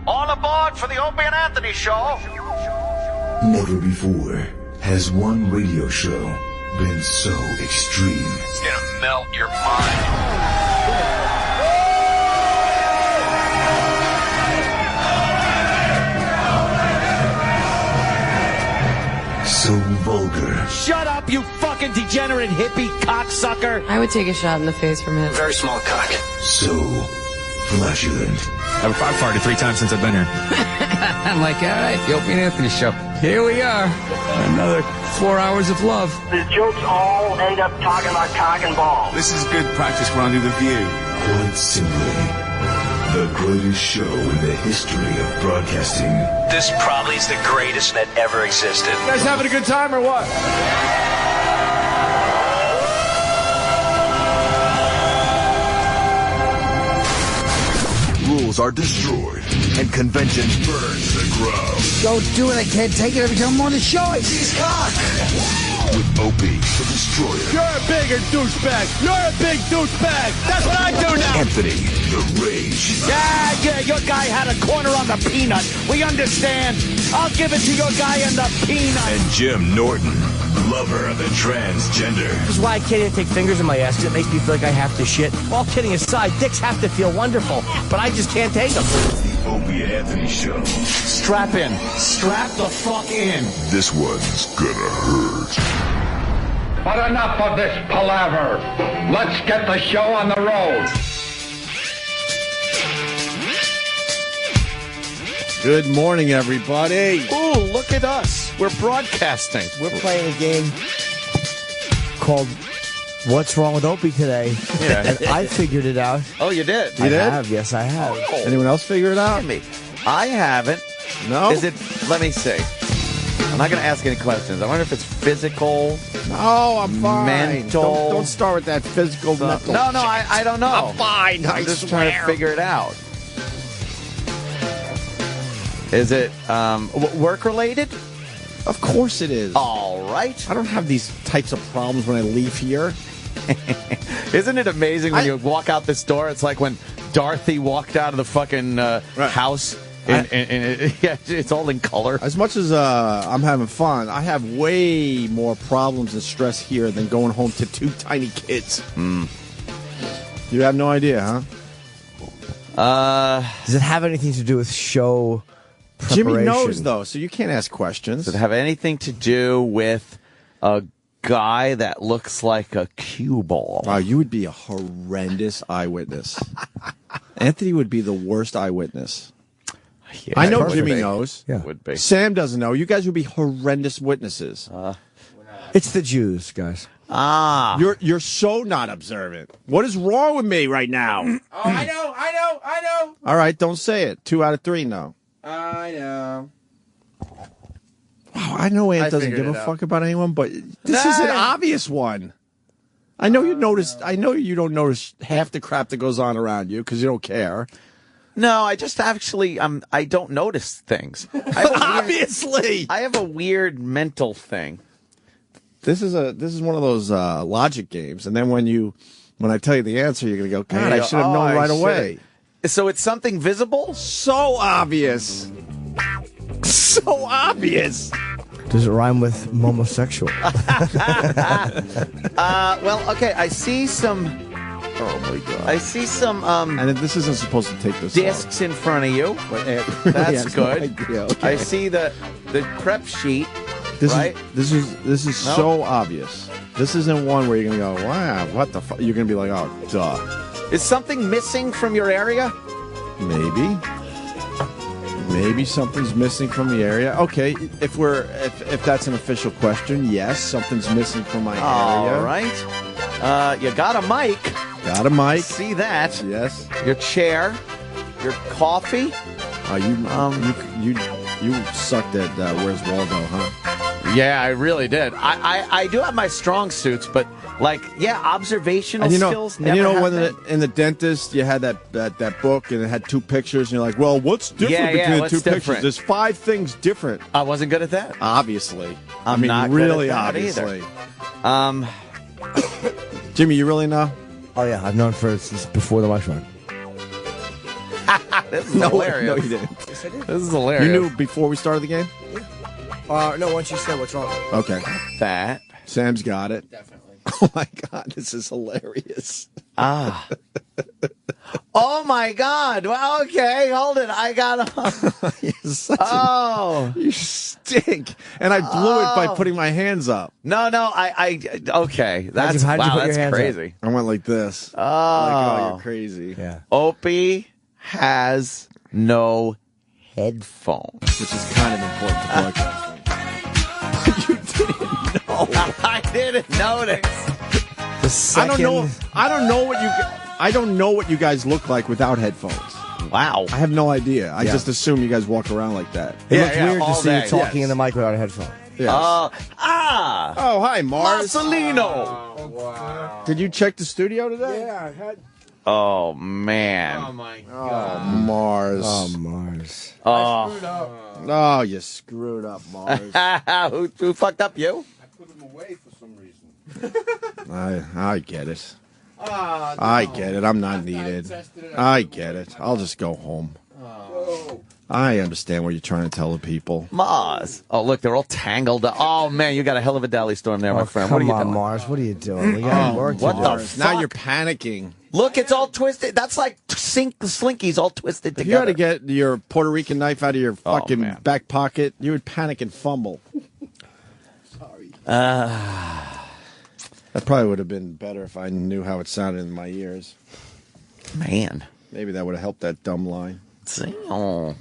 All aboard for the Opie and Anthony show. Never before has one radio show been so extreme. It's gonna melt your mind. So vulgar. Shut up, you fucking degenerate hippie cocksucker! I would take a shot in the face from him. Very small cock. So flatulent. I've farted 3 times since I've been here. I'm like, all right, the Opie and Anthony show. Here we are. Another 4 hours of love. The jokes all end up talking about cock and balls. This is good practice when I do The View. Quite simply, the greatest show in the history of broadcasting. This probably is the greatest that ever existed. You guys having a good time or what? Rules are destroyed, and conventions burned to the ground. Don't do it, I can't take it every time I'm on the show. I see his cock. With Opie, the Destroyer. You're a bigger douchebag. You're a big douchebag. That's what I do now. Anthony, the Rage. Yeah, your guy had a corner on the peanut. We understand. I'll give it to your guy in the peanut. And Jim Norton, lover of the transgender. This is why I can't even take fingers in my ass, because it makes me feel like I have to shit. All kidding aside, dicks have to feel wonderful, but I just can't take them. The Opie and Anthony Show. Strap in. Strap the fuck in. This one's gonna hurt. But enough of this palaver. Let's get the show on the road. Good morning, everybody. Ooh, look at us. We're broadcasting. We're playing a game called What's Wrong with Opie Today? Yeah. And I figured it out. Oh, you did? You did? have, yes, I have. Anyone else figure it out? I haven't. No? Is it? Let me see. I'm not going to ask any questions. I wonder if it's physical. No, I'm fine. Mental. Don't start with that physical, mental. No, I don't know. I'm fine. I'm just trying to figure it out. Is it work-related? Of course it is. All right. I don't have these types of problems when I leave here. Isn't it amazing when you walk out this door? It's like when Dorothy walked out of the fucking house. And it's all in color. As much as I'm having fun, I have way more problems and stress here than going home to 2 tiny kids. You have no idea, huh? Does it have anything to do with show preparation? Jimmy knows, though, so you can't ask questions. Does it have anything to do with a guy that looks like a cue ball? Wow, you would be a horrendous eyewitness. Anthony would be the worst eyewitness. Yeah, I know perfect. Jimmy knows. Yeah. Would be. Sam doesn't know. You guys would be horrendous witnesses. It's the Jews, guys. You're so not observant. What is wrong with me right now? Oh, I know. All right, don't say it. 2 out of 3 no. I know. Wow, I know Ant doesn't figured give a it out. fuck about anyone, but this is an obvious one. I know you noticed. I know you don't notice half the crap that goes on around you because you don't care. No, I just actually I don't notice things. Obviously, I have a weird mental thing. this is one of those logic games, and then when I tell you the answer, you're gonna go, God, I should have known right away. So it's something visible? So obvious. So obvious. Does it rhyme with homosexual? Well, okay, I see some. Oh my God. I see some And this isn't supposed to take this discs in front of you. But Ant That's has no good. idea. Okay. I see the prep sheet. This right? This is No. so obvious. This isn't one where you're gonna go, wow, what the fuck? You're gonna be like, oh, duh. Is something missing from your area? Maybe something's missing from the area. Okay, if that's an official question, yes, something's missing from my area. All right. You got a mic. Got a mic. See that? Yes. Your chair. Your coffee. You sucked at Where's Waldo, huh? Yeah, I really did. I do have my strong suits, but observational skills. And you know when never in the dentist you had that book and it had 2 pictures and you're like, well, what's different between the what's 2 pictures? different? There's 5 things different. I wasn't good at that. Obviously, I'm not really good at that obviously. Either. Jimmy, you really know? Oh, yeah, I've known since before the watch run. This is No, hilarious. no, you didn't. Yes, I did. This is hilarious. You knew before we started the game? No, once you said what's wrong. Okay. that. Sam's got it. Definitely. Oh, my God. This is hilarious. Ah. Oh my God! Well, okay, hold it. I got. Oh, You stink. And I blew it by putting my hands up. no. Okay, that's how'd you wow. put your That's hands up? crazy. I went like this. Oh, Oh, you're crazy. Yeah. Opie has no headphones. Which is kind of important to broadcasting. You didn't know. I didn't notice. The second, I don't know what you guys look like without headphones. Wow. I have no idea. I Yeah. just assume you guys walk around like that. It Yeah, looks yeah, weird to all see day. you talking Yes. in the mic without a headphone. Yes. Oh, Hi, Mars. Marcelino. Did you check the studio today? I had. Oh man. Oh, Mars. Oh, Mars. Oh. Oh, you screwed up, Mars. Who fucked up you? I get it. I get it. I'm not needed. I get it. I'll just go home. I understand what you're trying to tell the people. Mars. Oh, look, they're all tangled up. Oh, man, you got a hell of a deli storm there, my friend. What are Come you on, doing? Mars. What are you doing? We got work to what do. the Mars, now fuck? you're panicking. Look, it's all twisted. That's like Slinky's all twisted If you had together. to get your Puerto Rican knife out of your fucking man. back pocket, you would panic and fumble. Sorry. That probably would have been better if I knew how it sounded in my ears. Man. Maybe that would have helped that dumb line. See? Oh.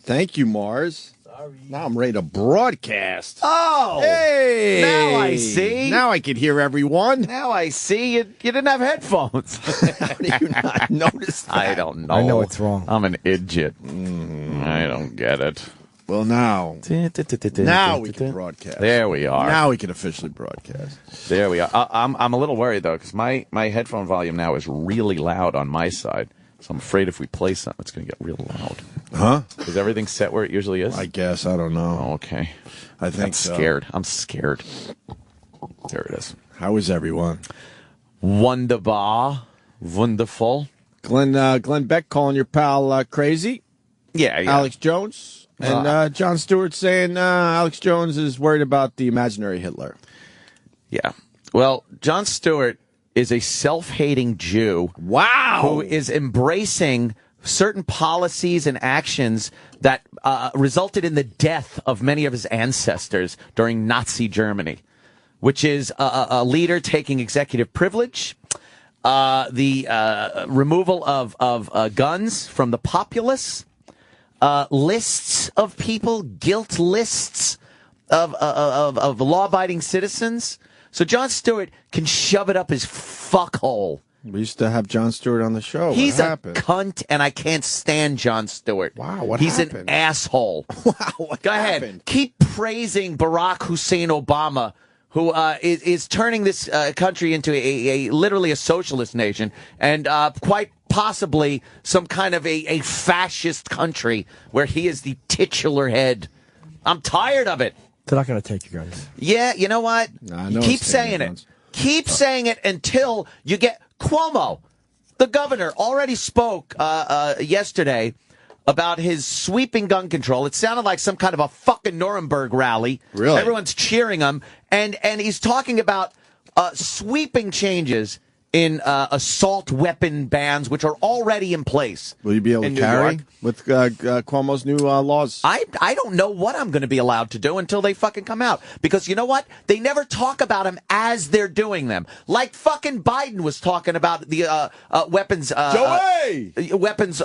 Thank you, Mars. Sorry. Now I'm ready to broadcast. Oh. Hey! Now I see. Now I can hear everyone. Now I see you didn't have headphones. How do you not notice that? I don't know. I know what's wrong. I'm an idiot. I don't get it. Well, now we can broadcast. There we are. Now we can officially broadcast. There we are. I'm a little worried, though, because my headphone volume now is really loud on my side. So I'm afraid if we play something, it's going to get real loud. Huh? Is everything set where it usually is? I guess. I don't know. Oh, okay. I think I'm so. scared. I'm scared. There it is. How is everyone? Wunderbar. Wonderful. Glenn Beck calling your pal crazy. Yeah. Alex Jones. And John Stewart saying Alex Jones is worried about the imaginary Hitler. Yeah. Well, John Stewart is a self-hating Jew. Wow. Who is embracing certain policies and actions that resulted in the death of many of his ancestors during Nazi Germany, which is a leader taking executive privilege, the removal of guns from the populace, lists of people, guilt lists of law-abiding citizens. So John Stewart can shove it up his fuckhole. We used to have John Stewart on the show. He's what a happened? cunt, and I can't stand John Stewart. Wow, what He's happened? an asshole. Wow, what Go happened? ahead. Keep praising Barack Hussein Obama, who is turning this country into a literally a socialist nation, and quite possibly some kind of a fascist country where he is the titular head. I'm tired of it. They're not going to take you guys. Yeah, you know what? I know Keep it's saying taking it. Keep saying it until you get Cuomo. The governor already spoke yesterday about his sweeping gun control. It sounded like some kind of a fucking Nuremberg rally. Really? Everyone's cheering him. And he's talking about sweeping changes in assault weapon bans, which are already in place. Will you be able to in New carry York. with Cuomo's new laws? I don't know what I'm going to be allowed to do until they fucking come out. Because you know what? They never talk about them as they're doing them. Like fucking Biden was talking about the weapons weapons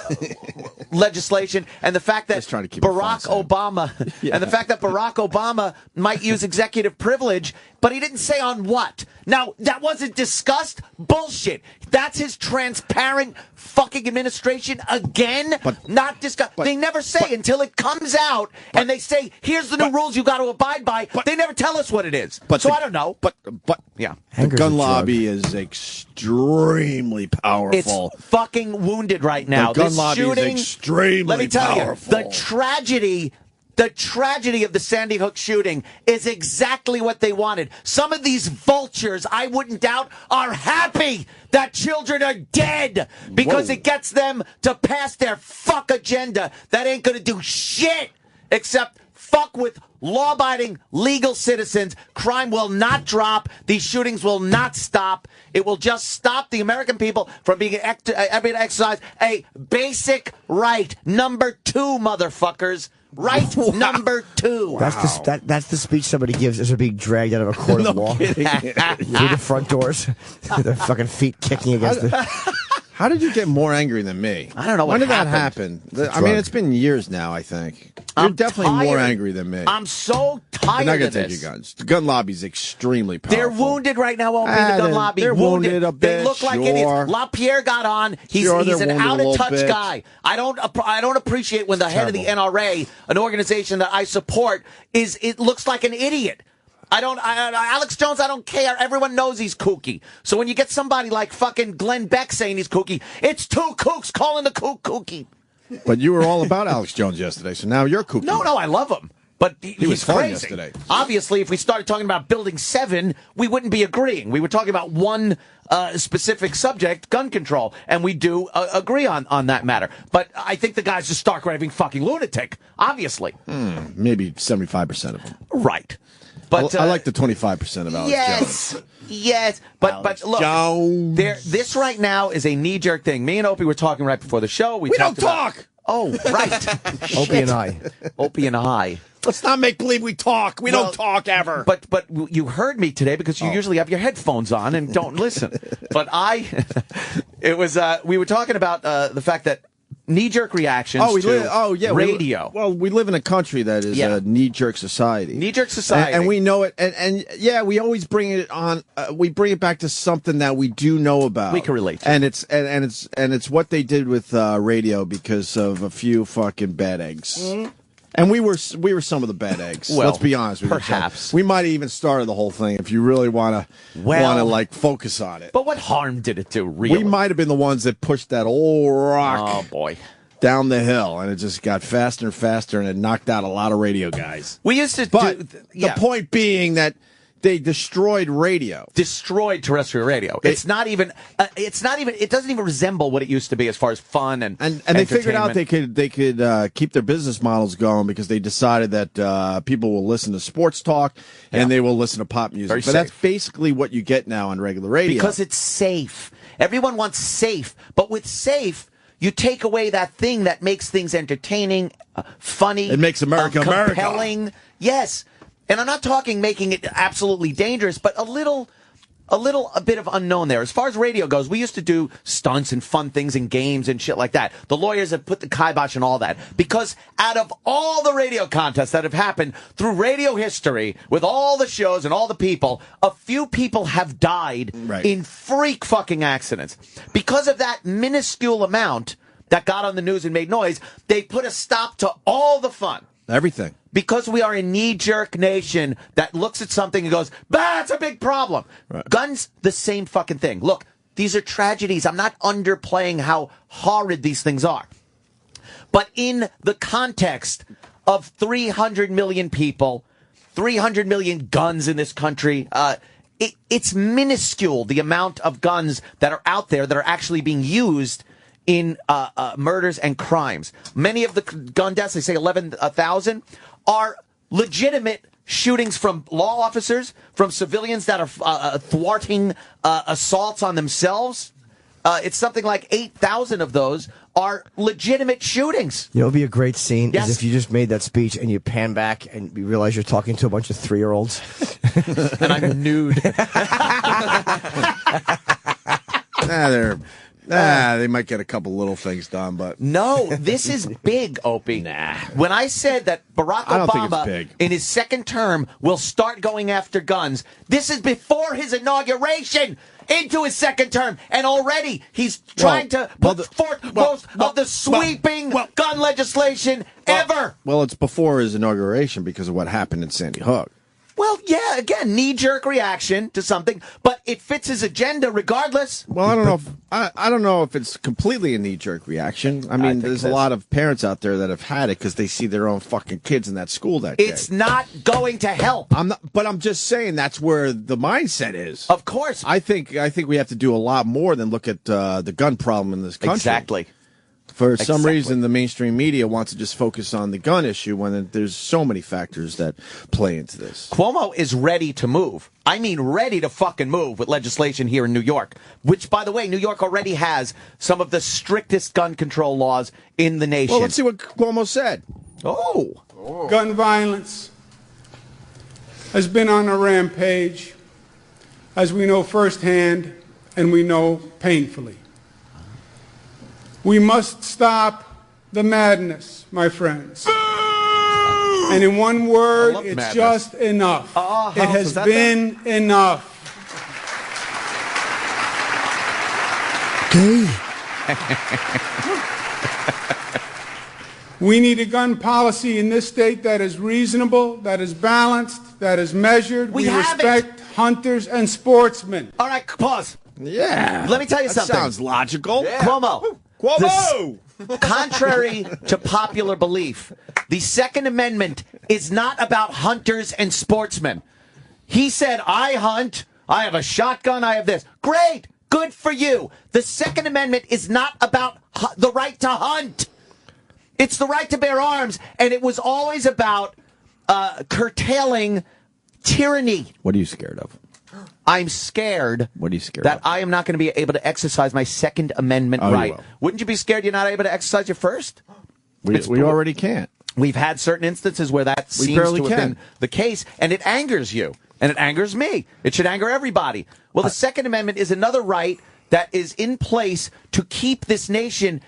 legislation and the fact that Just trying to keep it Barack fun, Sam. Obama and the fact that Barack Obama might use executive privilege, but he didn't say on what. Now, that wasn't discussed. Bullshit. That's his transparent fucking administration again. But- not discussed. but- They never say until it comes out and they say, here's the new rules you got to abide by. They never tell us what it is. So I don't know. But Yeah. the Anger's gun a drug. lobby is extremely It's powerful. fucking wounded right now. The gun This lobby is shooting, extremely let me tell powerful. you, the tragedy The tragedy of the Sandy Hook shooting is exactly what they wanted. Some of these vultures, I wouldn't doubt, are happy that children are dead because it gets them to pass their fuck agenda that ain't going to do shit except fuck with law-abiding, legal citizens. Crime will not drop. These shootings will not stop. It will just stop the American people from being able to exercise a basic right. Number 2, motherfuckers. Right number 2. That's the speech somebody gives as they're being dragged out of a court of law through the front doors, their fucking feet kicking against it. How did you get more angry than me? I don't know when what did that happen. I mean, it's been years now. I think you're definitely more angry than me. I'm so tired. They're not of gonna this. take your guns. The gun lobby's extremely powerful. They're wounded right now. Opie, the gun lobby. They're wounded a bit. They look like idiots. LaPierre got on. He's an out of touch guy. I don't appreciate when the head of the NRA, an organization that I support, it looks like an idiot. Alex Jones, I don't care. Everyone knows he's kooky. So when you get somebody like fucking Glenn Beck saying he's kooky, it's 2 kooks calling the kook kooky. But you were all about Alex Jones yesterday, so now you're kooky. No, I love him. But he was fun crazy. yesterday. Obviously, if we started talking about Building 7, we wouldn't be agreeing. We were talking about one specific subject, gun control, and we do agree on that matter. But I think the guy's a stark raving fucking lunatic, obviously. Maybe 75% of them. Right. But I like the 25% of Alex Jones. Yes, but look, this right now is a knee-jerk thing. Me and Opie were talking right before the show. We don't talk! Oh, right. Opie and I. Opie and I. Let's not make believe we talk. We don't talk ever. But you heard me today because you usually have your headphones on and don't listen. But we were talking about the fact that knee-jerk reactions radio. Well, we live in a country that is a knee-jerk society. Knee-jerk society. And we know it. And we always bring it on. We bring it back to something that we do know about. We can relate to. And it's what they did with radio because of a few fucking bad eggs. Mm-hmm. And we were some of the bad eggs. Well, let's be honest with you. Perhaps we might have even started the whole thing if you really want to focus on it. But what harm did it do? Really, we might have been the ones that pushed that old rock. Oh boy. Down the hill, and it just got faster and faster, and it knocked out a lot of radio guys. We used to the point being that they destroyed radio. Destroyed terrestrial radio. It doesn't even resemble what it used to be as far as fun and they figured out they could keep their business models going because they decided that people will listen to sports talk and they will listen to pop music. That's basically what you get now on regular radio. Because it's safe. Everyone wants safe. But with safe, you take away that thing that makes things entertaining, funny. It makes America compelling. America. Yes. And I'm not talking making it absolutely dangerous, but a bit of unknown there. As far as radio goes, we used to do stunts and fun things and games and shit like that. The lawyers have put the kibosh on all that. Because out of all the radio contests that have happened through radio history, with all the shows and all the people, a few people have died in freak fucking accidents. Because of that minuscule amount that got on the news and made noise, they put a stop to all the fun. Everything. Because we are a knee-jerk nation that looks at something and goes, that's a big problem. Right. Guns, the same fucking thing. Look, these are tragedies. I'm not underplaying how horrid these things are. But in the context of 300 million people, 300 million guns in this country, it's minuscule, the amount of guns that are out there that are actually being used in murders and crimes. Many of the gun deaths, they say 11,000, are legitimate shootings from law officers, from civilians that are thwarting assaults on themselves. It's something like 8,000 of those are legitimate shootings. You know, it would be a great scene Yes. is if you just made that speech and you pan back and you realize you're talking to a bunch of 3-year-olds. And I'm nude. They might get a couple little things done, but no, this is big, Opie. When I said that Barack Obama in his second term will start going after guns, this is before his inauguration into his second term, and already he's trying to put forth most of the sweeping gun legislation ever. Well, it's before his inauguration because of what happened in Sandy Hook. Well, yeah, again, knee-jerk reaction to something, but it fits his agenda regardless. Well, I don't know if I don't know if it's completely a knee-jerk reaction. I mean, there's a lot of parents out there that have had it because they see their own fucking kids in that school that day. It's not going to help. But I'm just saying that's where the mindset is. Of course. I think we have to do a lot more than look at the gun problem in this country. Exactly. For some reason, the mainstream media wants to just focus on the gun issue when there's so many factors that play into this. Cuomo is ready to move. I mean, ready to fucking move with legislation here in New York, which, by the way, New York already has some of the strictest gun control laws in the nation. Well, let's see what Cuomo said. Gun violence has been on a rampage, as we know firsthand and we know painfully. We must stop the madness, my friends. And in one word, it's madness. Just enough. It has been enough. We need a gun policy in this state that is reasonable, that is balanced, that is measured. We respect hunters and sportsmen. All right, pause. Yeah. Let me tell you something. Sounds logical. Yeah. Cuomo. Contrary to popular belief, the Second Amendment is not about hunters and sportsmen. He said, I hunt, I have a shotgun, I have this. Great, good for you. The Second Amendment is not about the right to hunt. It's the right to bear arms, and it was always about curtailing tyranny. What are you scared of? I'm scared. What are you scared that of? I am not going to be able to exercise my Second Amendment right. Wouldn't you be scared you're not able to exercise your first? We already can't. We've had certain instances where that seems to have been the case, and it angers you, and it angers me. It should anger everybody. Well, the Second Amendment is another right that is in place to keep this nation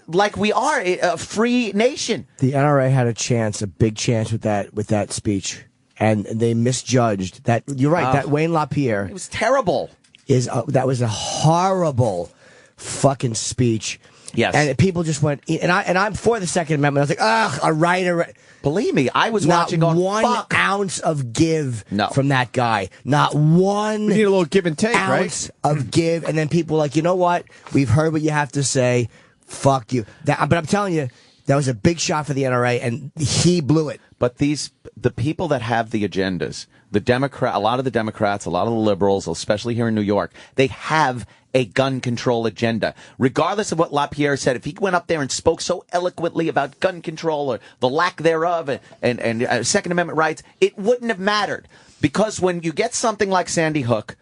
like we are a free nation. The NRA had a big chance with that speech. And they misjudged that. You're right. That Wayne LaPierre. It was terrible. That was a horrible fucking speech. Yes. And people just went. And I'm for the Second Amendment. I was like, ugh, a right. Believe me, I was watching on one ounce of give from that guy. Not one. We need a little give and take, ounce of give. And then people were like, you know what? We've heard what you have to say. Fuck you. But I'm telling you, that was a big shot for the NRA, and he blew it. But the people that have the agendas, a lot of the Democrats, a lot of the liberals, especially here in New York, they have a gun control agenda. Regardless of what LaPierre said, if he went up there and spoke so eloquently about gun control or the lack thereof and Second Amendment rights, it wouldn't have mattered. Because when you get something like Sandy Hook,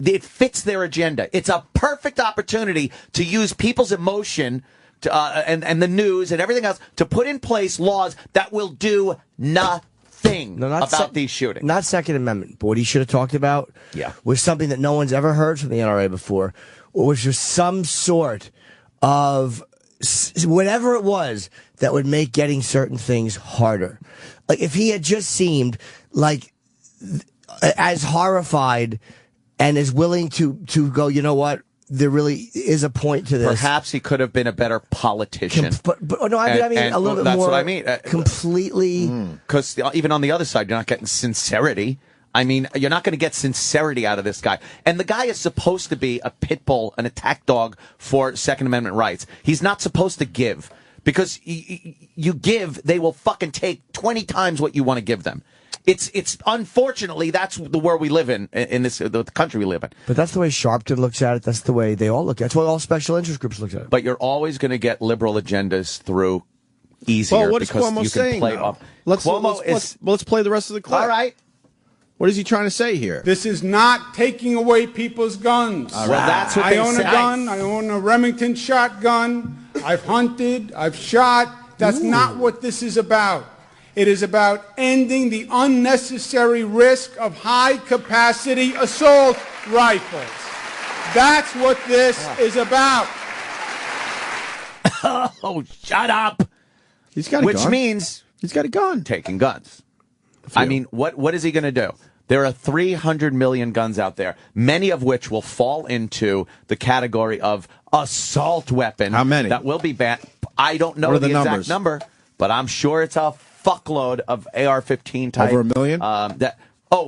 it fits their agenda. It's a perfect opportunity to use people's emotion and the news and everything else to put in place laws that will do nothing about these shootings. Not Second Amendment, but what he should have talked about was something that no one's ever heard from the NRA before, which was some sort of whatever it was that would make getting certain things harder. Like if he had just seemed like as horrified and as willing to go, you know what? There really is a point to this. Perhaps he could have been a better politician. No, I mean a little bit that's more. What I mean. Completely. Because even on the other side, you're not getting sincerity. I mean, you're not going to get sincerity out of this guy. And the guy is supposed to be a pit bull, an attack dog for Second Amendment rights. He's not supposed to give. Because you give, they will fucking take 20 times what you want to give them. It's unfortunately that's the world we live in this the country we live in. But that's the way Sharpton looks at it. That's the way they all look at it. That's why all special interest groups look at it. But you're always going to get liberal agendas through easier. Well, what is because Cuomo you saying? Can play off. Let's play the rest of the clip. All right. What is he trying to say here? This is not taking away people's guns. Well, that's what I own a gun. I own a Remington shotgun. I've hunted. I've shot. That's not what this is about. It is about ending the unnecessary risk of high-capacity assault rifles. That's what this is about. Oh, shut up. He's got a gun. Which means he's got a gun. Taking guns. I mean, what is he going to do? There are 300 million guns out there, many of which will fall into the category of assault weapon. How many? That will be banned. I don't know the exact number, but I'm sure it's a fuckload of AR-15 type. Over 1 million?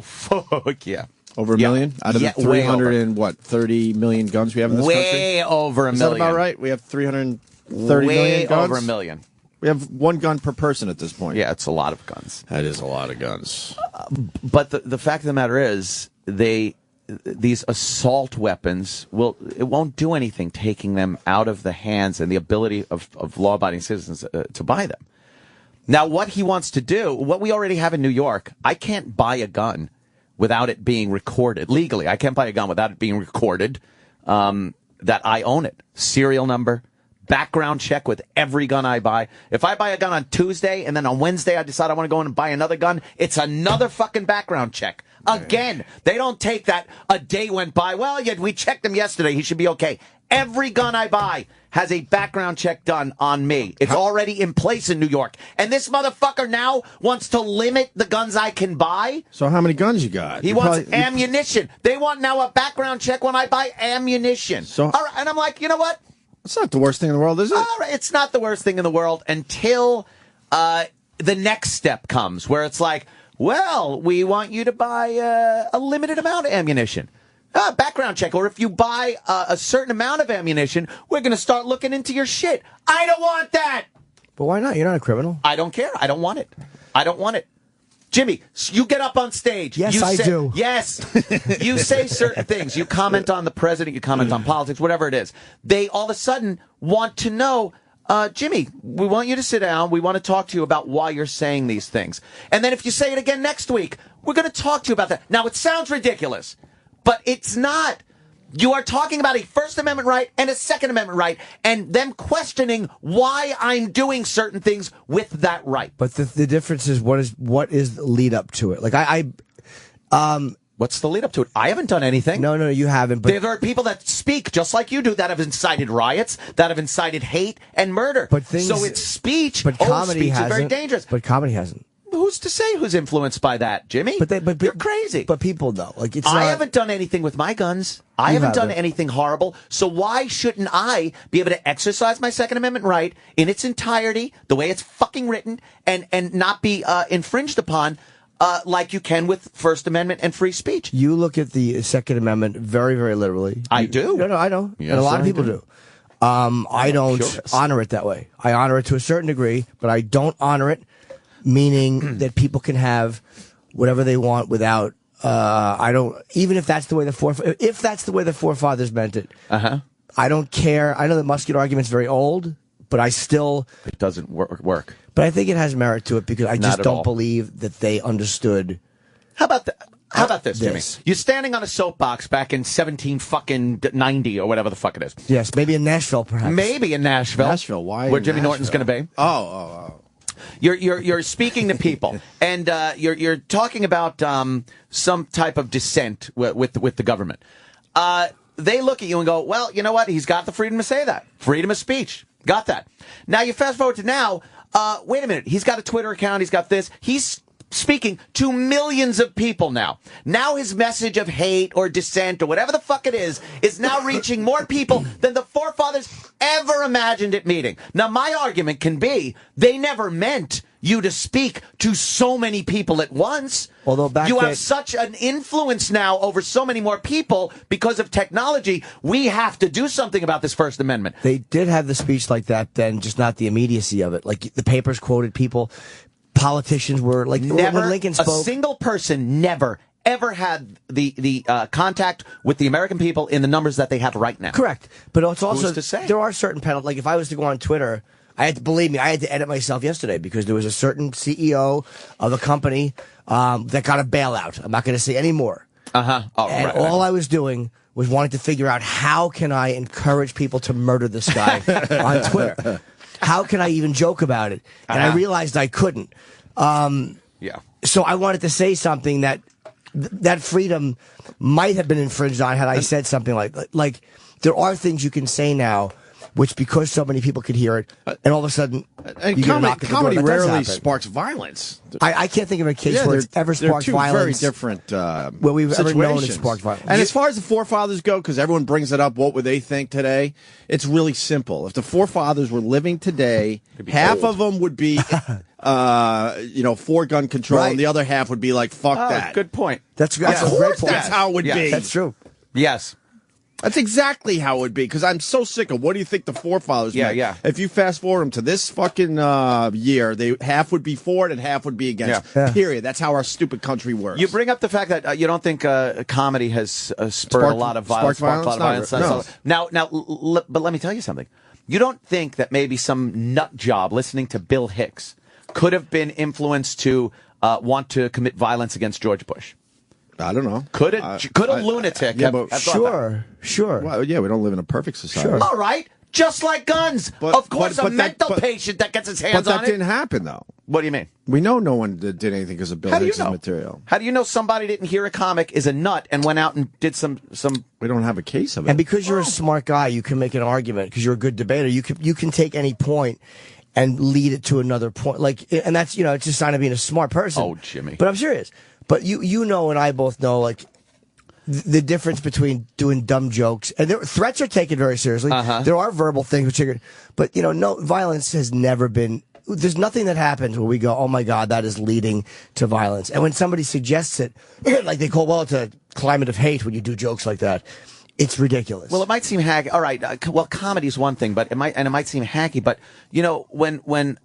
Fuck yeah. Over 1 million? Out of the 300 and what, 30 million guns we have in this country? Way over 1 million. Is that about right? We have 330 million guns? Over 1 million. We have 1 gun per person at this point. Yeah, it's a lot of guns. That is a lot of guns. But the fact of the matter is, these assault weapons it won't do anything taking them out of the hands and the ability of law-abiding citizens to buy them. Now, what he wants to do, what we already have in New York, I can't buy a gun without it being recorded legally. I can't buy a gun without it being recorded that I own it. Serial number, background check with every gun I buy. If I buy a gun on Tuesday and then on Wednesday I decide I want to go in and buy another gun, it's another fucking background check. Again, they don't take that a day went by. Well, yeah, we checked him yesterday. He should be okay. Every gun I buy has a background check done on me. It's already in place in New York. And this motherfucker now wants to limit the guns I can buy. So how many guns you got? He wants ammunition. They want now a background check when I buy ammunition. So, all right, and I'm like, you know what? It's not the worst thing in the world, is it? All right, it's not the worst thing in the world until the next step comes, where it's like, well, we want you to buy a limited amount of ammunition. Background check. Or if you buy a certain amount of ammunition, we're going to start looking into your shit. I don't want that. But why not? You're not a criminal. I don't care. I don't want it. I don't want it. Jimmy, you get up on stage. Yes, I do. Yes. You say certain things. You comment on the president. You comment on politics, whatever it is. They all of a sudden want to know, Jimmy, we want you to sit down. We want to talk to you about why you're saying these things. And then if you say it again next week, we're going to talk to you about that. Now, it sounds ridiculous, but it's not. You are talking about a First Amendment right and a Second Amendment right, and them questioning why I'm doing certain things with that right. But the difference is what is the lead up to it? Like what's the lead up to it? I haven't done anything. No, you haven't. But there are people that speak just like you do that have incited riots, that have incited hate and murder. But so it's speech. But comedy speech hasn't. is very dangerous. But comedy hasn't. Who's to say who's influenced by that, Jimmy? But you're crazy. But people though, like it's. I haven't done anything with my guns. I haven't done anything horrible. So why shouldn't I be able to exercise my Second Amendment right in its entirety, the way it's fucking written, and not be infringed upon? Like you can with First Amendment and free speech. You look at the Second Amendment very, very literally. I do. No, I know. Yes, and a lot of people do. I don't honor it that way. I honor it to a certain degree, but I don't honor it, meaning that people can have whatever they want without. I don't. Even if that's the way the forefathers meant it. I don't care. I know the Musket argument's very old, but it doesn't work. But I think it has merit to it because I just don't believe that they understood. How about this, Jimmy? You're standing on a soapbox back in 90 or whatever the fuck it is. Yes, maybe in Nashville, perhaps. Maybe in Nashville. Nashville, why? Where Jimmy Norton's going to be. Oh. You're speaking to people, and you're talking about some type of dissent with the government. They look at you and go, well, you know what? He's got the freedom to say that. Freedom of speech. Got that. Now you fast forward to now. Wait a minute. He's got a Twitter account. He's got this. He's speaking to millions of people now. Now his message of hate or dissent or whatever the fuck it is now reaching more people than the forefathers ever imagined it meeting. Now my argument can be they never meant you to speak to so many people at once. Although you have such an influence now over so many more people because of technology. We have to do something about this First Amendment. They did have the speech like that then, just not the immediacy of it. Like the papers quoted people. Politicians were like never, when Lincoln spoke. A single person never ever had the contact with the American people in the numbers that they have right now. Correct, but it's also Who's to say? There are certain penalties. Like if I was to go on Twitter, I had to edit myself yesterday because there was a certain CEO of a company that got a bailout. I'm not going to say any more. Oh, and right. all I was doing was wanting to figure out how can I encourage people to murder this guy on Twitter. How can I even joke about it? And I realized I couldn't. Yeah. So I wanted to say something that freedom might have been infringed on had I said something like there are things you can say now which because so many people could hear it, and all of a sudden, And you get a knock at the door. comedy That does rarely happen. sparks violence. I can't think of a case where it's ever sparked they're two violence. very different where we've ever known it situations. sparked violence. And as far as the forefathers go, because everyone brings it up, what would they think today? It's really simple. If the forefathers were living today, half of them would be, for gun control, Right. and the other half would be like, fuck that. Good point. That's Of a great course, point. that's how it would be. That's true. Yes. That's exactly how it would be, because I'm so sick of what do you think the forefathers meant? Yeah. If you fast forward them to this fucking year, half would be for it and half would be against. Yeah. Period. That's how our stupid country works. You bring up the fact that you don't think comedy has spurred a lot of violence, sparked violence? No. Now, but let me tell you something. You don't think that maybe some nut job listening to Bill Hicks could have been influenced to want to commit violence against George Bush? I don't know. Could a lunatic have thought that? Sure. Well, yeah, we don't live in a perfect society. Sure. All right, just like guns. Of course, a mental patient that gets his hands But that on it. didn't happen, though. What do you mean? We know no one did anything because of Bill How do you Hicks' know? material. How do you know somebody didn't hear a comic is a nut and went out and did some? We don't have a case of it. And because you're a smart guy, you can make an argument. Because you're a good debater, you can take any point and lead it to another point. And that's it's just a sign of being a smart person. Oh, Jimmy. But I'm serious. But you know, and I both know, the difference between doing dumb jokes and threats are taken very seriously. There are verbal things which are, but no violence has never been. There's nothing that happens where we go, oh my God, that is leading to violence. And when somebody suggests it, like they call, it's a climate of hate when you do jokes like that. It's ridiculous. Well, it might seem hacky. All right. Well, comedy is one thing, but it might seem hacky. But when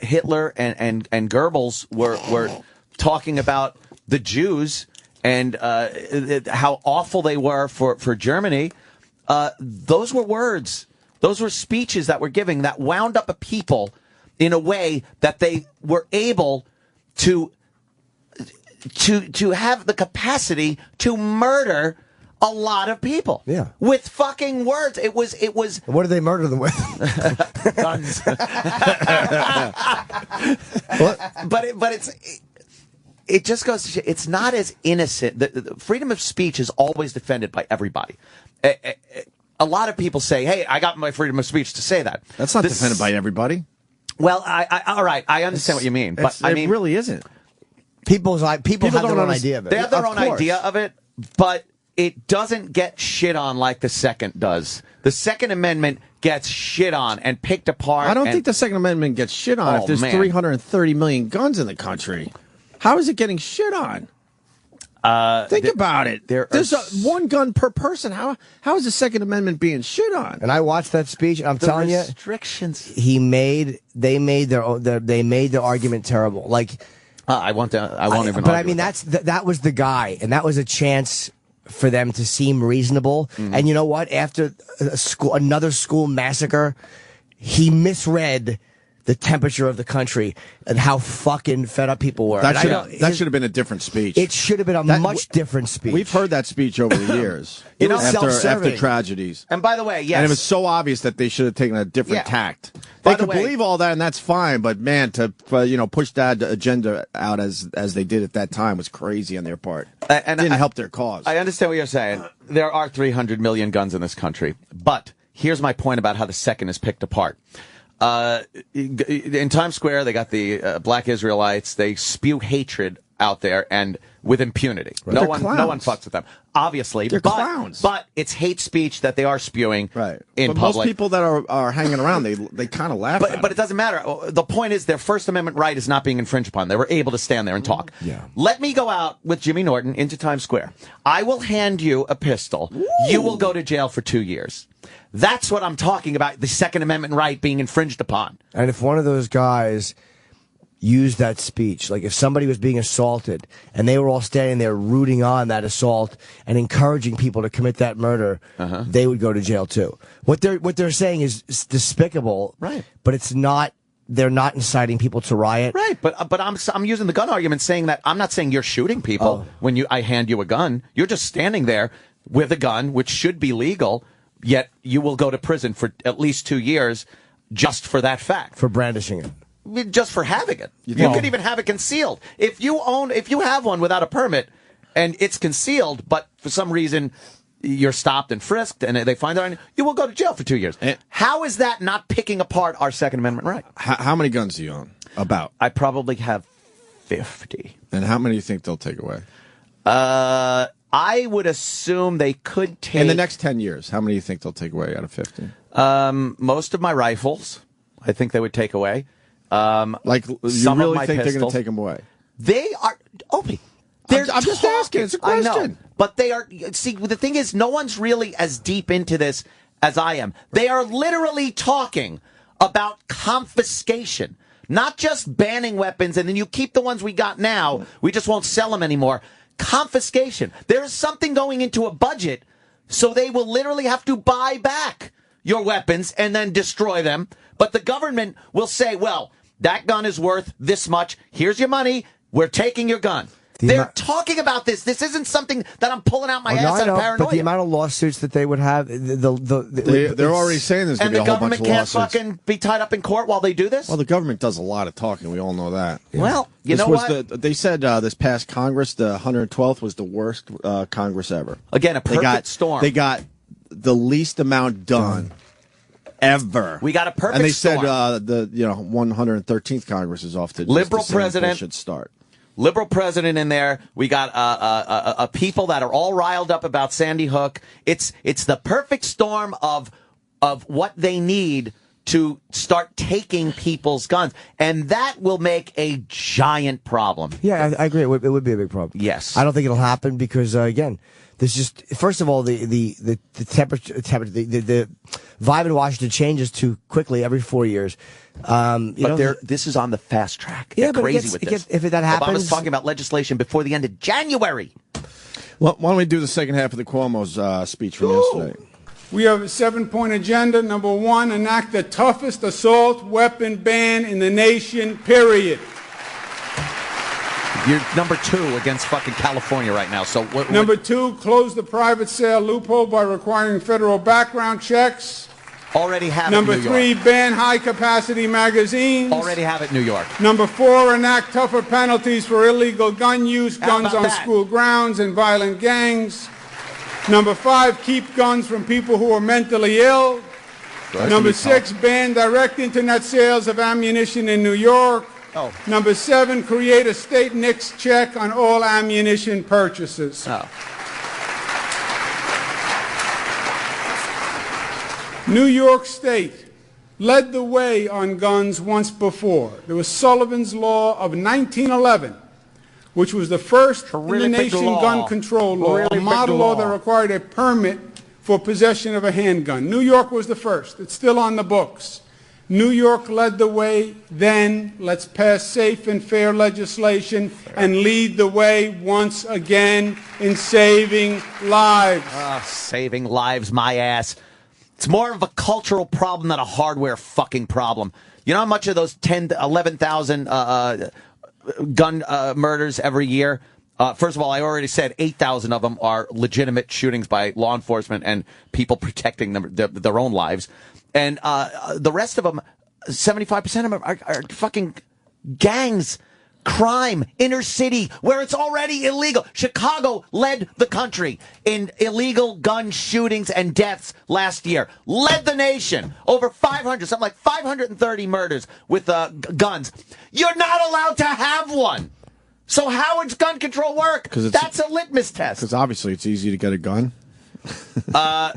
Hitler and Goebbels were talking about the Jews and how awful they were for Germany, those were words. Those were speeches that were giving that wound up a people in a way that they were able to have the capacity to murder a lot of people. Yeah. With fucking words. It was What did they murder them with? guns. But it just goes to show, it's not as innocent. The freedom of speech is always defended by everybody. A lot of people say, hey, I got my freedom of speech to say that. That's not defended by everybody. Well, all right, I understand what you mean, but I mean, it really isn't. People have their own idea of it. they have their Of own course. idea of it, but it doesn't get shit on like the Second does. The Second Amendment gets shit on and picked apart. I don't think the Second Amendment gets shit on Oh, if there's man. 330 million guns in the country. How is it getting shit on? Think about it. There's one gun per person. How is the Second Amendment being shit on? And I watched that speech, and I'm telling you, restrictions. they made their argument terrible. I won't even. But argue I mean, that was the guy, and that was a chance for them to seem reasonable. Mm-hmm. And you know what? After another school massacre, he misread the temperature of the country and how fucking fed up people were. That should have been a different speech. It should have been a much different speech. We've heard that speech over the years. It was after self-serving. tragedies. And by the way, yes. And it was so obvious that they should have taken a different tact. They could believe all that, and that's fine. But man, to push that agenda out as they did at that time was crazy on their part. And didn't help their cause. I understand what you're saying. There are 300 million guns in this country, but here's my point about how the Second is picked apart. In Times Square, they got the Black Israelites. They spew hatred out there and with impunity. Right. No They're one clowns. fucks with them. Obviously, They're clowns. But it's hate speech that they are spewing Right. in but public. most people that are hanging around, they kind of laugh at But it doesn't matter. The point is their First Amendment right is not being infringed upon. They were able to stand there and talk. Yeah. Let me go out with Jimmy Norton into Times Square. I will hand you a pistol. Ooh. You will go to jail for 2 years. That's what I'm talking about, the Second Amendment right being infringed upon. And if one of those guys used that speech, like if somebody was being assaulted and they were all standing there rooting on that assault and encouraging people to commit that murder, they would go to jail too. What they're saying is despicable, right? But it's not. They're not inciting people to riot, right? But I'm using the gun argument, saying that I'm not saying you're shooting people when I hand you a gun. You're just standing there with a gun, which should be legal. Yet you will go to prison for at least 2 years just for that fact. For brandishing it. Just for having it. You could even have it concealed. If you have one without a permit and it's concealed, but for some reason you're stopped and frisked, and they find out you will go to jail for 2 years. How is that not picking apart our Second Amendment right? How many guns do you own? About? I probably have 50. And how many do you think they'll take away? I would assume they could take... In the next 10 years, how many do you think they'll take away out of 50? Most of my rifles, I think they would take away. You really think they're going to take them away? They are... Opie. I'm just asking. It's a question. I know, but they are... See, the thing is, no one's really as deep into this as I am. They are literally talking about confiscation. Not just banning weapons, and then you keep the ones we got now. We just won't sell them anymore. Confiscation. There is something going into a budget, so they will literally have to buy back your weapons and then destroy them. But the government will say, well, that gun is worth this much. Here's your money. We're taking your gun. They're talking about this. This isn't something that I'm pulling out my ass out of paranoia. But the amount of lawsuits that they would have, they're already saying there's going to be a whole bunch of lawsuits. And the government can't fucking be tied up in court while they do this? Well, the government does a lot of talking. We all know that. Yeah. Well, you know what? They said this past Congress, the 112th, was the worst Congress ever. Again, a perfect storm. They got the least amount done ever. We got a perfect storm. And they said the 113th Congress is off to liberal president should start. Liberal president in there. We got a people that are all riled up about Sandy Hook. It's the perfect storm of what they need to start taking people's guns, and that will make a giant problem. Yeah, I agree. It would be a big problem. Yes, I don't think it'll happen because again, there's just first of all the temperature, the vibe in Washington changes too quickly every 4 years. This is on the fast track. They're crazy with this. If that happens, Obama's talking about legislation before the end of January. Well, why don't we do the second half of the Cuomo's speech from yesterday? We have a 7-point agenda. Number 1, enact the toughest assault weapon ban in the nation, period. You're number 2 against fucking California right now. So Number 2, close the private sale loophole by requiring federal background checks. Already have Number it in New York. 3, ban high-capacity magazines. Already have it in New York. Number 4, enact tougher penalties for illegal gun use, guns on school grounds, and violent gangs. Number 5, keep guns from people who are mentally ill. Number 6, ban direct internet sales of ammunition in New York. Oh. Number 7, create a state NICS check on all ammunition purchases. Oh. New York State led the way on guns once before. There was Sullivan's Law of 1911, which was the first in the nation gun control law, a model law that required a permit for possession of a handgun. New York was the first. It's still on the books. New York led the way then. Let's pass safe and fair legislation and lead the way once again in saving lives. Saving lives, my ass. It's more of a cultural problem than a hardware fucking problem. You know how much of those 11,000 gun murders every year? First of all, I already said 8,000 of them are legitimate shootings by law enforcement and people protecting their own lives. And the rest of them, 75% of them are fucking gangs, crime, inner city, where it's already illegal. Chicago led the country in illegal gun shootings and deaths last year. Led the nation. Over 500, something like 530 murders with guns. You're not allowed to have one. So how does gun control work? That's a litmus test. Because obviously it's easy to get a gun.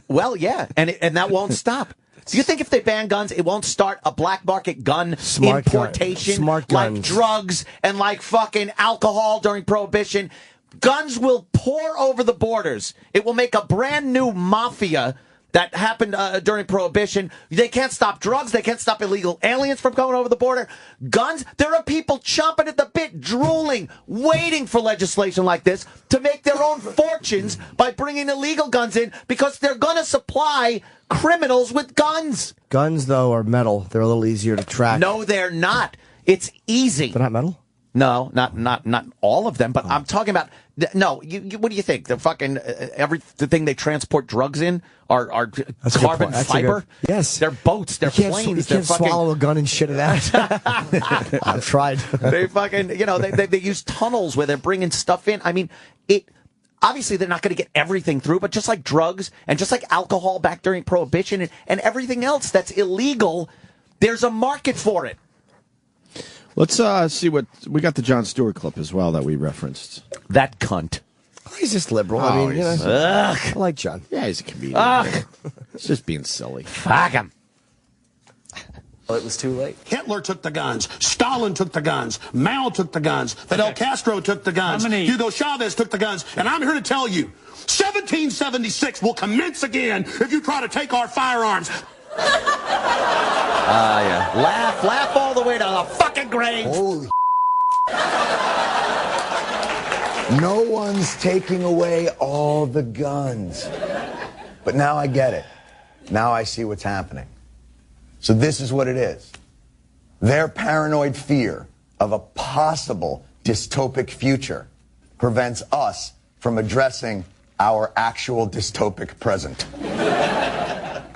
Well, yeah, and that won't stop. Do you think if they ban guns, it won't start a black market gun importation like drugs and like fucking alcohol during Prohibition? Guns will pour over the borders. It will make a brand new mafia that happened during Prohibition. They can't stop drugs. They can't stop illegal aliens from going over the border. Guns, there are people chomping at the bit, drooling, waiting for legislation like this to make their own fortunes by bringing illegal guns in because they're going to supply criminals with guns. Guns, though, are metal. They're a little easier to track. No, they're not. It's easy. They're not metal? No, not all of them, but I'm talking about. No, what do you think? The fucking the thing they transport drugs in are carbon fiber. Yes, they're boats. They're planes. You can't swallow a gun and shit it out. I've tried. They fucking they use tunnels where they're bringing stuff in. I mean, obviously they're not going to get everything through, but just like drugs and just like alcohol back during Prohibition and everything else that's illegal, there's a market for it. Let's see what we got. The Jon Stewart clip as well that we referenced. That cunt. He's just liberal. I mean, I like John. Yeah, he's a comedian. He's just being silly. Fuck him. Well, it was too late. Hitler took the guns. Stalin took the guns. Mao took the guns. Fidel Castro took the guns. Hugo Chavez took the guns. And I'm here to tell you, 1776 will commence again if you try to take our firearms. Yeah. Laugh all the way to the fucking grave. Holy No one's taking away all the guns. But now I get it. Now I see what's happening. So this is what it is. Their paranoid fear of a possible dystopic future prevents us from addressing our actual dystopic present.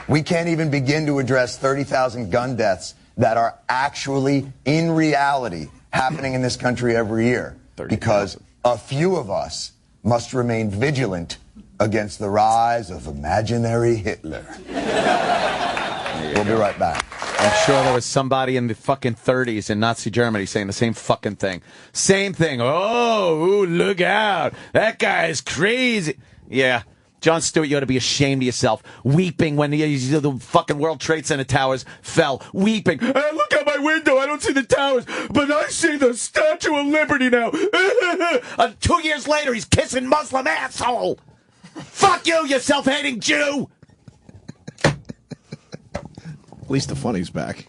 We can't even begin to address 30,000 gun deaths that are actually, in reality, happening in this country every year. Because a few of us must remain vigilant against the rise of imaginary Hitler. We'll be right back. I'm sure there was somebody in the fucking 30s in Nazi Germany saying the same fucking thing. Same thing. Oh, ooh, look out. That guy is crazy. Yeah. Jon Stewart, you ought to be ashamed of yourself. Weeping when the fucking World Trade Center towers fell. Weeping. Look out my window. I don't see the towers, but I see the Statue of Liberty now. 2 years later, he's kissing Muslim asshole. Fuck you, you self-hating Jew. At least the funny's back.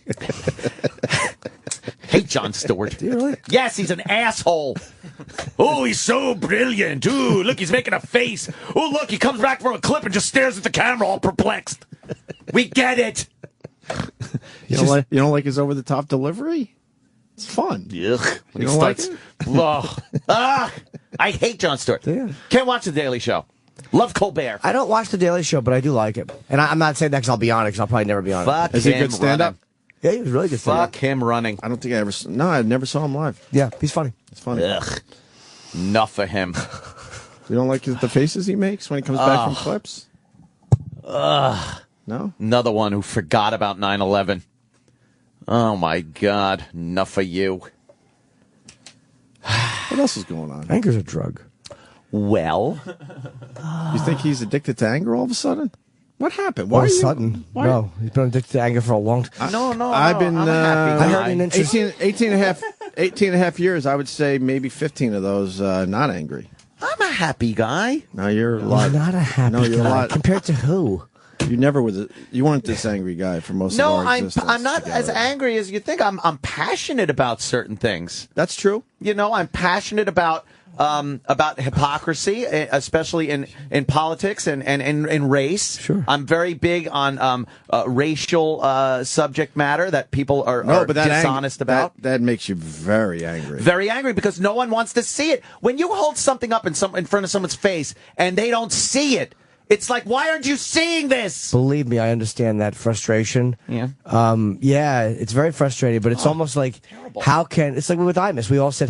Hate Jon Stewart. Do you really? Yes, he's an asshole. Oh, he's so brilliant. Ooh, look, he's making a face. Oh, look, he comes back for a clip and just stares at the camera all perplexed. We get it. You don't like his over-the-top delivery? It's fun. Ugh. When he starts, I hate Jon Stewart. Yeah. Can't watch The Daily Show. Love Colbert. I don't watch The Daily Show, but I do like it. And I'm not saying that because I'll be on it, because I'll probably never be on Fuck it. Is he a good stand-up? Yeah, he was really good stand-up. Fuck him running. I don't think I ever. No, I never saw him live. Yeah, he's funny. It's funny. Ugh. Enough of him. You don't like the faces he makes when he comes back from clips? Ugh. No? Another one who forgot about 9/11. Oh, my God. Enough of you. What else is going on? Anger's a drug. Well. You think he's addicted to anger all of a sudden? What happened? All of a sudden. No, he's been addicted to anger for a long time. No. I've been. I'm a happy I guy. heard an interesting. 18 and a half years, I would say maybe 15 of those not angry. I'm a happy guy. No, you're a You're lot. not a happy No, you're a guy. lot. Compared to who? You never was. You weren't this angry guy for most of our existence. I'm not together. as angry as you think. I'm passionate about certain things. That's true. You know, I'm passionate about hypocrisy, especially in politics and in race. Sure. I'm very big on racial subject matter that people are dishonest about. That makes you very angry. Very angry because no one wants to see it. When you hold something up in front of someone's face and they don't see it, it's like, why aren't you seeing this? Believe me, I understand that frustration. Yeah. Yeah, it's very frustrating, but it's almost like, terrible. it's like with Imus. We all said,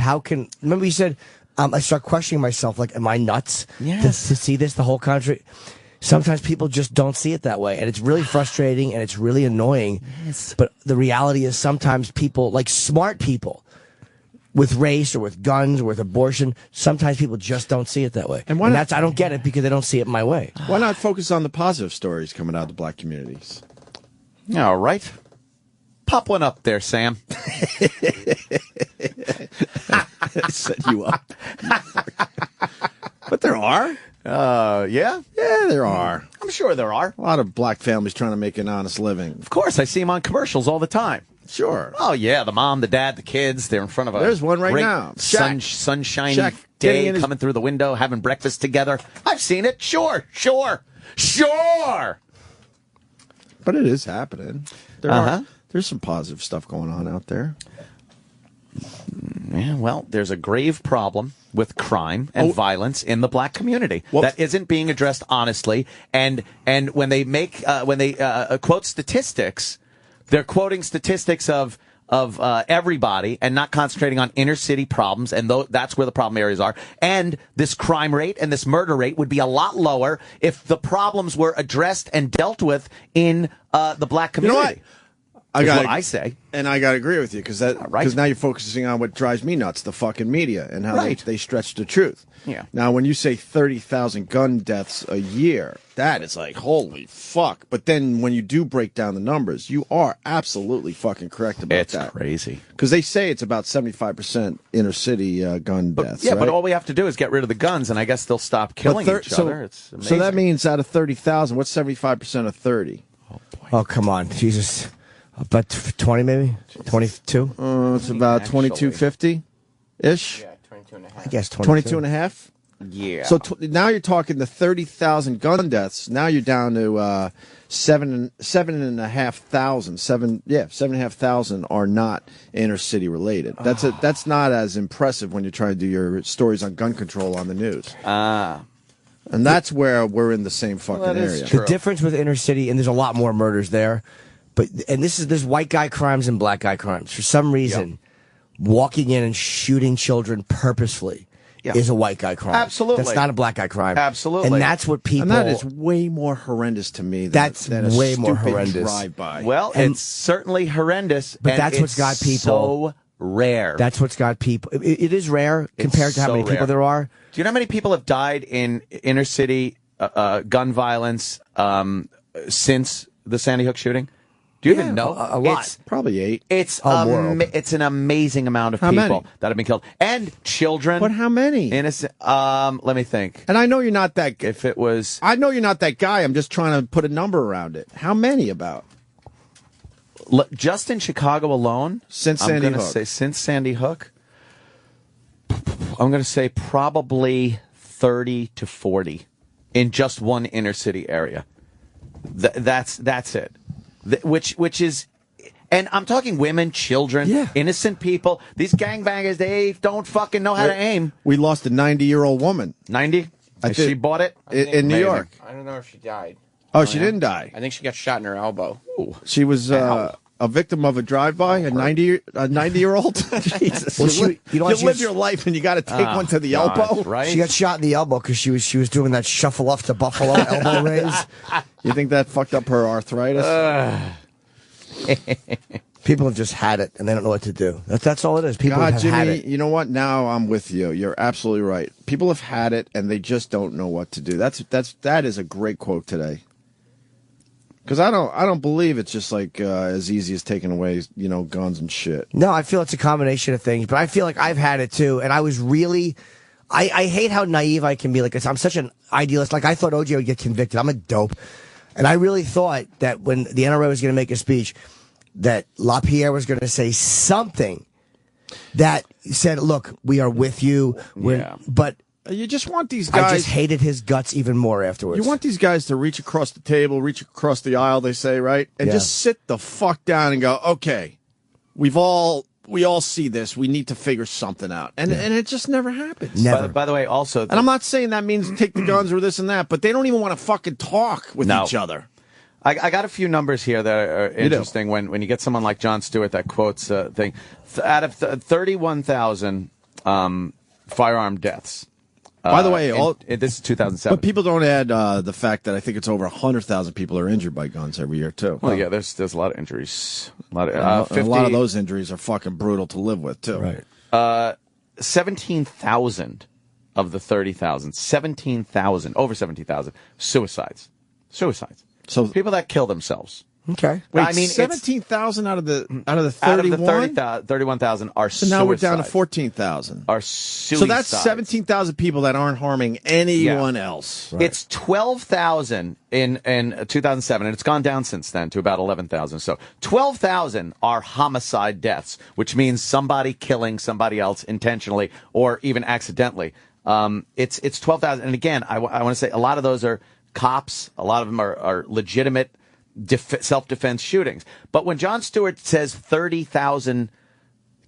remember you said, I start questioning myself, like, am I nuts to see this, the whole country? Sometimes people just don't see it that way, and it's really frustrating, and it's really annoying. Yes. But the reality is sometimes people, like smart people, with race or with guns or with abortion, sometimes people just don't see it that way. And I don't get it because they don't see it my way. Why not focus on the positive stories coming out of the black communities? All right. Pop one up there, Sam. I set you up. But there are. Yeah? Yeah, there are. I'm sure there are. A lot of black families trying to make an honest living. Of course, I see them on commercials all the time. Sure. Oh, yeah, the mom, the dad, the kids, they're in front of a There's one right great now. sunshiny Shaq day coming through the window, having breakfast together. I've seen it. Sure. But it is happening. There's some positive stuff going on out there. Yeah, well, there's a grave problem with crime and violence in the black community that isn't being addressed honestly. And when they quote statistics, they're quoting statistics of everybody and not concentrating on inner city problems, and that's where the problem areas are. And this crime rate and this murder rate would be a lot lower if the problems were addressed and dealt with in the black community. You know what? I say. And I got to agree with you, because now you're focusing on what drives me nuts, the fucking media, and how they stretch the truth. Yeah. Now, when you say 30,000 gun deaths a year, that is like, holy fuck. But then when you do break down the numbers, you are absolutely fucking correct about that. It's crazy. Because they say it's about 75% inner city gun deaths. Yeah, right? but all we have to do is get rid of the guns, and I guess they'll stop killing each other. It's amazing. So that means out of 30,000, what's 75% of 30? Oh, come on. Jesus. About 20, maybe? 22? It's about 2250-ish? Yeah, 22 and a half. I guess 22 and a half? Yeah. So now you're talking the 30,000 gun deaths. Now you're down to 7,500 are not inner city related. That's not as impressive when you try to do your stories on gun control on the news. And that's where we're in the same fucking area. The difference with inner city, and there's a lot more murders there, and there's white guy crimes and black guy crimes. For some reason, walking in and shooting children purposefully is a white guy crime. Absolutely. That's not a black guy crime. Absolutely. And that's what people... And that is way more horrendous to me than, a way more stupid horrendous. drive-by. Well, it's certainly horrendous, but and that's what's got people so rare. That's what's got people... It is rare compared to how many people there are. Do you know how many people have died in inner city gun violence since the Sandy Hook shooting? Do you even know? A lot. Probably 8. It's an amazing amount of people that have been killed. And children. But how many? Innocent. Let me think. And I know you're not that... If it was... I know you're not that guy. I'm just trying to put a number around it. How many about? Just in Chicago alone? Since Sandy Hook. Since Sandy Hook, I'm going to say probably 30 to 40 in just one inner city area. That's it. Which is, and I'm talking women, children, innocent people. These gangbangers, they don't fucking know how to aim. We lost a 90-year-old woman. 90? She bought it? In New York. I don't know if she died. Oh, she didn't die. I think she got shot in her elbow. Ooh. She was a victim of a drive-by, a 90-year-old. Jesus. Well, you live your life and you got to take one to the elbow. Right? She got shot in the elbow because she was doing that shuffle off to Buffalo elbow raise. You think that fucked up her arthritis? People have just had it and they don't know what to do. That's all it is. People have Jimmy, had it. You know what? Now I'm with you. You're absolutely right. People have had it and they just don't know what to do. That is a great quote today. Because I don't believe it's just like as easy as taking away, guns and shit. No, I feel it's a combination of things, but I feel like I've had it too, and I was really, I hate how naive I can be. Like I'm such an idealist. Like I thought OJ would get convicted. I'm a dope, and I really thought that when the NRA was going to make a speech, that LaPierre was going to say something that said, "Look, we are with you." But. You just want these guys... I just hated his guts even more afterwards. You want these guys to reach across the table, reach across the aisle, they say, right? And just sit the fuck down and go, okay, we all see this. We need to figure something out. And it just never happens. Never. By the way, also... And I'm not saying that means take the guns or this and that, but they don't even want to fucking talk with each other. I got a few numbers here that are interesting when you get someone like Jon Stewart that quotes thing. Out of 31,000 firearm deaths... By the way, this is 2007. But people don't add the fact that I think it's over 100,000 people are injured by guns every year, too. Well, yeah, there's a lot of injuries. A lot of those injuries are fucking brutal to live with, too. Right. 17,000 of the 30,000, over 17,000, suicides. So people that kill themselves. Okay. Wait, I mean, 17,000 out of the 31? Out of the 31,000 are suicides. So now we're down to 14,000. Are suicides. So that's 17,000 people that aren't harming anyone else. Right. It's 12,000 in 2007, and it's gone down since then to about 11,000. So 12,000 are homicide deaths, which means somebody killing somebody else intentionally or even accidentally. It's 12,000. And again, I want to say a lot of those are cops. A lot of them are legitimate self-defense shootings. But when Jon Stewart says 30,000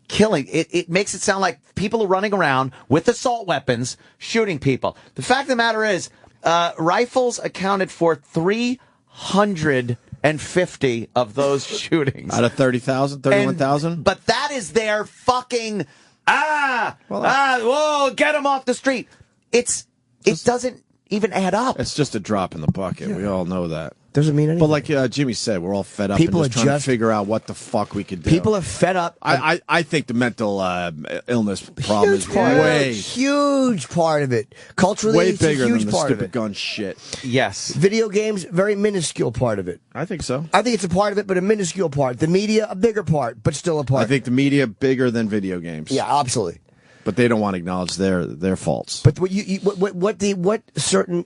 killing, it makes it sound like people are running around with assault weapons shooting people. The fact of the matter is, rifles accounted for 300 150 of those shootings. Out of 30,000, 31,000? But that is their fucking, whoa, get them off the street. It doesn't even add up. It's just a drop in the bucket. Yeah. We all know that. Doesn't mean anything. But like Jimmy said, we're all fed up People and just trying to figure out what the fuck we could do. People are fed up. I think the mental illness problem is huge part of it. Culturally, way it's bigger a huge than the part of stupid it. gun shit. Yes. Video games, very minuscule part of it. I think so. I think it's a part of it, but a minuscule part. The media, a bigger part, but still a part. I think the media bigger than video games. Yeah, absolutely. But they don't want to acknowledge their faults. But what certain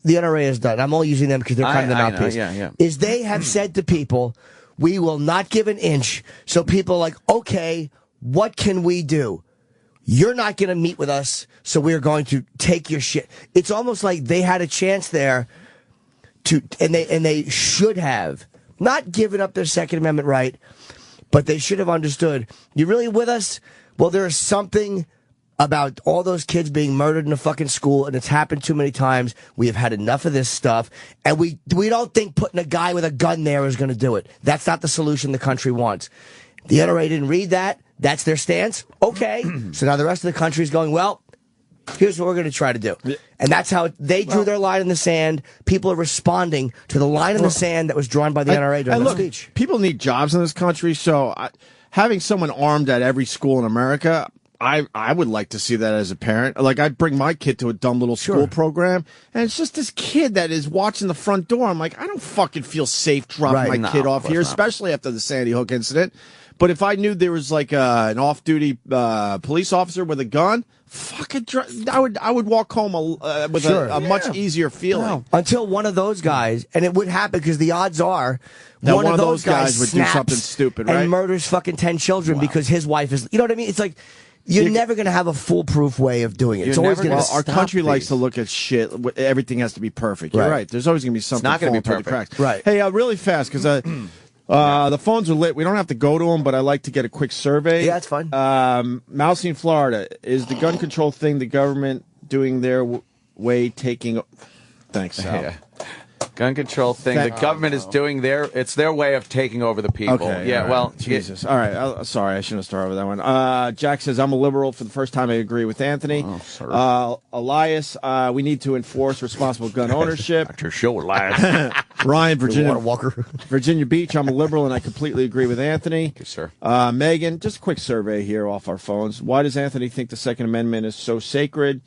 the NRA has done, I'm only using them because they're kind of the mouthpiece, is they have said to people, we will not give an inch. So people are like, okay, what can we do? You're not going to meet with us, so we're going to take your shit. It's almost like they had a chance there and they should have not given up their Second Amendment right, but they should have understood, you really with us? Well, there is something about all those kids being murdered in a fucking school, and it's happened too many times. We have had enough of this stuff, and we don't think putting a guy with a gun there is going to do it. That's not the solution the country wants. The NRA didn't read that. That's their stance. Okay. So now the rest of the country is going, well, here's what we're going to try to do. And that's how they drew their line in the sand. People are responding to the line in the sand that was drawn by the NRA during the speech. People need jobs in this country, so having someone armed at every school in America, I would like to see that as a parent. Like, I'd bring my kid to a dumb little school program, and it's just this kid that is watching the front door. I'm like, I don't fucking feel safe dropping my kid off here, especially after the Sandy Hook incident. But if I knew there was like an off-duty police officer with a gun, I would walk home with a much easier feeling. No. Until one of those guys, and it would happen because the odds are that one of those guys would do something stupid, right? And murders fucking 10 children because his wife is, you know what I mean? It's like, you're never going to have a foolproof way of doing it. It's always going to our country likes to look at shit. Everything has to be perfect. You're right. There's always going to be something not going to be perfect. perfect. Right. Hey, really fast, because the phones are lit. We don't have to go to them, but I like to get a quick survey. Yeah, that's fine. Mousy in Florida, is the gun control thing the government doing their way taking? Thanks, Sal. Yeah. Gun control thing. The government is doing it's their way of taking over the people. Okay, yeah, right. well, Jesus. All right. Sorry, I shouldn't have started with that one. Jack says, I'm a liberal. For the first time, I agree with Anthony. Elias, we need to enforce responsible gun ownership. That's your show, Elias. Ryan, Virginia Walker. Virginia Beach, I'm a liberal, and I completely agree with Anthony. Thank you, sir. Megan, just a quick survey here off our phones. Why does Anthony think the Second Amendment is so sacred?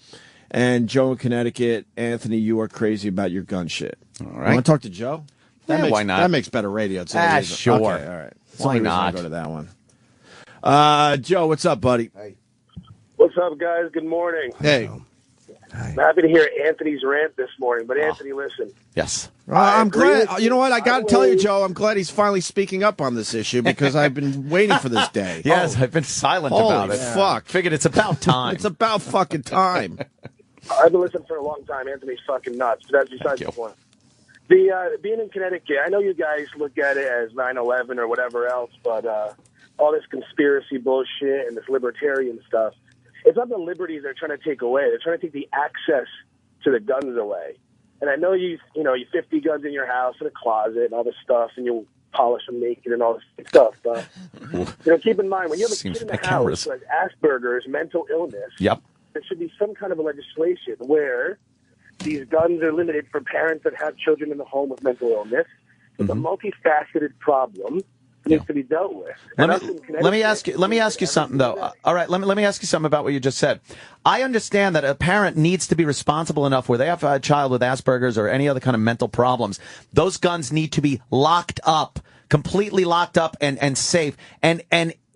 And Joe in Connecticut, Anthony, you are crazy about your gun shit. All right. Want to talk to Joe? Why not? That makes better radio. Sure. Okay, all right. Why not? Go to that one. Joe, what's up, buddy? Hey. What's up, guys? Good morning. Hey. I'm happy to hear Anthony's rant this morning, but Anthony, listen. Yes. I'm glad. You know what? I got to tell you, Joe, I'm glad he's finally speaking up on this issue because I've been waiting for this day. Yes, I've been silent about it. Fuck. Figured it's about time. It's about fucking time. I've been listening for a long time. Anthony's fucking nuts, but that's besides the point. Being in Connecticut, I know you guys look at it as 9/11 or whatever else, but all this conspiracy bullshit and this libertarian stuff, it's not the liberties they're trying to take away. They're trying to take the access to the guns away. And I know you 50 guns in your house in a closet and all this stuff, and you polish them naked and all this stuff. But keep in mind when you have a kid in the house who has Asperger's, mental illness. Yep. There should be some kind of a legislation where these guns are limited for parents that have children in the home with mental illness. It's a multifaceted problem that needs to be dealt with. Let me ask you something though. All right, let me ask you something about what you just said. I understand that a parent needs to be responsible enough where they have a child with Asperger's or any other kind of mental problems. Those guns need to be locked up, completely locked up and safe. And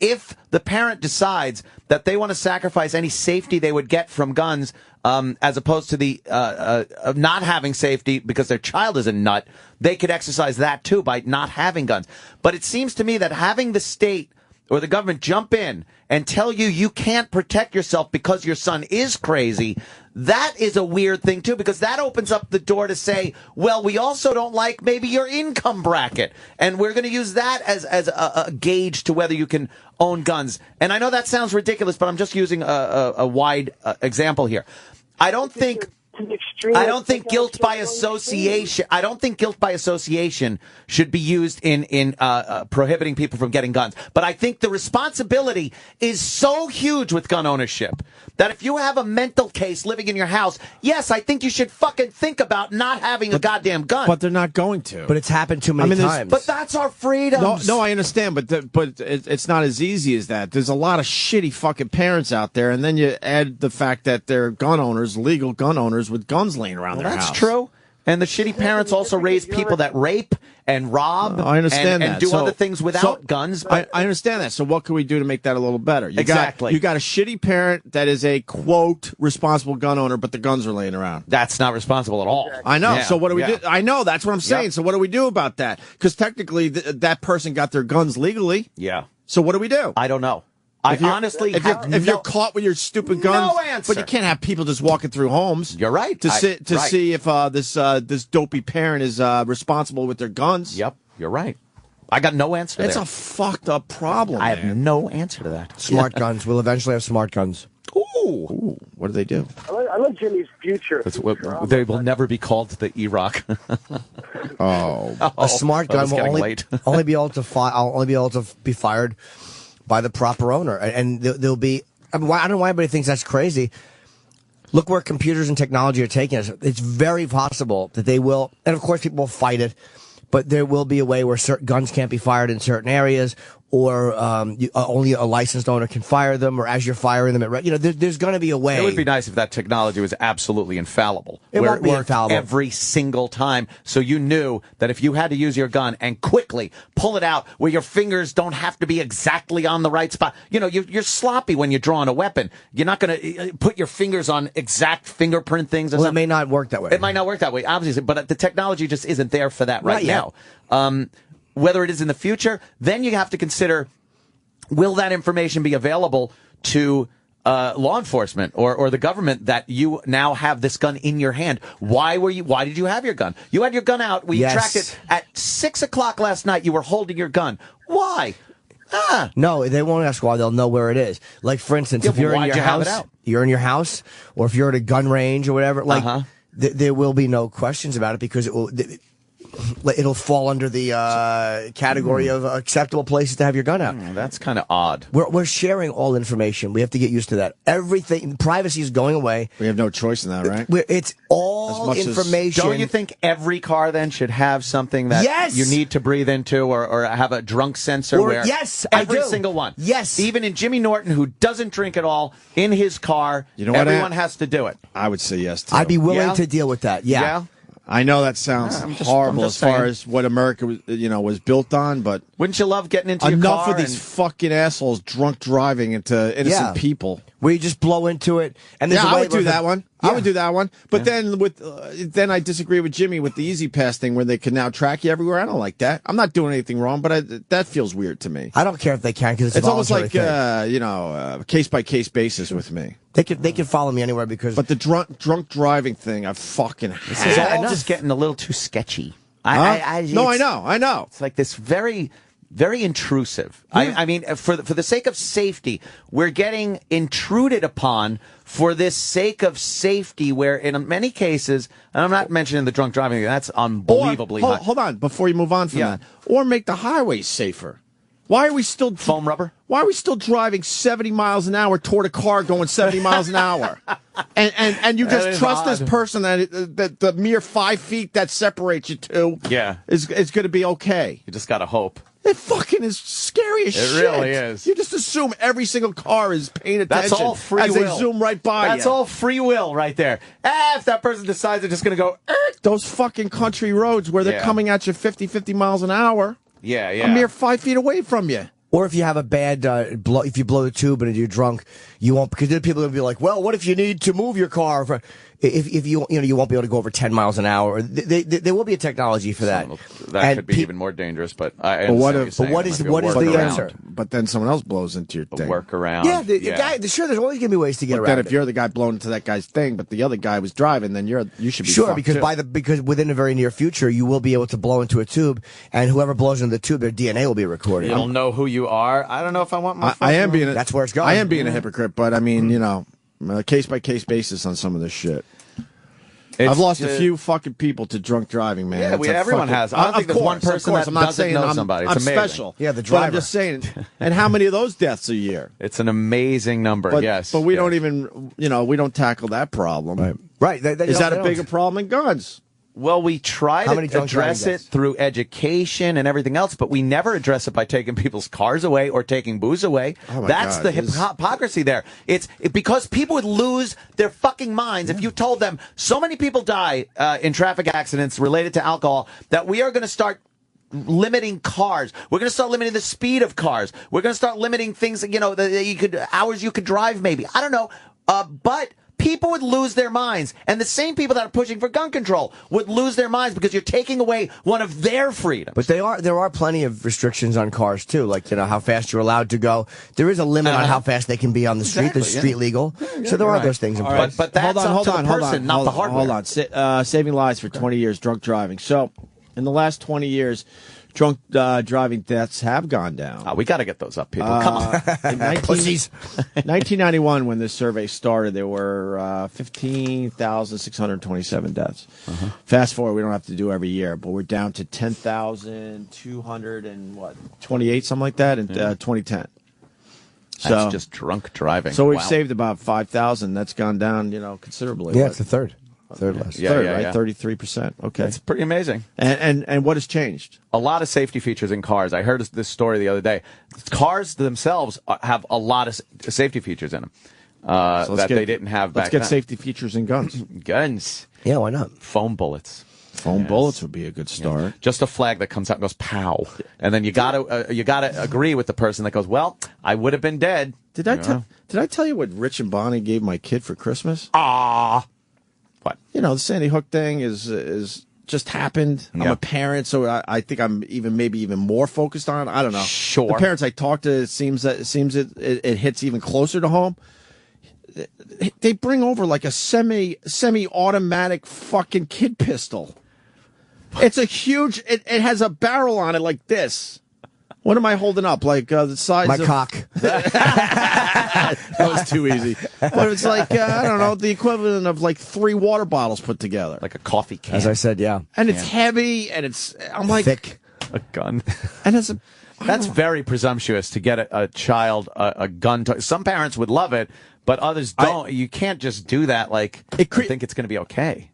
if the parent decides that they want to sacrifice any safety they would get from guns, as opposed to the of not having safety because their child is a nut, they could exercise that too by not having guns. But it seems to me that having the state or the government jump in and tell you can't protect yourself because your son is crazy, that is a weird thing too, because that opens up the door to say, well, we also don't like maybe your income bracket, and we're going to use that as a gauge to whether you can own guns. And I know that sounds ridiculous, but I'm just using a wide example here. I don't think to the extreme. I don't think guilt by association. I don't think guilt by association should be used in prohibiting people from getting guns. But I think the responsibility is so huge with gun ownership that if you have a mental case living in your house, yes, I think you should fucking think about not having a goddamn gun. But they're not going to. But it's happened too many times. But that's our freedom. No, I understand, but it's not as easy as that. There's a lot of shitty fucking parents out there, and then you add the fact that they're gun owners, legal gun owners with guns laying around their house. That's true. And the shitty parents also raise people that rape and rob I understand and that. do other things without guns. I understand that. So what can we do to make that a little better? You got a shitty parent that is a, quote, responsible gun owner, but the guns are laying around. That's not responsible at all. I know. Yeah. So what do we Yeah. do? I know. That's what I'm saying. Yeah. So what do we do about that? Because technically that person got their guns legally. Yeah. So what do we do? I don't know. I honestly if you're caught with your stupid guns, No answer. but you can't have people just walking through homes. You're right. To see if this dopey parent is responsible with their guns. Yep, you're right. I got no answer. It's there. a fucked up problem. I have no answer to that. Smart guns. We'll eventually have smart guns. Ooh, what do they do? I like Jimmy's future. They will never be called the E-Rock. A smart gun will only be able to be fired by the proper owner, and there'll be. I don't know why anybody thinks that's crazy. Look where computers and technology are taking us. It's very possible that they will, and of course people will fight it, but there will be a way where certain guns can't be fired in certain areas, or only a licensed owner can fire them, or as you're firing them, there's going to be a way. It would be nice if that technology was absolutely infallible. It won't be infallible every single time, so you knew that if you had to use your gun and quickly pull it out where your fingers don't have to be exactly on the right spot. You're sloppy when you're drawing a weapon. You're not going to put your fingers on exact fingerprint things. Well, it may not work that way. It might not work that way, obviously, but the technology just isn't there for that right now. Whether it is in the future, then you have to consider, will that information be available to law enforcement or the government that you now have this gun in your hand? Why did you have your gun? You had your gun out. We tracked it at 6 o'clock last night. You were holding your gun. Why? No, they won't ask why. They'll know where it is. Like, for instance, if you're in your house, you're in your house, or if you're at a gun range or whatever, there will be no questions about it because it'll fall under the category of acceptable places to have your gun out. That's kind of odd. We're sharing all information. We have to get used to that. Everything, privacy is going away. We have no choice in that, right? It's all information. Don't you think every car then should have something that you need to breathe into, or have a drunk sensor? Yes, every I do. single one. Yes, even in Jimmy Norton, who doesn't drink at all, in his car, everyone has to do it. I would say yes too. I'd be willing to deal with that. Yeah. I know that sounds horrible as far as what America was built on, but wouldn't you love getting into your enough car of these fucking assholes drunk driving into innocent people? Where you just blow into it, and I would do that one. I would do that one. But then then I disagree with Jimmy with the Easy Pass thing, where they can now track you everywhere. I don't like that. I'm not doing anything wrong, but that feels weird to me. I don't care if they can, because it's almost like case by case basis with me. They can follow me anywhere because. But the drunk driving thing, I fucking hate. This is all just getting a little too sketchy. I know. It's like this very intrusive. Yeah. I mean, for the sake of safety, we're getting intruded upon for this sake of safety, where in many cases, and I'm not mentioning the drunk driving, that's unbelievably high. Hold on, before you move on from that. Or make the highways safer. Why are we still foam rubber? Why are we still driving 70 miles an hour toward a car going 70 miles an hour? And you just trust this person that the mere 5 feet that separates you two is going to be okay. You just got to hope. It fucking is scary as shit. It really is. You just assume every single car is paying attention. That's all free as will. they zoom right by you. That's all free will right there. If that person decides they're just going to go... Those fucking country roads where they're coming at you 50 miles an hour. Yeah. A mere 5 feet away from you. Or if you have a bad if you blow the tube and you're drunk, you won't, because then people are gonna be like, well, what if you need to move your car? If you won't be able to go over 10 miles an hour. There will be a technology for that. That could be even more dangerous. But what is the answer? But then someone else blows into your thing. Work around. Yeah, sure. There's always gonna be ways to get around. Then if you're the guy blowing into that guy's thing, but the other guy was driving, then you should be sure, because because within the very near future, you will be able to blow into a tube, and whoever blows into the tube, their DNA will be recorded. You'll know who you are. I don't know if I want my. That's where it's going. I am being a hypocrite, but I mean, case by case basis on some of this shit. I've lost a few fucking people to drunk driving, man. Yeah, everyone has. I don't think there's one person that doesn't know somebody. It's amazing. Special. Yeah, the driver. But I'm just saying. And how many of those deaths a year? It's an amazing number, yes. But we don't even, we don't tackle that problem. Right. Is that a bigger problem than guns? Well, we try to address it through education and everything else, but we never address it by taking people's cars away or taking booze away. That's the hypocrisy there. It's because people would lose their fucking minds if you told them so many people die in traffic accidents related to alcohol that we are going to start limiting cars. We're going to start limiting the speed of cars. We're going to start limiting things, that hours you could drive maybe. I don't know. But people would lose their minds. And the same people that are pushing for gun control would lose their minds because you're taking away one of their freedoms. But there are plenty of restrictions on cars, too, like, how fast you're allowed to go. There is a limit on how fast they can be on the street. Exactly, There's street legal. So there are those things in place. But that's up to the person, not the hardware. Hold on. Saving lives for 20 years, drunk driving. So, in the last 20 years, drunk driving deaths have gone down. We got to get those up, people. Come on. In 1991, when this survey started, there were 15,627 deaths. Fast forward, we don't have to do every year, but we're down to 10,228, something like that, in 2010. That's just drunk driving. So we've saved about 5,000. That's gone down, considerably. Yeah, it's a third. Third less. Right? 33%. Okay. It's pretty amazing. And what has changed? A lot of safety features in cars. I heard this story the other day. Cars themselves have a lot of safety features in them that they didn't have back then. Let's get safety features in guns. Guns. Yeah, why not? Foam bullets. Foam bullets would be a good start. Yeah. Just a flag that comes out and goes pow, and then you gotta agree with the person that goes, "Well, I would have been dead." Did I tell you what Rich and Bonnie gave my kid for Christmas? What? The Sandy Hook thing is just happened. I'm a parent, so I think I'm maybe even more focused on it. I don't know. Sure. The parents I talk to, it seems it hits even closer to home. They bring over like a semi-automatic fucking kid pistol. It's a huge. It has a barrel on it like this. What am I holding up? Like the size my of... cock. That was too easy. But it's like, I don't know, the equivalent of like 3 water bottles put together. Like a coffee can. As I said, yeah. And it's heavy, and I'm like... Thick. A gun. And That's very presumptuous to get a child a gun. Some parents would love it, but others don't. You can't just do that like I think it's going to be okay.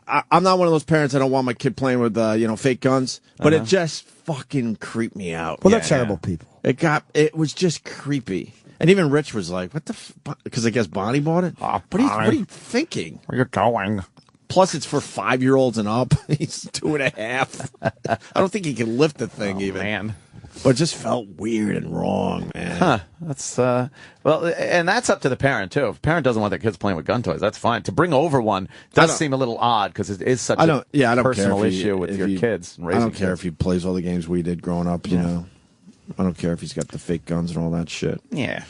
I'm not one of those parents. I don't want my kid playing with fake guns, but it just fucking creeped me out. Well, they're terrible people. It was just creepy. And even Rich was like, "What the?" Because I guess Bonnie bought it. What are you thinking? Where you going? Plus, it's for 5-year-olds and up. He's 2.5. I don't think he can lift the thing even. Man. But it just felt weird and wrong, man. Huh. That's, and that's up to the parent, too. If the parent doesn't want their kids playing with gun toys, that's fine. To bring over one does seem a little odd because it is such a personal issue with your kids. And raising I don't care if he plays all the games we did growing up, I don't care if he's got the fake guns and all that shit. Yeah.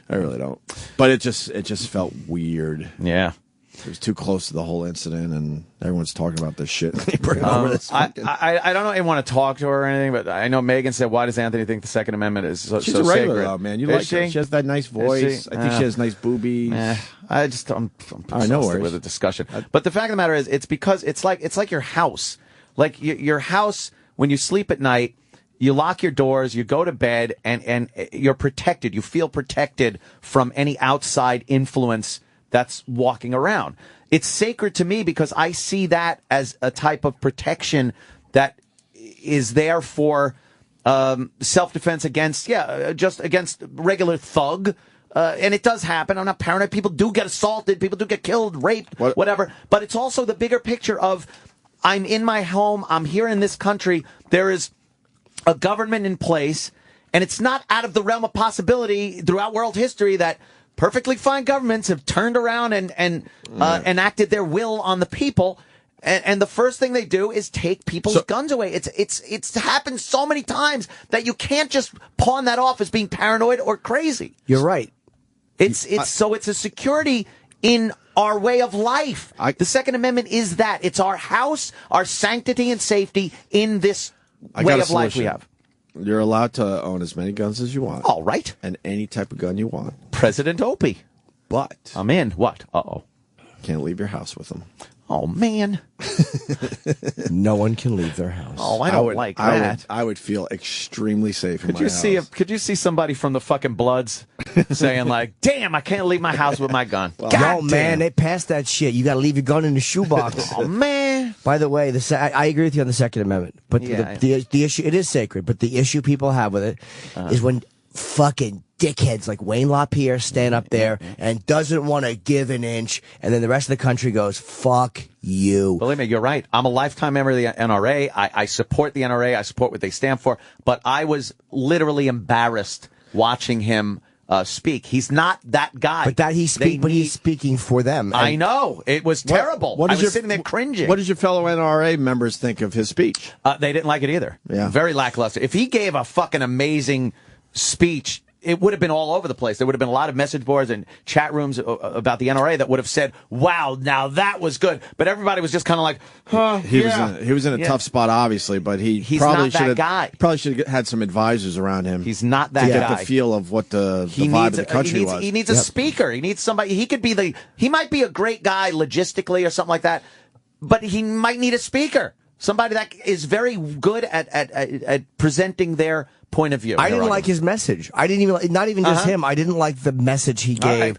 I really don't. But it just felt weird. Yeah. It was too close to the whole incident, and everyone's talking about this shit. They bring over this. I don't know if I want to talk to her or anything, but I know Megan said, "Why does Anthony think the Second Amendment is so She's a regular, sacred?" though, man. You like her. She has that nice voice. I think she has nice boobies. I'm exhausted with the discussion. But the fact of the matter is, it's because it's like your house. Like your house, when you sleep at night, you lock your doors, you go to bed, and you're protected. You feel protected from any outside influence that's walking around. It's sacred to me because I see that as a type of protection that is there for self-defense against, just against regular thug. And it does happen. I'm not paranoid. People do get assaulted. People do get killed, raped, whatever. But it's also the bigger picture of I'm in my home. I'm here in this country. There is a government in place. And it's not out of the realm of possibility throughout world history that perfectly fine governments have turned around and enacted their will on the people, and the first thing they do is take people's guns away. It's happened so many times that you can't just pawn that off as being paranoid or crazy. You're right. It's a security in our way of life. The Second Amendment is that. It's our house, our sanctity and safety in this way of life we have. You're allowed to own as many guns as you want. All right. And any type of gun you want. President Opie. But I'm in. What? Uh-oh. Can't leave your house with them. Oh, man. No one can leave their house. Oh, I don't like that. I would feel extremely safe in Could my you house. could you see somebody from the fucking Bloods saying like, "Damn, I can't leave my house with my gun." No, man, they passed that shit. You got to leave your gun in the shoebox. Oh, man. By the way, I agree with you on the Second Amendment, but the issue, it is sacred, but the issue people have with it is when fucking dickheads like Wayne LaPierre stand up there and doesn't want to give an inch, and then the rest of the country goes, fuck you. Believe me, you're right. I'm a lifetime member of the NRA. I support the NRA. I support what they stand for. But I was literally embarrassed watching him speak. He's not that guy. But he's speaking for them. I know. It was terrible. I was sitting there cringing. What did your fellow NRA members think of his speech? They didn't like it either. Yeah. Very lackluster. If he gave a fucking amazing speech, it would have been all over the place. There would have been a lot of message boards and chat rooms about the NRA that would have said, wow, now that was good. But everybody was just kind of like, huh, he was in a tough spot, obviously, but he's probably should have had some advisors around him. He's not that to guy. get the feel of what the vibe of the country was. He needs a speaker. He needs somebody. He might be a great guy logistically or something like that, but he might need a speaker. Somebody that is very good at presenting their point of view. I didn't like his message. I didn't even, not even just him. I didn't like the message he gave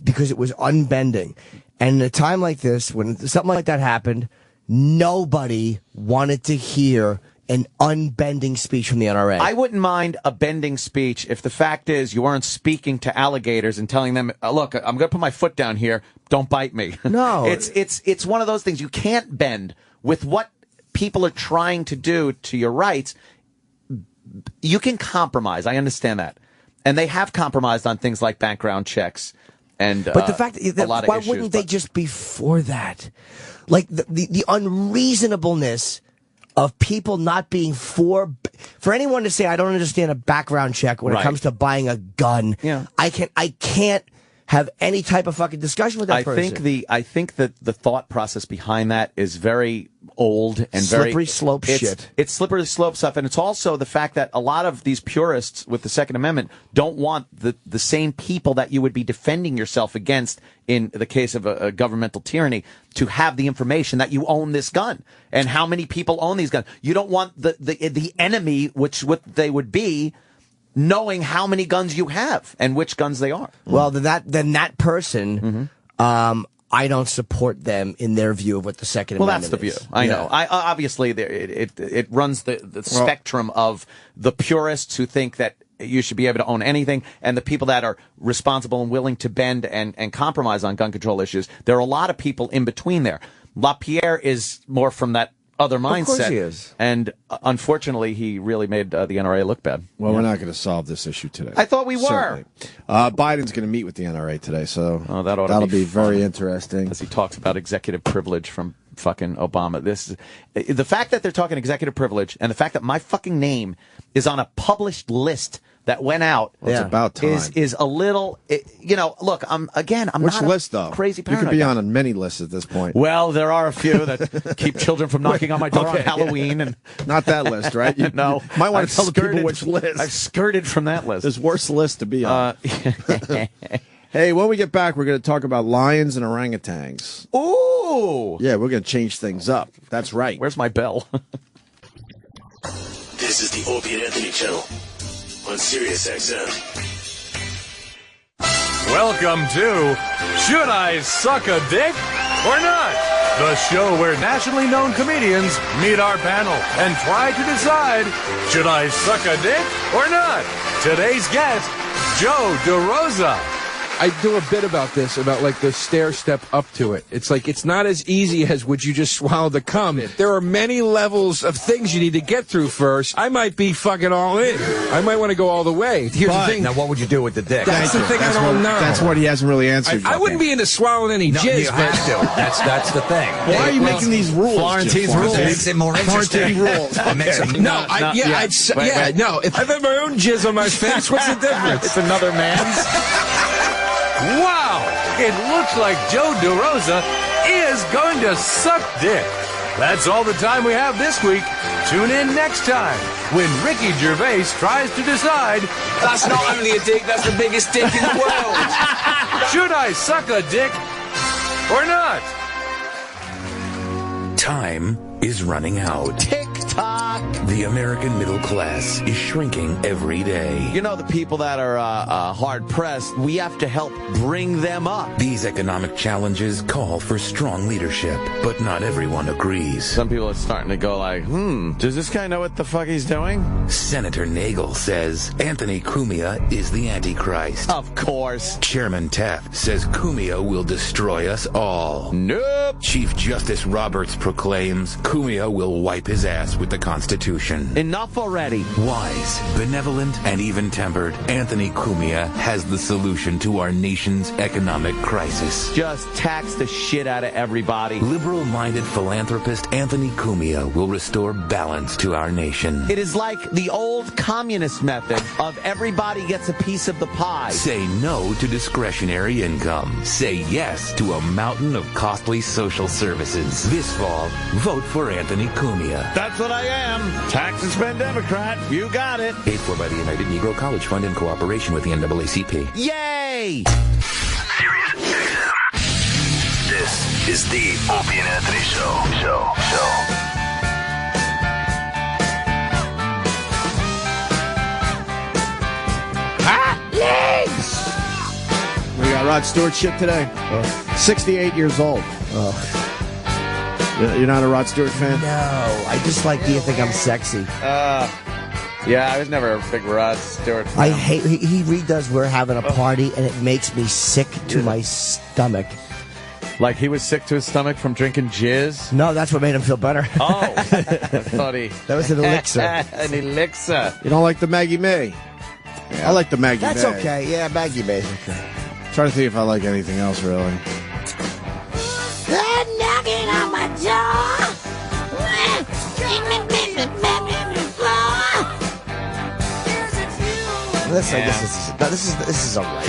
because it was unbending. And in a time like this, when something like that happened, nobody wanted to hear an unbending speech from the NRA. I wouldn't mind a bending speech if the fact is you aren't speaking to alligators and telling them, look, I'm going to put my foot down here. Don't bite me. No. It's one of those things. You can't bend with what people are trying to do to your rights. You can compromise. I understand that. And they have compromised on things like background checks and but the fact that a lot of why issues, wouldn't they just be for that? Like the unreasonableness of people not being for anyone to say, I don't understand a background check when it comes to buying a gun. Yeah. I can't have any type of fucking discussion with that person. I think that the thought process behind that is very old and slippery slope shit. It's slippery slope stuff, and it's also the fact that a lot of these purists with the Second Amendment don't want the same people that you would be defending yourself against in the case of a governmental tyranny to have the information that you own this gun and how many people own these guns. You don't want the enemy, which what they would be, knowing how many guns you have and which guns they are. Well, then that person, I don't support them in their view of what the Second Amendment is. Well, that's the view. I know. Obviously, it runs the spectrum of the purists who think that you should be able to own anything, and the people that are responsible and willing to bend and compromise on gun control issues. There are a lot of people in between there. LaPierre is more from that other mindset. Of course he is. And unfortunately, he really made the NRA look bad. Well, we're not going to solve this issue today. I thought we were. Certainly. Biden's going to meet with the NRA today, so that'll be very interesting. As he talks about executive privilege from fucking Obama. The fact that they're talking executive privilege and the fact that my fucking name is on a published list that went out. Well, it's about time. Is a little, look, I'm Which not list, a though? crazy paranoid. You could be on many lists at this point. Well, there are a few that keep children from knocking on my door on Halloween. And not that list, right? You might want to tell the people which list. I've skirted from that list. There's worse lists to be on. Hey, when we get back, we're going to talk about lions and orangutans. Ooh! Yeah, we're going to change things up. That's right. Where's my bell? This is the Opie and Anthony channel on Sirius XM. Welcome to Should I Suck a Dick or Not? The show where nationally known comedians meet our panel and try to decide, should I suck a dick or not? Today's guest, Joe DeRosa. I do a bit about this, about like the stair step up to it. It's like, it's not as easy as would you just swallow the cum. There are many levels of things you need to get through first. I might be fucking all in. I might want to go all the way. Here's the thing. Now, what would you do with the dick? That's the thing I don't know. That's what he hasn't really answered. I wouldn't be into swallowing any jizz. You have to. That's the thing. Why are you making these rules? Florentine's rules. It makes it more interesting. rules. It makes it no. If I have my own jizz on my face, what's the difference? It's another man's. Wow! It looks like Joe DeRosa is going to suck dick. That's all the time we have this week. Tune in next time when Ricky Gervais tries to decide. That's not only a dick, that's the biggest dick in the world. Should I suck a dick or not? Time is running out. Tick-tock. The American middle class is shrinking every day. You know, the people that are hard-pressed, we have to help bring them up. These economic challenges call for strong leadership, but not everyone agrees. Some people are starting to go like, does this guy know what the fuck he's doing? Senator Nagel says Anthony Cumia is the Antichrist. Of course. Chairman Taft says Cumia will destroy us all. Nope. Chief Justice Roberts proclaims Cumia will wipe his ass with the Constitution. Enough already. Wise, benevolent, and even-tempered, Anthony Cumia has the solution to our nation's economic crisis. Just tax the shit out of everybody. Liberal-minded philanthropist Anthony Cumia will restore balance to our nation. It is like the old communist method of everybody gets a piece of the pie. Say no to discretionary income. Say yes to a mountain of costly social services. This fall, vote for Anthony Cumia. That's what I am. Tax and spend Democrat. You got it. Paid for by the United Negro College Fund in cooperation with the NAACP. Yay! Sirius XM. This is the Opie and Anthony Show. We got Rod Stewart shit today. 68 years old. You're not a Rod Stewart fan? No, I just like Do You Think I'm Sexy? Yeah, I was never a big Rod Stewart fan. I hate, he redoes We're Having a Party, and it makes me sick to my stomach. Like he was sick to his stomach from drinking jizz? No, that's what made him feel better. Oh, I thought that was an elixir. An elixir. You don't like the Maggie May? I like the Maggie May. That's okay. Yeah, Maggie May's okay. Trying to think if I like anything else, really. They're knocking on my door. This is alright.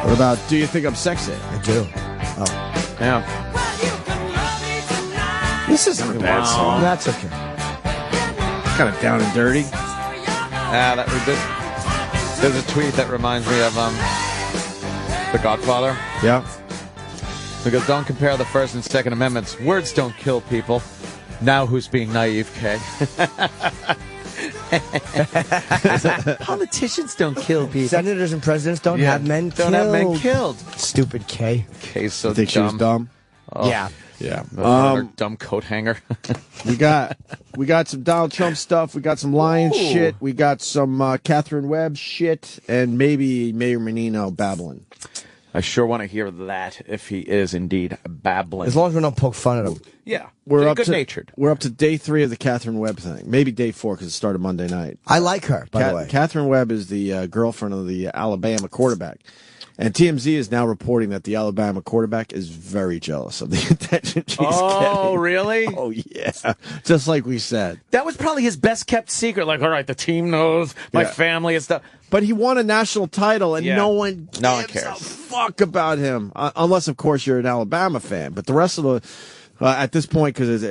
What about Do You Think I'm Sexy? I do. Oh. Yeah. This isn't a bad song. That's okay. Kind of down and dirty. There's a tweet that reminds me of The Godfather. Yeah. Because don't compare the First and Second Amendments. Words don't kill people. Now who's being naive, Kay? Politicians don't kill people. Senators and presidents don't have men killed. Don't have men killed. Stupid K. Kay's so Think she was dumb? Oh. Yeah. Yeah. Dumb coat hanger. we got some Donald Trump stuff. We got some Lions shit. We got some Catherine Webb shit, and maybe Mayor Menino babbling. I sure want to hear that if he is indeed babbling. As long as we don't poke fun at him. Yeah. We're good-natured. We're up to day 3 of the Catherine Webb thing. Maybe day 4 because it started Monday night. I like her, by the way. Catherine Webb is the girlfriend of the Alabama quarterback. And TMZ is now reporting that the Alabama quarterback is very jealous of the attention she's getting. Oh, really? Oh, yeah. Just like we said. That was probably his best kept secret. Like, all right, the team knows, my family and stuff. But he won a national title, and no one cares a fuck about him, unless, of course, you're an Alabama fan. But the rest of the, at this point, because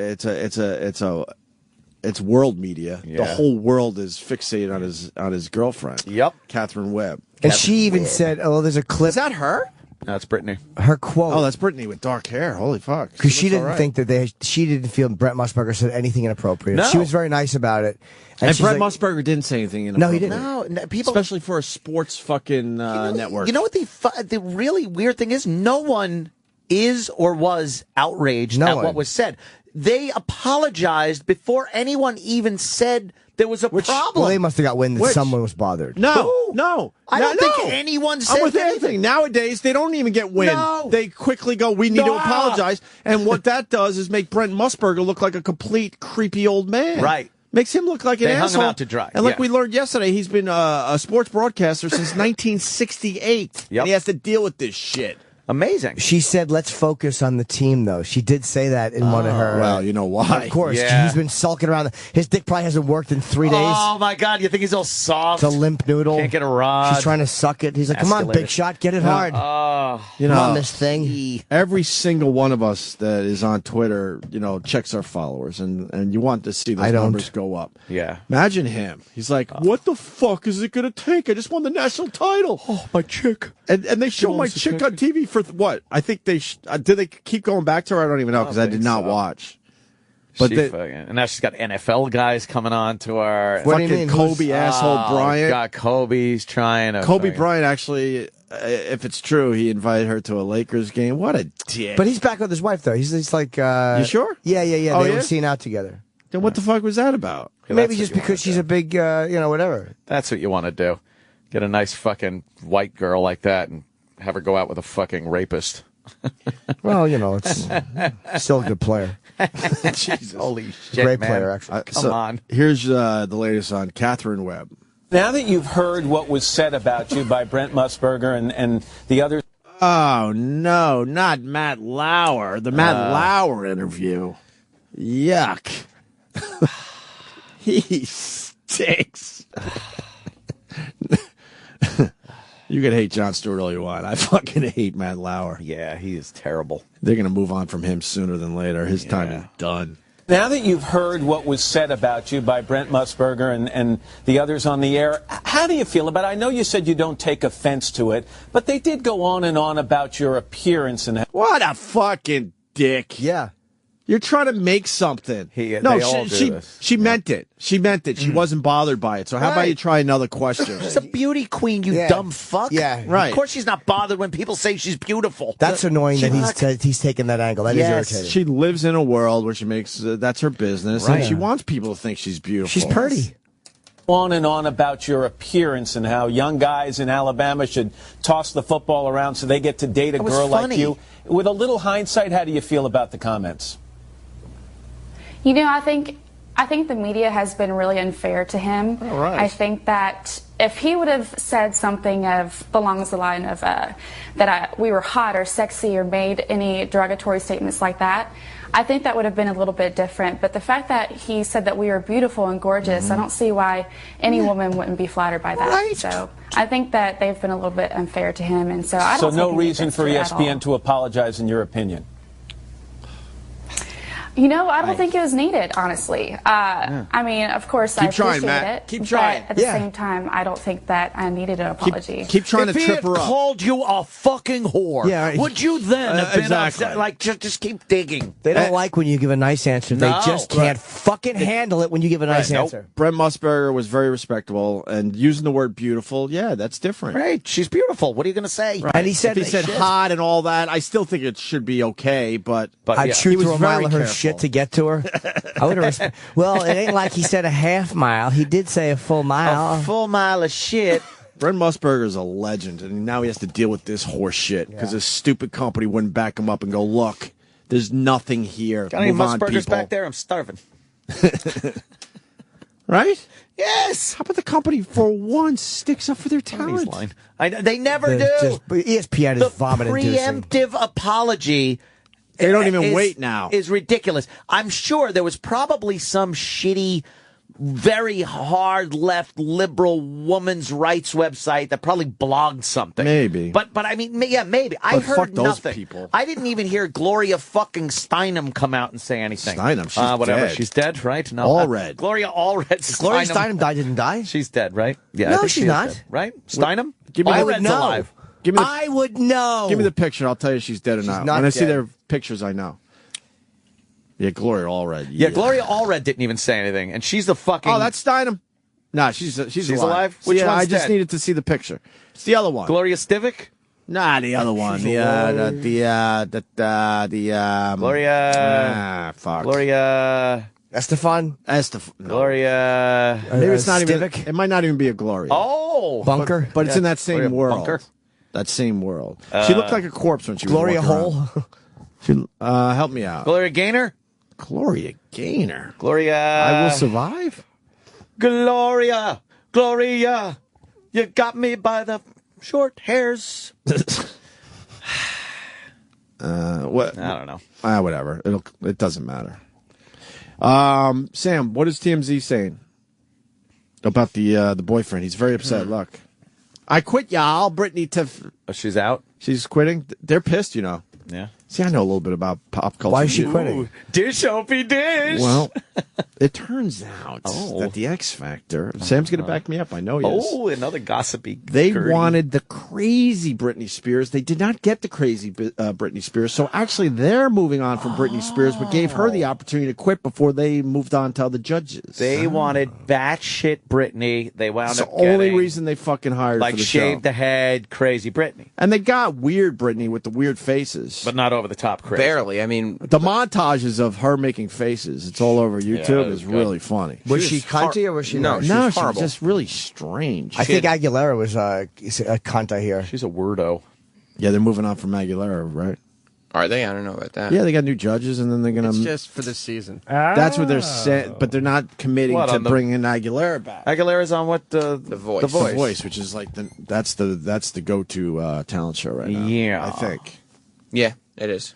it's world media, the whole world is fixated on his girlfriend. Yep, Catherine Webb. And she even said, "Oh, there's a clip." Is that her? No, that's Brittany. Her quote. Oh, that's Brittany with dark hair. Holy fuck! Because she didn't think that she didn't feel Brett Musburger said anything inappropriate. No. She was very nice about it. And Brett Musburger didn't say anything No, he inappropriate. didn't. No, people, especially for a sports fucking network. You know what the really weird thing is? No one is or was outraged at what was said. They apologized before anyone even said there was a problem. Well, they must have got wind that someone was bothered. No. I don't think anyone said I'm with anything. anything. Nowadays, they don't even get wind. No. They quickly go, we need to apologize. And what that does is make Brent Musburger look like a complete creepy old man. Right. Makes him look like an They hung asshole. him out to dry. And like Yeah. we learned yesterday, he's been a sports broadcaster since 1968. Yep. And he has to deal with this shit. Amazing. She said, "Let's focus on the team," though. She did say that in one of her. Well, you know why? Of course, Yeah. he's been sulking around. His dick probably hasn't worked in 3 days. Oh my God! You think he's all soft? It's a limp noodle. Can't get a rod. She's trying to suck it. He's like, "Come on, big Escalated. shot, get it hard." You Come know, on, this thing. every single one of us that is on Twitter, checks our followers, and you want to see those I don't. numbers go up. Yeah. Imagine him. He's like, what the fuck is it going to take? I just won the national title. Oh, my chick. And they show my chick on TV for what? I think they did. They keep going back to her. I don't even know because I did not watch. But and now she's got NFL guys coming on to her. What do you mean? Kobe asshole Bryant. God, Kobe's trying to. Kobe Bryant actually, if it's true, he invited her to a Lakers game. What a dick! But he's back with his wife though. He's like. You sure? Yeah. Oh, they yeah? were seen out together. Then what the fuck was that about? Maybe just because she's a big, whatever. That's what you want to do. Get a nice fucking white girl like that and have her go out with a fucking rapist. Well, it's still a good player. Jesus. Holy shit, Great man. player, actually. Come on. Here's the latest on Catherine Webb. Now that you've heard what was said about you by Brent Musburger and the others. Oh, no, not Matt Lauer. The Matt Lauer interview. Yuck. He stinks. You can hate Jon Stewart all you want. I fucking hate Matt Lauer. Yeah, he is terrible. They're going to move on from him sooner than later. His time is done. Now that you've heard what was said about you by Brent Musburger and the others on the air, how do you feel about it? I know you said you don't take offense to it, but they did go on and on about your appearance and what a fucking dick. Yeah. You're trying to make something. She meant it. She meant it. She wasn't bothered by it. So how about you try another question? She's a beauty queen, you dumb fuck. Yeah. Right. Of course she's not bothered when people say she's beautiful. That's annoying that he's taking that angle. That is irritating. She lives in a world where she makes that's her business, and she wants people to think she's beautiful. She's pretty. On and on about your appearance and how young guys in Alabama should toss the football around so they get to date a girl like you. With a little hindsight, how do you feel about the comments? I think the media has been really unfair to him. All right. I think that if he would have said something along the line of we were hot or sexy or made any derogatory statements like that, I think that would have been a little bit different. But the fact that he said that we were beautiful and gorgeous, I don't see why any woman wouldn't be flattered by that. Right. So I think that they've been a little bit unfair to him, and so I don't. So no reason for ESPN to apologize, in your opinion. I don't think it was needed, honestly. I mean, of course, I appreciate it. Keep trying. But at the same time, I don't think that I needed an apology. Keep trying to trip her up. If he had called you a fucking whore, would you then have been upset? Like, just keep digging. They don't like when you give a nice answer. They just can't fucking handle it when you give a nice answer. Brent Musburger was very respectable, and using the word beautiful, that's different. Right, she's beautiful. What are you going to say? Right. And he said hot and all that. I still think it should be okay, but I'd shoot through a mile of her shit to get to her. I would have. Well, it ain't like he said a half mile. He did say a full mile. A full mile of shit. Brent Musburger's a legend, and now he has to deal with this horse shit because his stupid company wouldn't back him up and go, look, there's nothing here. Got any Move on, Musburgers people. back there? I'm starving. Right? Yes. How about the company for once sticks up for their talent? They never do. ESPN is vomit inducing. Preemptive apology. They don't even wait now. Is ridiculous. I'm sure there was probably some shitty, very hard left liberal women's rights website that probably blogged something. Maybe. But I mean, maybe. I heard fuck those nothing. people. I didn't even hear Gloria fucking Steinem come out and say anything. Steinem, she's whatever. dead. She's dead, right? No. Allred. Gloria Allred. Gloria Steinem didn't die? She's dead, right? Yeah. No, I think she's she is not. dead, right? Steinem? Give me Allred's know. alive. I would know. Give me the picture. I'll tell you she's dead or not. not When I see dead. their pictures, I know. Yeah, Gloria Allred. Yeah, Gloria Allred didn't even say anything, and she's the fucking. Oh, that's Steinem. No, she's alive. Which I one's just dead? needed to see the picture. It's the other one. Gloria Stivic? Nah, the other one. Gloria. Fuck. Gloria. Estefan? Gloria. Maybe it's not even. Stivic? It might not even be a Gloria. Oh. Bunker? But it's in that same Gloria world. Bunker? That same world. She looked like a corpse when she Gloria was walking around. Hole? She, help me out. Gloria Gaynor? Gloria Gaynor. Gloria. I Will Survive? Gloria. Gloria. You got me by the short hairs. What? I don't know. Whatever. It doesn't matter. Sam, what is TMZ saying about the boyfriend? He's very upset. Look, I quit, y'all. Brittany Tiff. Oh, she's out? She's quitting. They're pissed, you know. Yeah. See, I know a little bit about pop culture. Why is she quitting? Dish, Opie, dish. Well, it turns out that the X Factor, Sam's going to back me up. I know he is. Oh, another gossipy. They Gertie. wanted the crazy Britney Spears. They did not get the crazy Britney Spears. So actually, they're moving on from Britney Spears, but gave her the opportunity to quit before they moved on to other judges. They wanted batshit Britney. They wound It's up the only getting, reason they fucking hired like for the shaved show. the head, crazy Britney, And they got weird Britney with the weird faces. but not over the top crazy. Barely. I mean, The montages of her making faces, it's all over YouTube, that is was good. really funny. Was she cunty or was she not? No, was she's horrible. just really strange. I think Aguilera was a cunt, I hear. She's a weirdo. Yeah, they're moving on from Aguilera, right? are they? I don't know about that. Yeah, they got new judges, and then they're going It's to... just for this season. That's what they're saying, but they're not committing What, to on the- bringing Aguilera back. Aguilera's on what? The Voice. The The Voice. Voice, which is like that's the go-to talent show right now. Yeah. I think. Yeah, it is.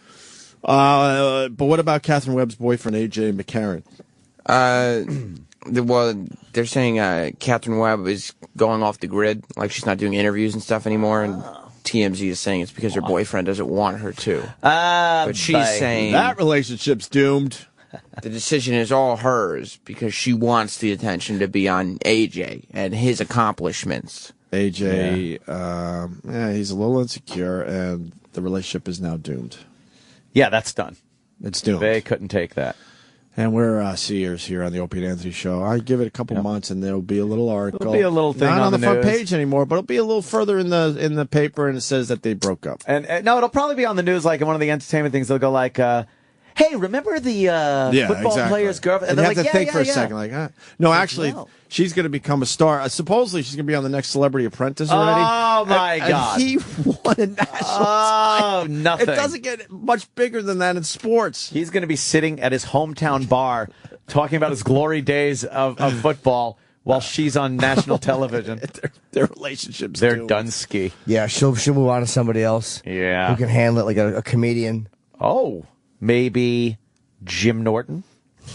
But what about Catherine Webb's boyfriend AJ McCarron? Well, they're saying Catherine Webb is going off the grid, like she's not doing interviews and stuff anymore, and TMZ is saying it's because her boyfriend doesn't want her to. But she's saying That relationship's doomed. the decision is all hers because she wants the attention to be on AJ and his accomplishments. AJ, he's a little insecure, and the relationship is now doomed. Yeah, that's done. It's doomed. They couldn't take that. And we're seers here on the Opie and Anthony Show. I give it a couple months, and there'll be a little article. It'll be a little thing not on the front news. page anymore, but it'll be a little further in the paper, and it says that they broke up. And no, it'll probably be on the news, like in one of the entertainment things. They'll go like, "Hey, remember the football player's girlfriend?" And they they're have like, to think for a second, like, no, actually, no. she's going to become a star. Supposedly, she's going to be on the next Celebrity Apprentice already. Oh my God! And he won a national. Oh, nothing. It doesn't get much bigger than that in sports. He's going to be sitting at his hometown bar, talking about his glory days of football, while she's on national television. Their relationships. They're doomed. Dunsky. Yeah, she'll move on to somebody else. Yeah. Who can handle it, like a comedian. Oh, maybe Jim Norton.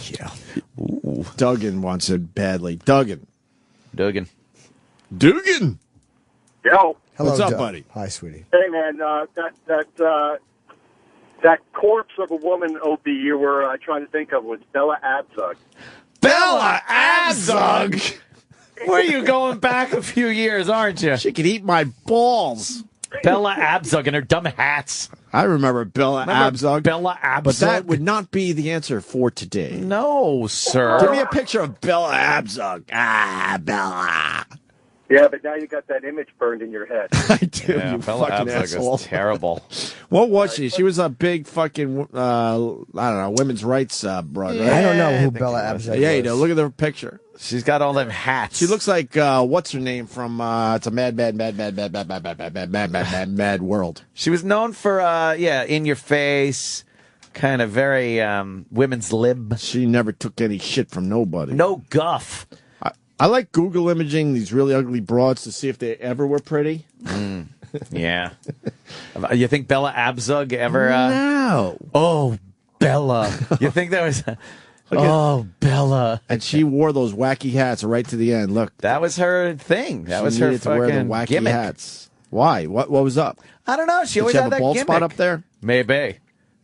Yeah. Ooh. Duggan wants it badly. Duggan. Dugan. Yo. Hello, What's up, Doug. buddy? Hi, sweetie. Hey, man, that corpse of a woman, Opie, you were trying to think of was Bella Abzug. Bella Abzug. Where are you going back a few years, aren't you? She could eat my balls. Bella Abzug and her dumb hats. I remember Bella Abzug. Bella Abzug. But that would not be the answer for today. No, sir. Give me a picture of Bella Abzug. Ah, Bella. Yeah, but now you got that image burned in your head. I do, Yeah, you Bella fucking Abzug asshole. is terrible. What was she? She was a big fucking, I don't know, women's rights broad, right? I don't know I who think Bella it was. Abzug Yeah, you is. know, look at her picture. She's got all them hats. She looks like, what's her name from, it's a mad world. She was known for, in your face, kind of very women's lib. She never took any shit from nobody. No guff. I like Google imaging these really ugly broads to see if they ever were pretty. Yeah. You think Bella Abzug ever? No. Oh, Bella. You think that was? Oh, Bella. And she wore those wacky hats right to the end. Look, That was her thing. That she was her needed to wear the fucking wacky gimmick. hats. Why? What was up? I don't know. She Did always she have had a that bald gimmick. spot up there? Maybe.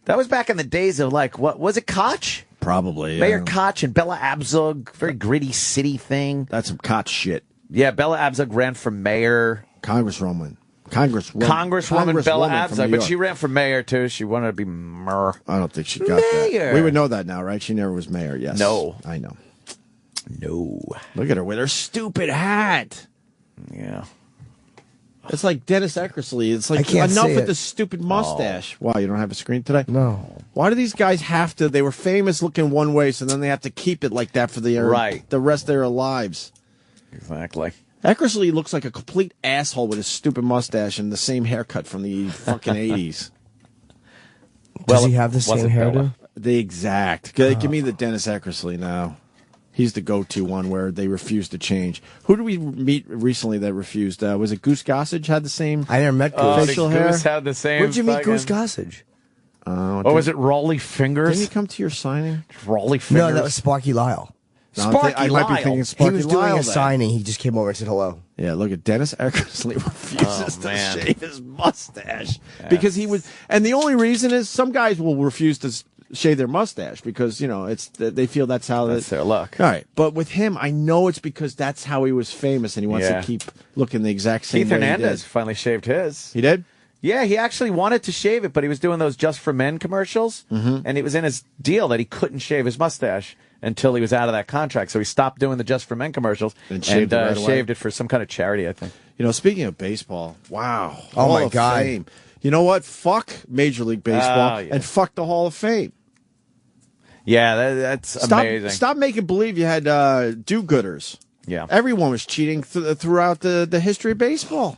That was back in the days of like what was it? Koch? Probably. Yeah. Mayor Koch and Bella Abzug. Very gritty city thing. That's some Koch shit. Yeah, Bella Abzug ran for mayor. Congresswoman Congresswoman Bella from Abzug, New but York. she ran for mayor too. She wanted to be mayor. I don't think she got Mayor. that. We would know that now, right? She never was mayor. Yes. No. I know. No. Look at her with her stupid hat. Yeah. It's like Dennis Eckersley. It's like I can't enough see with it. the stupid mustache. Why, you don't have a screen today? No. Why do these guys have to? They were famous looking one way, so then they have to keep it like that for the rest of their lives. Exactly. Eckersley looks like a complete asshole with his stupid mustache and the same haircut from the fucking 80s. Does he have the same wasn't hairdo? Bella. The exact. Give me the Dennis Eckersley now. He's the go-to one where they refuse to change. Who did we meet recently that refused? Was it Goose Gossage had the same I never met Goose. facial hair? Goose had the same. Where'd you meet fucking- Goose Gossage? Oh, was it Raleigh Fingers? Didn't he come to your signing? Raleigh Fingers. No, that was Sparky Lyle. No, Sparky I might be Lyle. thinking Sparky He was doing Lyle a then. signing. He just came over and said hello. Yeah, look at Dennis Eckersley refuses to shave his mustache because he was, and the only reason is some guys will refuse to shave their mustache because they feel that's their luck. All right, but with him, I know it's because that's how he was famous, and he wants to keep looking the exact same. Keith way Hernandez finally shaved his. He did. Yeah, he actually wanted to shave it, but he was doing those Just for Men commercials, and it was in his deal that he couldn't shave his mustache until he was out of that contract. So he stopped doing the Just for Men commercials and shaved it for some kind of charity, I think. Speaking of baseball, wow. Oh, Hall my of God. Fame. You know what? Fuck Major League Baseball and fuck the Hall of Fame. Yeah, that's amazing. Stop making believe you had do-gooders. Yeah. Everyone was cheating throughout the history of baseball.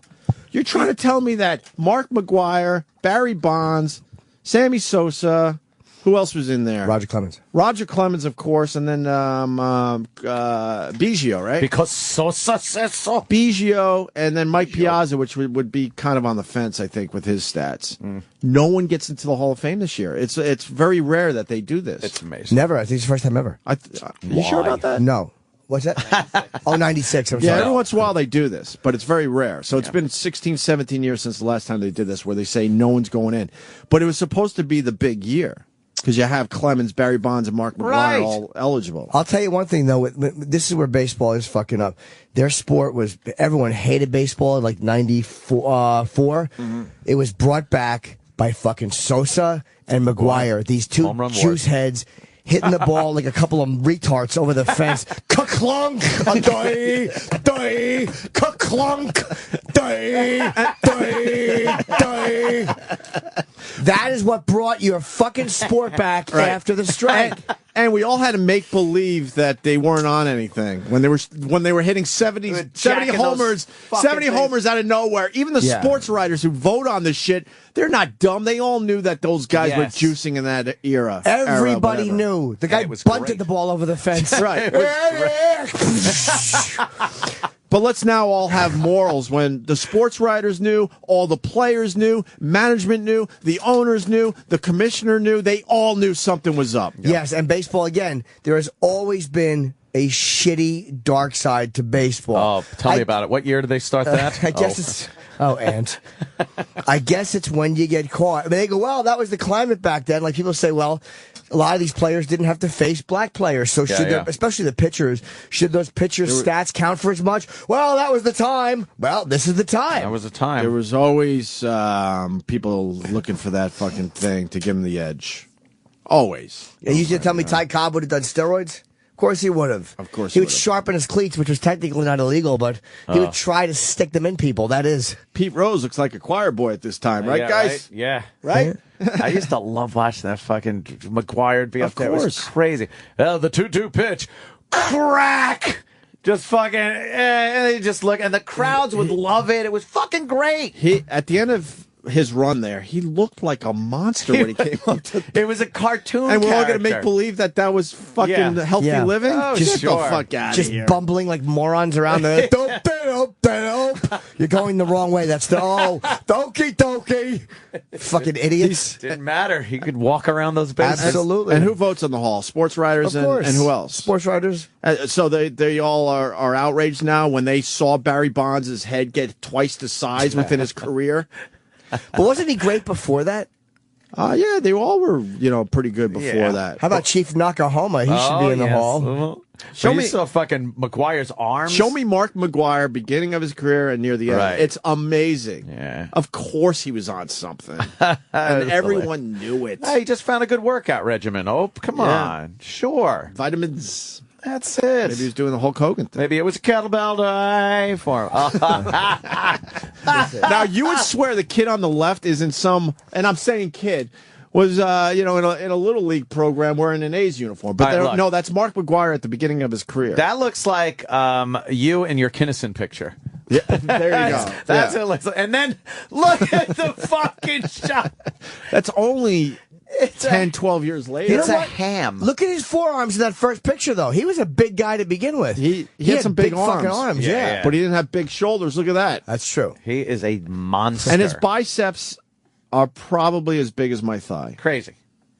You're trying to tell me that Mark McGwire, Barry Bonds, Sammy Sosa, who else was in there? Roger Clemens. Roger Clemens, of course, and then Biggio, right? Because Sosa says so. Biggio, and then Mike Piazza, which would be kind of on the fence, I think, with his stats. No one gets into the Hall of Fame this year. It's very rare that they do this. It's amazing. Never. I think it's the first time ever. You sure about that? No. What's that? 96. Yeah, every once in a while they do this, but it's very rare. So it's been 16, 17 years since the last time they did this, where they say no one's going in. But it was supposed to be the big year. Because you have Clemens, Barry Bonds, and Mark McGwire all eligible. I'll tell you one thing, though. This is where baseball is fucking up. Their sport was, everyone hated baseball in like 94. It was brought back by fucking Sosa and McGwire. These two juice heads hitting the ball like a couple of retards over the fence. Ka-clunk! Doy! Doy! Ka-clunk! Doy! Doy! Doy! That is what brought your fucking sport back after the strike. And we all had to make believe that they weren't on anything when they were hitting 70 homers out of nowhere. Even the sports writers who vote on this shit, they're not dumb. They all knew that those guys were juicing in that era. Everybody knew. The guy bunted the ball over the fence. Right. But let's now all have morals. When the sports writers knew, all the players knew, management knew, the owners knew, the commissioner knew, they all knew something was up. Yes, and baseball, again, there has always been a shitty dark side to baseball. Oh, tell me about it. What year did they start that? I guess it's... Oh, and I guess it's when you get caught. I mean, they go, well, that was the climate back then. Like, people say, well, a lot of these players didn't have to face black players. So especially the pitchers, should those pitchers' stats count for as much? Well, that was the time. Well, this is the time. That was the time. There was always people looking for that fucking thing to give them the edge. Always. And you should tell me Ty Cobb would have done steroids? Of course he would have. Of course he would sharpen his cleats, which was technically not illegal, but he would try to stick them in people. That is. Pete Rose looks like a choir boy at this time, right, guys? Right? Yeah. Right? I used to love watching that fucking McGwire be up there. It was crazy. Oh, the 2-2 pitch. Crack! Just fucking, and they just look, and the crowds would love it. It was fucking great. At the end of his run there, he looked like a monster when he came up to it was a cartoon and we're all character. going to make believe that was fucking healthy living? Oh, just get the fuck out of here. Just bumbling like morons around there. You're going the wrong way. That's dokie dokie. Fucking idiots. Didn't matter. He could walk around those bases. Absolutely. And who votes on the hall? Sports writers and who else? Sports writers. So they all are outraged now when they saw Barry Bonds' head get twice the size within his career. But wasn't he great before that? Yeah, they all were, pretty good before that. How about Chief Nakahoma? He should be in the hall. Show me fucking McGuire's arms. Show me Mark McGwire, beginning of his career and near the end. Right. It's amazing. Yeah. Of course he was on something. And everyone knew it. He just found a good workout regimen. Oh, come on. Sure. Vitamins. That's it. Maybe he was doing the Hulk Hogan thing. Maybe it was a kettlebell day for him. Now, you would swear the kid on the left is in some, and I'm saying kid, was, in a Little League program wearing an A's uniform. But no, that's Mark McGwire at the beginning of his career. That looks like you in your Kinnison picture. Yeah, there you go. That's what it looks like. And then look at the fucking shot. That's only 10, 12 years later. It's a ham. Look at his forearms in that first picture, though. He was a big guy to begin with. He had some big fucking arms, yeah. But he didn't have big shoulders. Look at that. That's true. He is a monster. And his biceps are probably as big as my thigh. Crazy.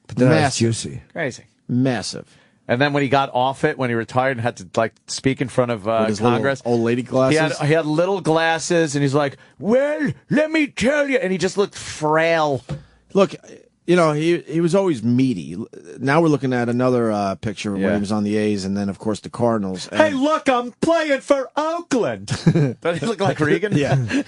But they're massive. juicy. Crazy. Massive. And then when he got off it, when he retired and had to like speak in front of Congress, old lady glasses. He had little glasses, and he's like, "Well, let me tell you," and he just looked frail. Look, you know, he was always meaty. Now we're looking at another picture when he was on the A's, and then of course the Cardinals. And Hey, look, I'm playing for Oakland. Does he look like Reagan? Yeah.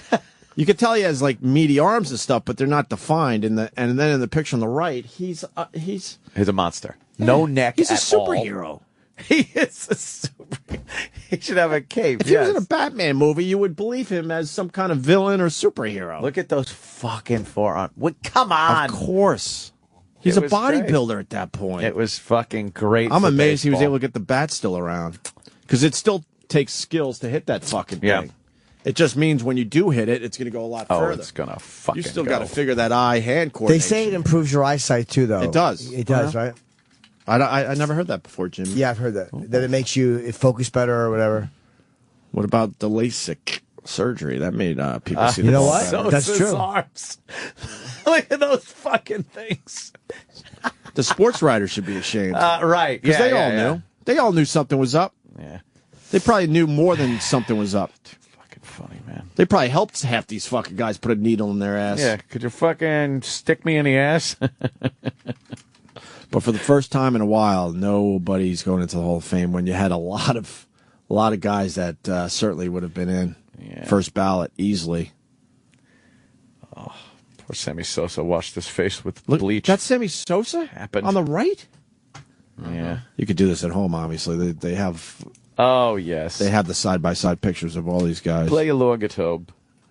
You could tell he has like meaty arms and stuff, but they're not defined. And then in the picture on the right, he's a monster. No neck. He's a at all. superhero. He is a super. He should have a cape. If he was in a Batman movie, you would believe him as some kind of villain or superhero. Look at those fucking forearms. Come on. Of course. He's It a was bodybuilder great. at that point. It was fucking great. I'm for amazed he was baseball. able to get the bat still around. Because it still takes skills to hit that fucking thing. Yeah. It just means when you do hit it, it's going to go a lot further. It's gonna fucking. You still go. got to figure that eye-hand They coordination. say it improves your eyesight too, though. It does. It does, right? I never heard that before, Jim. Yeah, I've heard that. That it makes you focus better or whatever. What about the LASIK surgery? That made people see the You know ball what? better. That's His true. Arms. Look at those fucking things. The sports writers should be ashamed. Right. Because Yeah, they all yeah. knew. They all knew something was up. Yeah. They probably knew more than something was up. Fucking funny, man. They probably helped half these fucking guys put a needle in their ass. Yeah. Could you fucking stick me in the ass? But for the first time in a while, nobody's going into the Hall of Fame when you had a lot of guys that certainly would have been in first ballot easily. Poor Sammy Sosa washed his face with Look, bleach. that's Sammy Sosa Happened. on the right. Yeah. You could do this at home. Obviously, they have. Oh yes. They have the side-by-side pictures of all these guys. Play your Lorgatobe.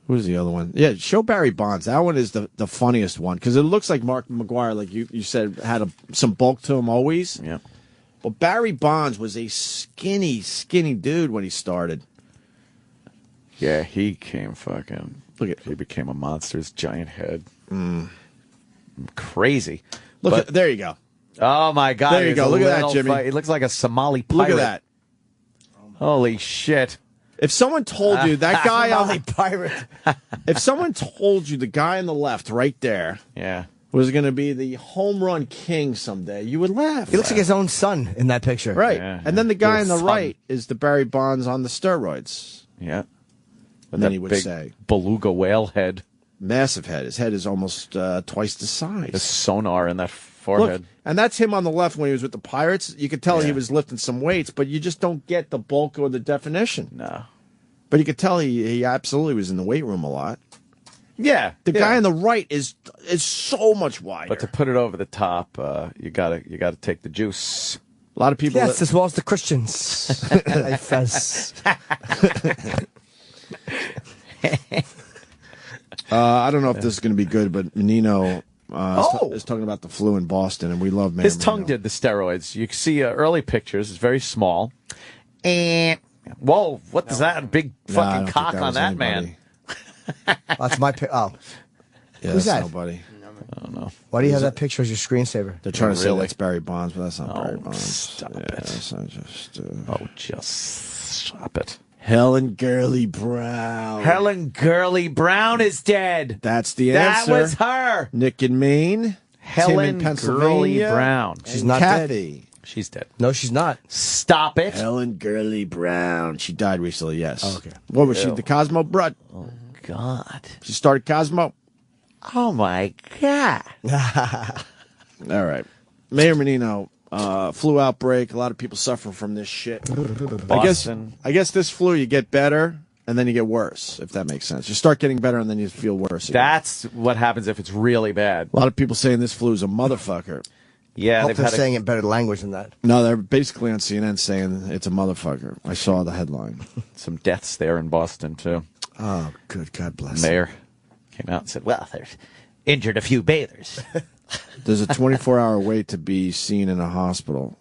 Who's the other one? Yeah, show Barry Bonds. That one is the funniest one because it looks like Mark McGuire, like you said, had some bulk to him always. Yeah. Well, Barry Bonds was a skinny dude when he started. Yeah, he came fucking. Look at he became a monster. His giant head. Crazy. Look, there you go. Oh my God! There you go. Look at that, Jimmy. He looks like a Somali pirate. Look at that. Holy shit! If someone told you that guy Somali pirate. if someone told you the guy on the left right there Yeah. was going to be the home run king someday, you would laugh. He looks like his own son in that picture. Right. Yeah, and then the guy on the Little right is the Barry Bonds on the steroids. Yeah. And then he would say, beluga whale head. massive head. His head is almost twice the size. The sonar in that Look, forehead. and that's him on the left when he was with the Pirates. You could tell he was lifting some weights, but you just don't get the bulk or the definition. No. But you could tell he absolutely was in the weight room a lot. Yeah. The guy on the right is so much wider. But to put it over the top, you gotta take the juice. A lot of people. Yes, as well as the Christians. I fess. I don't know if this is going to be good, but Menino is talking about the flu in Boston, and we love Mayor His tongue Menino. did the steroids. You can see early pictures. It's very small. And whoa, what is that? A big I fucking don't think cock that on was that anybody. man. That's my pic. Oh. Yeah, Who's that's that? nobody. I don't know. Why do you have that picture as your screensaver? They're trying to say Really? that's Barry Bonds, but that's not Barry Oh, Bonds. stop Yeah, it. that's not just, Oh, just stop it. Helen Gurley Brown. Helen Gurley Brown is dead. That's the That answer. was her. Nick in Maine. Helen Tim in Pennsylvania. Gurley Brown. and She's not dead. Kathy. She's dead. No, she's not. Stop it. Helen Gurley Brown. She died recently, yes. Oh, okay. What was she? Ew. The Cosmo Broad? God. She started Cosmo? Oh my God. All right. Mayor Menino, flu outbreak. A lot of people suffer from this shit. Boston. I guess this flu, you get better, and then you get worse, if that makes sense. You start getting better, and then you feel worse again. That's what happens if it's really bad. A lot of people saying this flu is a motherfucker. Yeah, Hope they've they're had saying it better language than that. No, they're basically on CNN saying it's a motherfucker. I saw the headline. some deaths there in Boston, too. Oh, good. God bless. Mayor came out and said, well, there's injured a few bathers. There's a 24-hour wait to be seen in a hospital.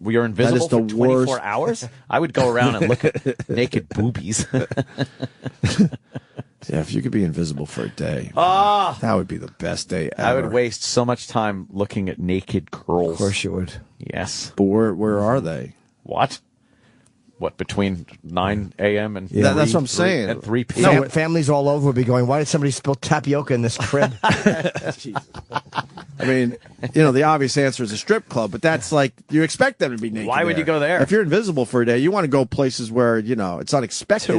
We are invisible That for is the 24 worst. hours? I would go around and look at naked boobies. Yeah, if you could be invisible for a day, Ah! that would be the best day ever. I would waste so much time looking at naked girls. Of course you would. Yes. But where are they? What? What, between 9 a.m. and Yeah, that's what I'm saying. At 3 p.m.? Families all over would be going, why did somebody spill tapioca in this crib? Jesus. I mean, the obvious answer is a strip club, but that's like, you expect them to be naked. Why would you go there? If you're invisible for a day, you want to go places where, it's unexpected.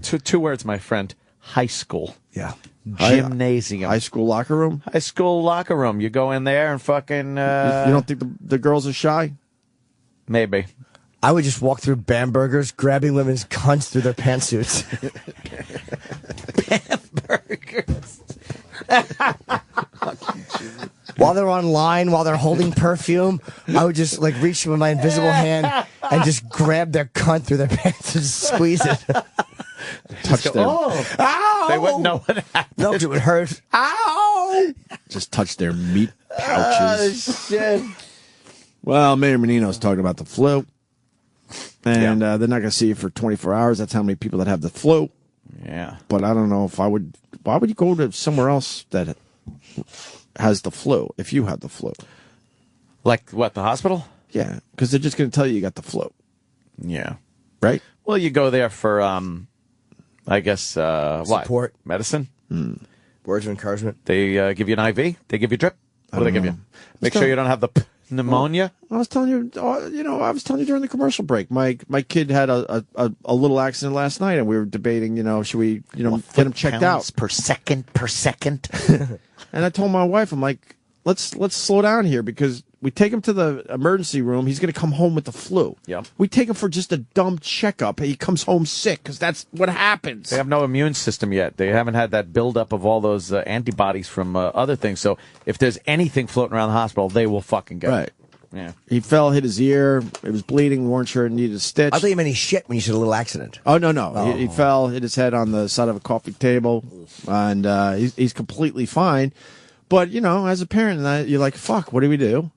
Two words, my friend. High school. Yeah. Gymnasium. High school locker room? High school locker room. You go in there and fucking... You don't think the girls are shy? Maybe. I would just walk through Bamberger's, grabbing women's cunts through their pantsuits. Bamberger's. While they're online, while they're holding perfume, I would just reach with my invisible hand and just grab their cunt through their pants and squeeze it. Touch them. Ow! They wouldn't know what happened. No, it would hurt. Ow! Just touch their meat pouches. Oh, shit. Well, Mayor Menino's talking about the flu. And they're not going to see you for 24 hours. That's how many people that have the flu. Yeah. But I don't know if I would... Why would you go to somewhere else that has the flu if you have the flu? Like what, the hospital? Yeah, because they're just going to tell you got the flu. Yeah. Right? Well, you go there for, I guess, support. What? Medicine? Words of encouragement. They give you an IV? They give you drip? What do they give you? Make sure you don't have the pneumonia? I was telling you, during the commercial break, my kid had a little accident last night, and we were debating, should we, get him checked out per second. And I told my wife, I'm like, let's slow down here, because we take him to the emergency room. He's going to come home with the flu. Yep. We take him for just a dumb checkup. He comes home sick, because that's what happens. They have no immune system yet. They haven't had that buildup of all those antibodies from other things. So if there's anything floating around the hospital, they will fucking get it. Yeah. He fell, hit his ear. It was bleeding. We weren't sure it needed a stitch. I thought you meant he shit when you said a little accident. Oh, no. He fell, hit his head on the side of a coffee table, and he's completely fine. But, as a parent, you're like, fuck, what do we do?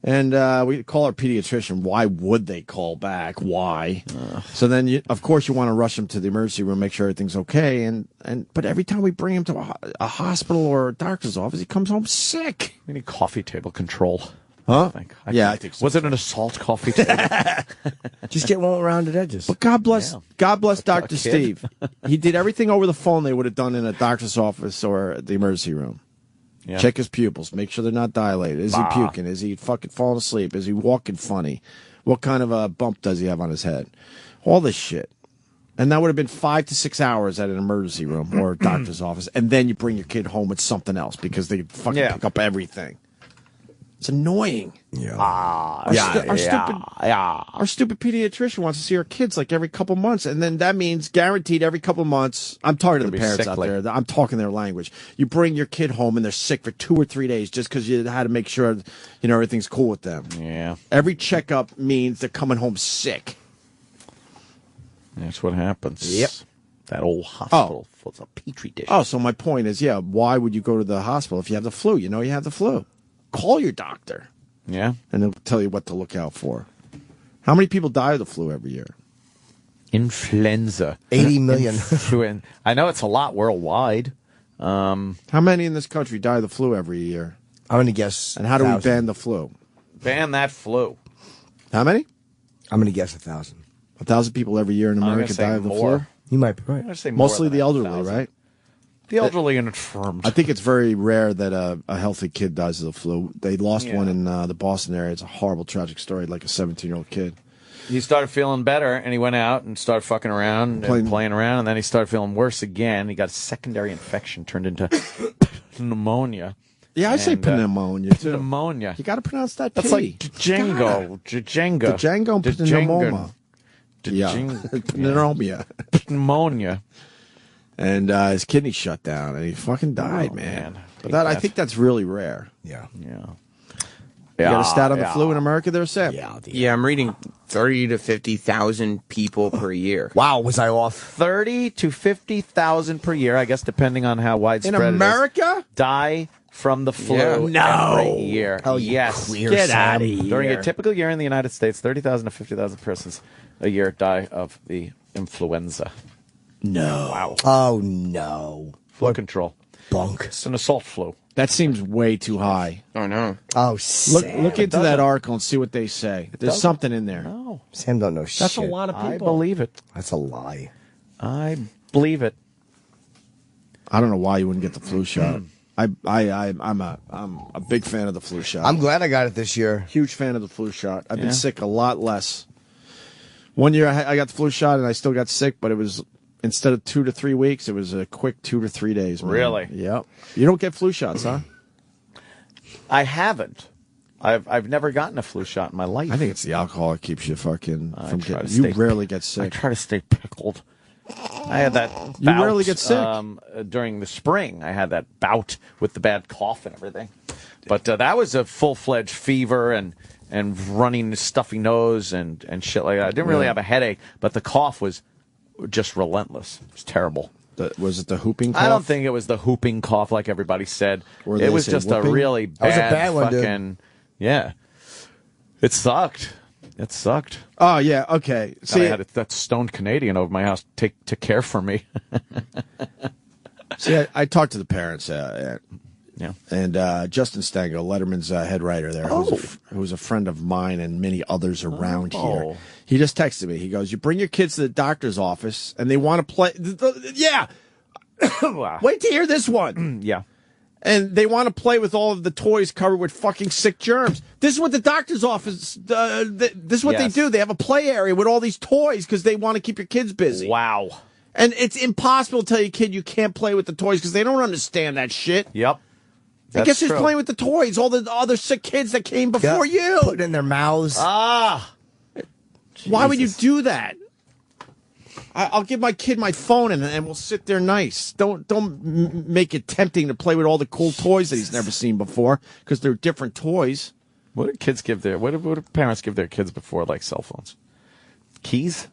And we call our pediatrician. Why would they call back? Why? So then, of course, you want to rush him to the emergency room, make sure everything's okay. But every time we bring him to a hospital or a doctor's office, he comes home sick. We need coffee table control. Huh? I think so. Was it an assault coffee table? Just get one with rounded edges. But God bless Dr. Steve. He did everything over the phone they would have done in a doctor's office or the emergency room. Yeah. Check his pupils. Make sure they're not dilated. Is he puking? Is he fucking falling asleep? Is he walking funny? What kind of a bump does he have on his head? All this shit. And that would have been 5 to 6 hours at an emergency room or a doctor's office. And then you bring your kid home with something else because they fucking pick up everything. It's annoying. Our stupid pediatrician wants to see our kids like every couple months, and then that means guaranteed every couple months. I'm talking to the parents out there. I'm talking their language. You bring your kid home and they're sick for 2 or 3 days just because you had to make sure everything's cool with them. Yeah. Every checkup means they're coming home sick. That's what happens. Yep. That old hospital was a petri dish. Oh, so my point is, why would you go to the hospital if you have the flu? You know you have the flu. Call your doctor. Yeah. And they'll tell you what to look out for. How many people die of the flu every year? Influenza. 80 million. I know it's a lot worldwide. How many in this country die of the flu every year? I'm going to guess. And how do we ban the flu? Ban that flu. How many? I'm going to guess 1,000. 1,000 people every year in America die of the flu? You might be right. I'm gonna say Mostly the elderly, 1,000. right? The elderly and infirmed. I think it's very rare that a healthy kid dies of the flu. They lost one in the Boston area. It's a horrible, tragic story, like a 17-year-old kid. He started feeling better, and he went out and started fucking around and playing around, and then he started feeling worse again. He got a secondary infection, turned into pneumonia. Yeah, I say pneumonia, too. Pneumonia. You got to pronounce that That's P. like Django. Django and pneumonia. Pneumonia. Pneumonia. And his kidney shut down, and he fucking died, man. But I think that's really rare. Yeah. You got a stat on the flu in America there, Sam? Yeah, I'm reading 30 to 50,000 people per year. Wow, was I off? 30 to 50,000 per year, I guess, depending on how widespread in America? It is, die from the flu every year. Oh, yes. Get out of here. During a typical year in the United States, 30,000 to 50,000 persons a year die of the influenza. No. Wow. Oh, no. Flu control. Bunk. It's an assault flu. That seems way too high. Oh, no. Oh, Look into that article and see what they say. There's something in there. No. Sam don't know shit. That's a lot of people. I believe it. That's a lie. I believe it. I don't know why you wouldn't get the flu shot. I'm a big fan of the flu shot. I'm glad I got it this year. Huge fan of the flu shot. I've been sick a lot less. One year I got the flu shot and I still got sick, but it was instead of 2 to 3 weeks, it was a quick 2 to 3 days. Man. Really? Yep. You don't get flu shots, huh? I haven't. I've never gotten a flu shot in my life. I think it's the alcohol that keeps you fucking from getting. You rarely get sick. I try to stay pickled. I had that bout, you rarely get sick during the spring. I had that bout with the bad cough and everything, but that was a full-fledged fever and running stuffy nose and shit like that. I didn't really have a headache, but the cough was just relentless. It was terrible. Was it the whooping cough? I don't think it was the whooping cough like everybody said. It was just whooping? a really bad, that was a bad one, fucking dude. Yeah. It sucked. It sucked. Oh yeah, okay. See, I had that stoned Canadian over my house to care for me. See, I talked to the parents, yeah, and Justin Stengel, Letterman's head writer there, who's a friend of mine and many others around here. He just texted me. He goes, "You bring your kids to the doctor's office, and they want to play." Yeah, wait to hear this one. Yeah. And they want to play with all of the toys covered with fucking sick germs. This is what the doctor's office, this is what they do. They have a play area with all these toys because they want to keep your kids busy. Wow. And it's impossible to tell your kid you can't play with the toys because they don't understand that shit. Yep. I guess they're playing with the toys, all the other sick kids that came before you. Put it in their mouths. Why would you do that? I'll give my kid my phone and we'll sit there nice. Don't make it tempting to play with all the cool toys that he's never seen before because they're different toys. What do kids give what do parents give their kids before, like cell phones? Keys?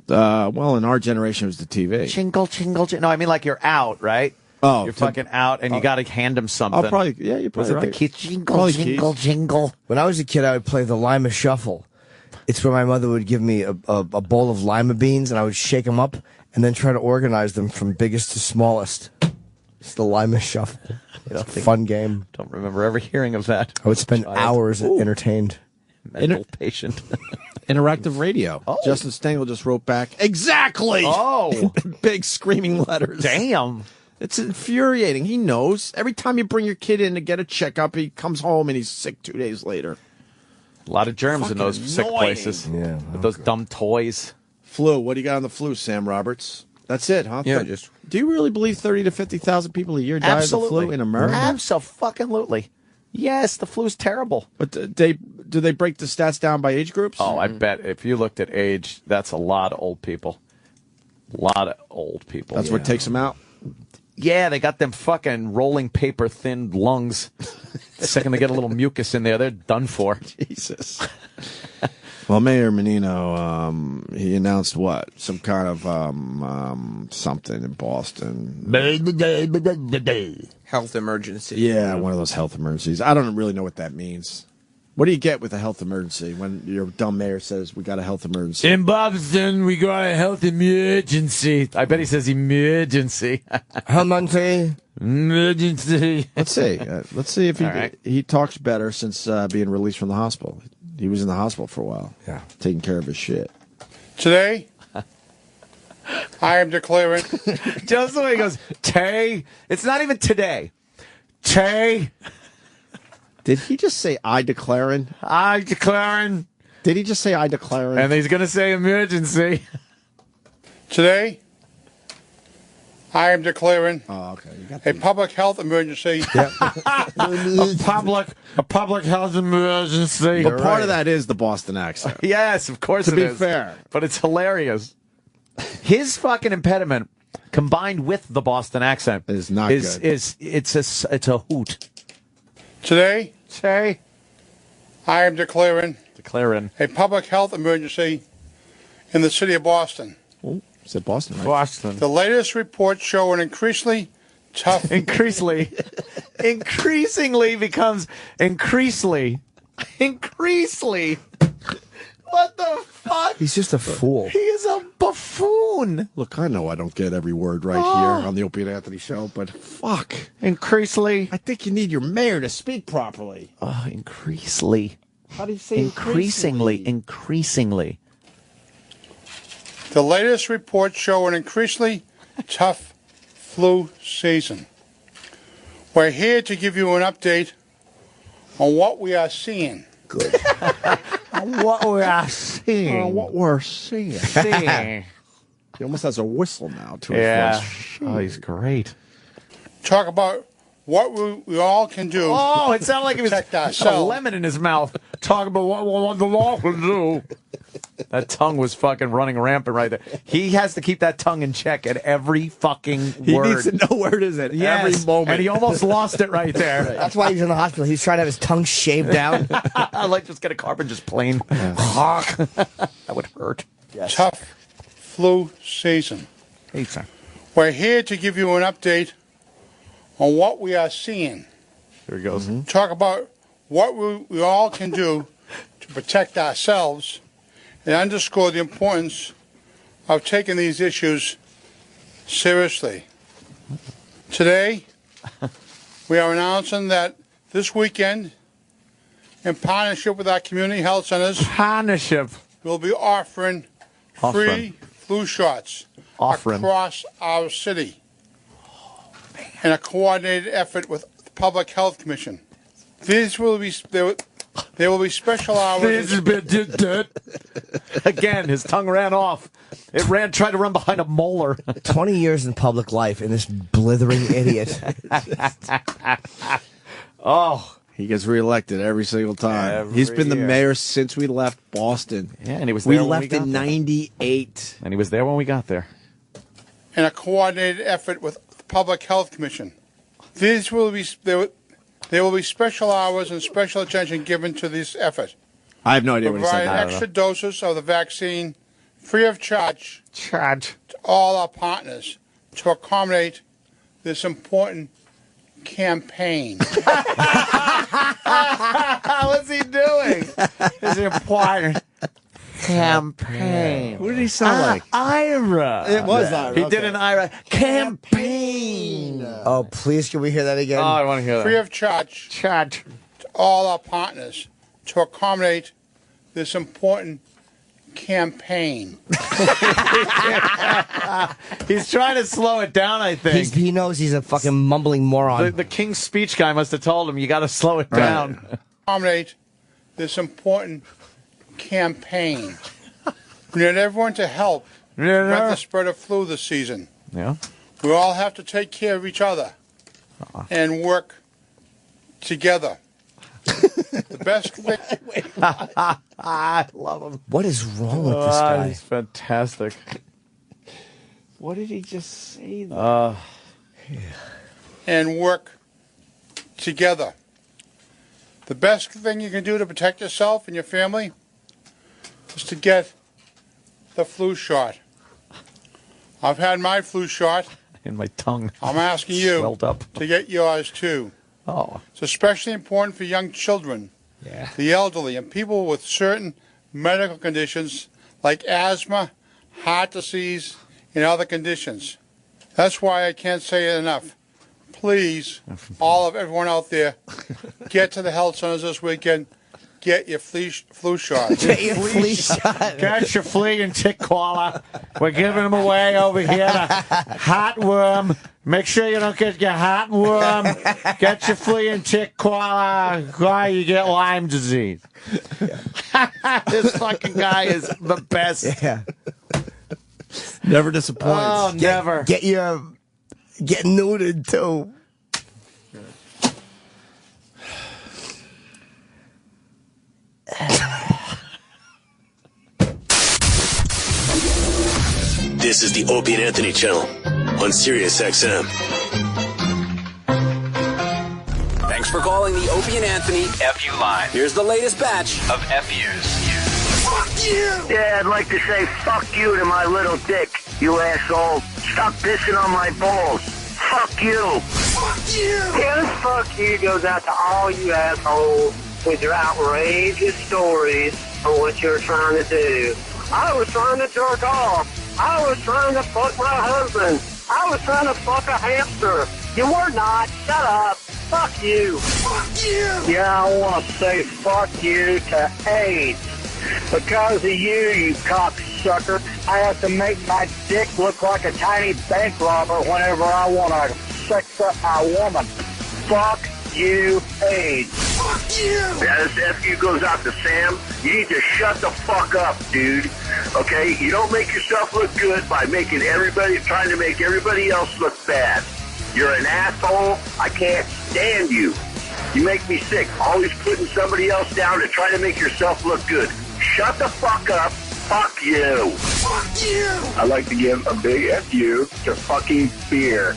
Well, in our generation, it was the TV. Jingle, jingle, jingle. No, I mean like you're out, right? Oh, you're fucking out, and you got to hand them something. I'll probably, yeah, you're probably Was it right. the keys? Jingle, Probably jingle, keys. jingle. When I was a kid, I would play the Lima Shuffle. It's where my mother would give me a bowl of lima beans, and I would shake them up and then try to organize them from biggest to smallest. It's the Lima Shuffle. It's a fun game. Don't remember ever hearing of that. I would spend hours entertained. Mental patient. Interactive radio. Justin Stengel just wrote back, exactly! Oh! Big screaming letters. Damn. It's infuriating. He knows. Every time you bring your kid in to get a checkup, he comes home and he's sick 2 days later. A lot of germs in those sick places. Yeah. With those dumb toys. Flu. What do you got on the flu, Sam Roberts? That's it, huh? Yeah, Do you really believe 30 to 50,000 people a year die of the flu in America? Absolutely. Yes, the flu's terrible. But do they break the stats down by age groups? Oh, I bet if you looked at age, that's a lot of old people. A lot of old people. That's what takes them out? Yeah, they got them fucking rolling paper thin lungs. The second they get a little mucus in there, they're done for. Jesus. Well, Mayor Menino, he announced what? Some kind of something in Boston. Health emergency. Yeah, one of those health emergencies. I don't really know what that means. What do you get with a health emergency when your dumb mayor says we got a health emergency? In Boston, we got a health emergency. I bet he says emergency. Emergency. Emergency. Let's see. Let's see if he talks better since being released from the hospital. He was in the hospital for a while. Yeah. Taking care of his shit. Today, I am declaring. Just the way he goes, Tay. It's not even today. Tay. Did he just say I declaring? I declaring. Did he just say I declaring? And he's going to say emergency. Today, I am declaring a public health emergency. a public health emergency. But part of that is the Boston accent. Yes, of course To it be is. fair. But it's hilarious. His fucking impediment, combined with the Boston accent, is not good. It's a hoot. Today, I am declaring a public health emergency in the city of Boston. Oh, is it Boston, right? Boston. The latest reports show an increasingly tough. Increasingly becomes increasingly. What the fuck? He's just a fool. He is a buffoon. Look, I know I don't get every word right here on the Opie and Anthony show, but fuck. Increasingly. I think you need your mayor to speak properly. Increasingly. How do you say Increasingly. The latest reports show an increasingly tough flu season. We're here to give you an update on what we are seeing. Good. What we are seeing. What we're seeing. He almost has a whistle now to his voice. Oh, he's great. Talk about what we all can do. Oh, it sounded like he was protect had a ourselves. lemon in his mouth. Talk about what the law can do. That tongue was fucking running rampant right there. He has to keep that tongue in check at every fucking word. He needs to know where it is at every moment. And he almost lost it right there. That's why he's in the hospital. He's trying to have his tongue shaved down. I like just get a carpet just plain. That would hurt. Yes. Tough flu season. Hey, sir. We're here to give you an update on what we are seeing. Here he goes. Talk about what we all can do to protect ourselves and underscore the importance of taking these issues seriously. Today, we are announcing that this weekend, in partnership with our community health centers, we'll be offering free flu shots across our city in a coordinated effort with the Public Health Commission. These will be there will be special hours. Again, his tongue ran off. It tried to run behind a molar. 20 years in public life, and this blithering idiot. Oh. He gets reelected every single time. He's been the mayor since we left Boston. Yeah, and he was there we when left we got in there. 98. And he was there when we got there. In a coordinated effort with the Public Health Commission. These will be there will be special hours and special attention given to this effort. I have no idea what he said. Provide extra doses of the vaccine free of charge to all our partners to accommodate this important campaign. What's he doing? It's an important campaign. What did he sound like? Ira. It was Ira. He did an Ira campaign. Oh, please, can we hear that again? Oh, I want to hear that. Free of charge to all our partners to accommodate this important campaign. He's trying to slow it down, I think. He knows he's a fucking mumbling moron. The King's Speech guy must have told him, you got to slow it down. Accommodate this important campaign. We need everyone to help prevent the spread of flu this season. Yeah. We all have to take care of each other and work together. The best thing. I love him. What is wrong with this guy? He's fantastic. What did he just say? Though? And work together. The best thing you can do to protect yourself and your family is to get the flu shot. I've had my flu shot. In my tongue. I'm asking you Swelled up. to get yours too. Oh. It's especially important for young children, the elderly, and people with certain medical conditions like asthma, heart disease, and other conditions. That's why I can't say it enough. Please, everyone out there, get to the health centers this weekend. Get your flu shot. Get your flea shot. Get your flea and tick collar. We're giving them away over here. Heartworm. Make sure you don't get your heartworm. Get your flea and tick collar. Why you get Lyme disease. This fucking guy is the best. Yeah. Never disappoints. Oh, never. Get neutered too. This is the Opie and Anthony channel on Sirius XM. Thanks for calling the Opie and Anthony FU line. Here's the latest batch of FUs. Fuck you! Yeah, I'd like to say fuck you to my little dick, you asshole. Stop pissing on my balls. Fuck you! Fuck you! Yeah, this fuck you goes out to all you assholes with your outrageous stories on what you're trying to do. I was trying to jerk off. I was trying to fuck my husband. I was trying to fuck a hamster. You were not. Shut up. Fuck you. Fuck you. Yeah, I want to say fuck you to AIDS. Because of you cocksucker, I have to make my dick look like a tiny bank robber whenever I want to sex up my woman. Fuck you, AIDS. Fuck you. Yeah, this F you goes out to Sam. You need to shut the fuck up, dude. Okay? You don't make yourself look good by trying to make everybody else look bad. You're an asshole. I can't stand you. You make me sick. Always putting somebody else down to try to make yourself look good. Shut the fuck up. Fuck you. Fuck you. I'd like to give a big F-U to fucking beer.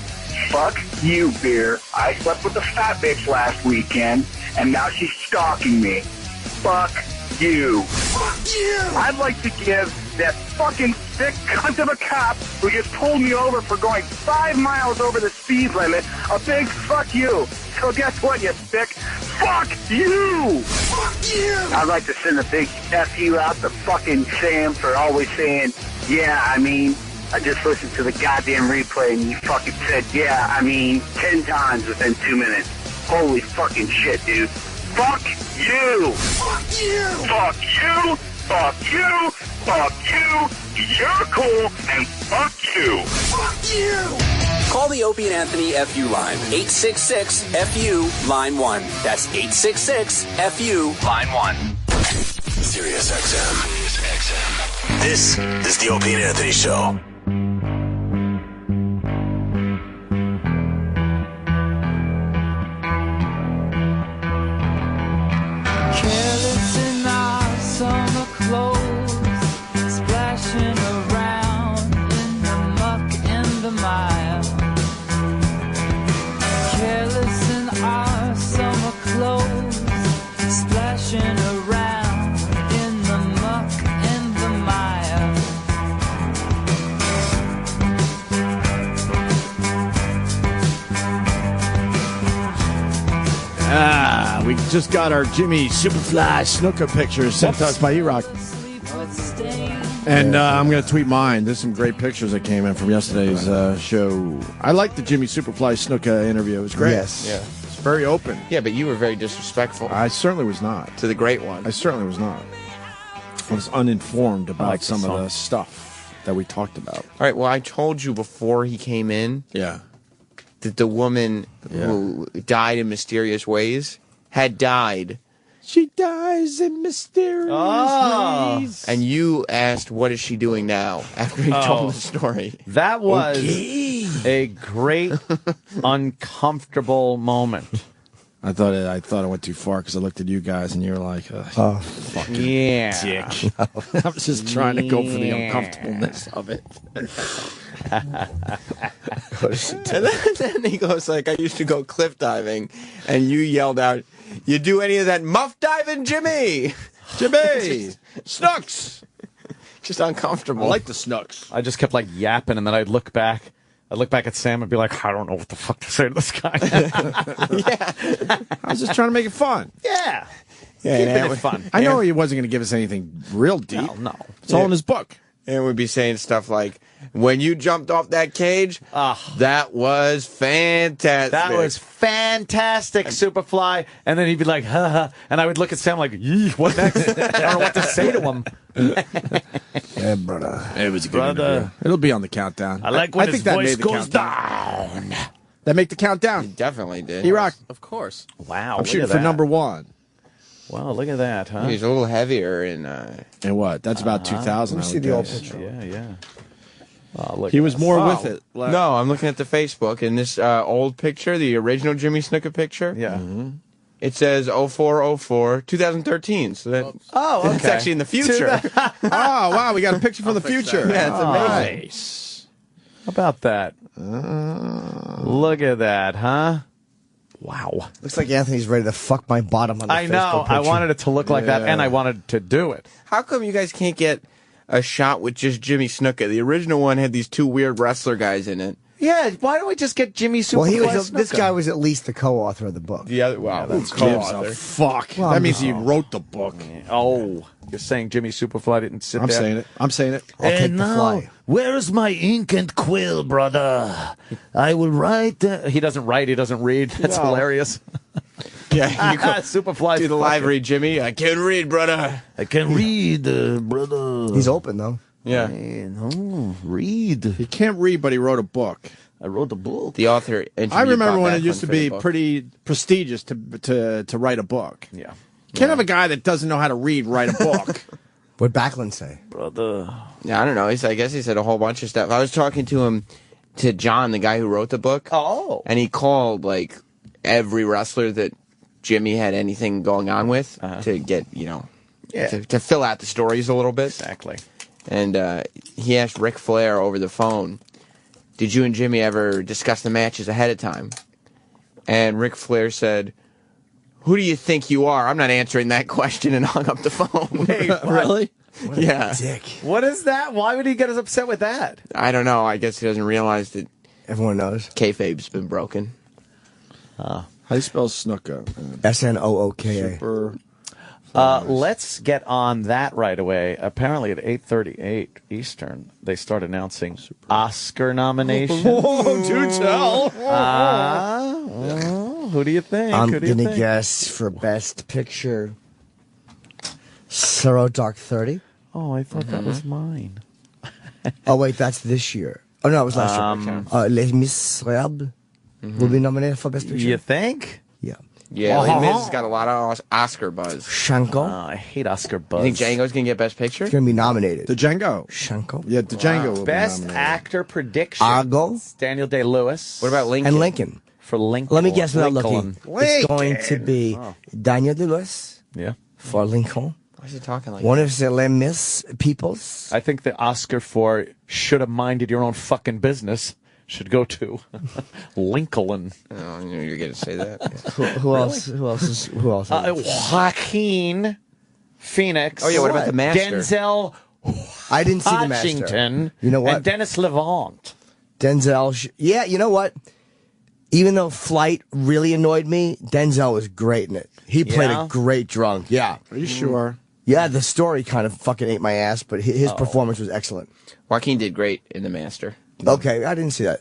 Fuck you, beer. I slept with a fat bitch last weekend, and now she's stalking me. Fuck you. Fuck you. I'd like to give that fucking sick cunt of a cop who just pulled me over for going 5 miles over the speed limit a big fuck you. So guess what, you sick? Fuck you! Fuck you! I'd like to send a big F you out to fucking Sam for always saying, yeah, I mean, I just listened to the goddamn replay and you fucking said, yeah, I mean, 10 times within 2 minutes. Holy fucking shit, dude. Fuck you! Fuck you! Fuck you! Fuck you! Fuck you! You're cool, and fuck you! Fuck you! Call the Opie and Anthony FU line. 866-FU, line 1. That's 866-FU, line 1. Sirius XM. This is the Opie and Anthony Show. Careless in our summer clothes, splashing around in the muck and the mire. Careless in our summer clothes, splashing around in the muck and the mire. We just got our Jimmy Superfly snooker pictures sent to us by E-Rock. And I'm going to tweet mine. There's some great pictures that came in from yesterday's show. I liked the Jimmy Superfly snooker interview. It was great. Yes. Yeah. It's very open. Yeah, but you were very disrespectful. I certainly was not. To the great one. I certainly was not. I was uninformed about some of the stuff that we talked about. All right, well, I told you before he came in that the woman who died in mysterious ways had died. She dies in mysterious ways. And you asked, what is she doing now, after he told the story. That was a great, uncomfortable moment. I thought it went too far because I looked at you guys and you were like, fucking dick. I was just trying to go for the uncomfortableness of it. And then he goes like, I used to go cliff diving, and you yelled out, you do any of that muff diving, Jimmy? Jimmy! Snooks! Just uncomfortable. I like the snooks. I just kept like yapping, and then I'd look back at Sam and be like, I don't know what the fuck to say to this guy. I was just trying to make it fun. Yeah. Keeping it fun. I know he wasn't going to give us anything real deep. No. It's all in his book. And we'd be saying stuff like, when you jumped off that cage, that was fantastic. That was fantastic, Superfly. And then he'd be like, ha ha. And I would look at Sam like, yee, what next? I don't know what to say to him. Yeah, brother. It was a good interview. It'll be on the countdown. I like when I his think voice that made the goes countdown. down. That make the countdown? He definitely did. E-Rock. Of course. Wow. I'm shooting for number 1. Wow, look at that, huh? He's a little heavier in... And what? That's about 2000, I would guess. Yeah. Oh, look He was more with it. No, I'm looking at the Facebook, and this old picture, the original Jimmy Snuka picture, it says 0404 2013. So that's actually in the future. Oh, wow, we got a picture from the future. Yeah, it's amazing. Nice. How about that? Look at that, huh? Wow. Looks like Anthony's ready to fuck my bottom on the I know. Facebook picture. I wanted it to look like that, and I wanted to do it. How come you guys can't get a shot with just Jimmy Snuka? The original one had these two weird wrestler guys in it. Yeah, why don't we just get Jimmy Superfly? Well, this guy was at least the co-author of the book. The other, wow, Who gives a fuck? Well, that means he wrote the book. Oh, you're saying Jimmy Superfly didn't sit I'm there? saying it. I'm saying it. I'll take the fly. Where is my ink and quill, brother? I will write. He doesn't write. He doesn't read. That's hilarious. Yeah, you go Superfly to the library, Jimmy. I can read, brother. I can read, brother. He's open though. Yeah. No, read. He can't read, but he wrote a book. I wrote the book. The author. I remember when it used to be pretty prestigious to write a book. Yeah. Can't have a guy that doesn't know how to read write a book. What'd Backlund say? Brother. Yeah, I don't know. I guess he said a whole bunch of stuff. I was talking to John, the guy who wrote the book. Oh. And he called, like, every wrestler that Jimmy had anything going on with to get, to fill out the stories a little bit. Exactly. And he asked Ric Flair over the phone, did you and Jimmy ever discuss the matches ahead of time? And Ric Flair said, who do you think you are? I'm not answering that question, and hung up the phone. Wait, really? What a Yeah. dick. What is that? Why would he get us upset with that? I don't know. I guess he doesn't realize that Everyone knows. kayfabe's been broken. How do you spell snooker? SNOOKA. Super. Let's get on that right away. Apparently at 8:38 Eastern, they start announcing Oscar nominations. Whoa, do tell. Who do you think? I'm Who do you gonna think? guess for Best Picture, Zero Dark 30. Oh, I thought that was mine. Oh wait, that's this year. Oh no, it was last year. Les Miserables will be nominated for Best Picture. You think? Yeah. Yeah, Les Mis has got a lot of Oscar buzz. Shanko. I hate Oscar buzz. You think Django's going to get Best Picture? It's gonna be nominated. The Django. Shanko. Yeah, the Django will Best be nominated. actor prediction. Argo. Daniel Day-Lewis. What about Lincoln? And Lincoln. For Lincoln. Let me guess without Lincoln. looking. It's going to be Daniel Day-Lewis Yeah. for Lincoln. Why is he talking like One that? of the Les Mis peoples. I think the Oscar for should have minded your own fucking business should go to Lincoln. Oh, I knew you were going to say that. Who else? Who else? Joaquin Phoenix. Oh, yeah, what about the Master? Denzel I didn't see the Master. Washington. You know what? And Dennis Levant. Denzel. Yeah, you know what? Even though Flight really annoyed me, Denzel was great in it. He played Yeah? a great drunk. Yeah. Are you sure? Yeah, the story kind of fucking ate my ass, but his performance was excellent. Joaquin did great in The Master. Okay, I didn't see that,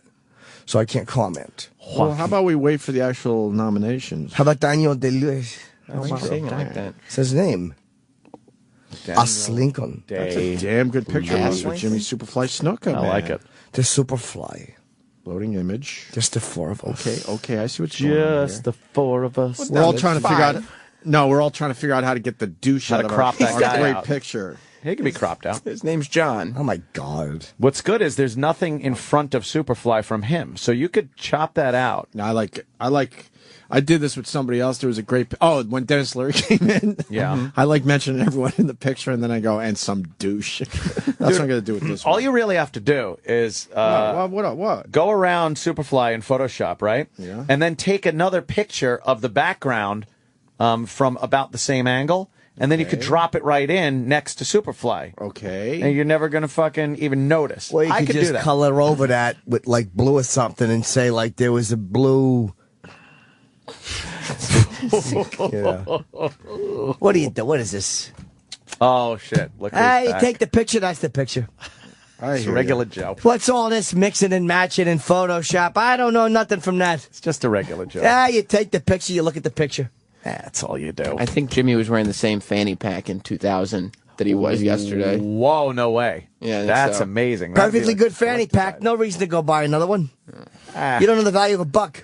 so I can't comment. Well, how about we wait for the actual nominations? How about Daniel Day-Lewis? Why are you saying it like that? It's his name. Us Lincoln. That's a damn good picture with Jimmy Superfly Snuka. I like it. The Superfly. Loading image. Just the four of us. Okay, I see what you're doing. Just the four of us. We're all trying to figure out. No, we're all trying to figure out how to get the douche How out to of crop that our guy great out. picture. He can be cropped out. His name's John. Oh my God. What's good is there's nothing in front of Superfly from him, so you could chop that out. No, I did this with somebody else. There was a great. When Dennis Leary came in. Yeah. I like mentioning everyone in the picture, and then I go, and some douche. That's what I'm going to do with this All one. you really have to do is What? go around Superfly in Photoshop, right? Yeah. And then take another picture of the background from about the same angle, and then you could drop it right in next to Superfly. Okay. And you're never going to fucking even notice. Well, you I could could do just that. color over that with like blue or something and say like there was a blue. What do you do? What is this? Oh, shit. Look who's Hey, back. take the picture. That's the picture. It's regular Joe. What's all this mixing and matching in Photoshop? I don't know nothing from that. It's just a regular Joe. Yeah, you take the picture, you look at the picture. That's all you do. I think Jimmy was wearing the same fanny pack in 2000 that he was yesterday. Whoa, no way. Yeah, I think That's so. amazing. That'd be Perfectly like good fanny pack. No reason to go buy another one. Ah. You don't know the value of a buck.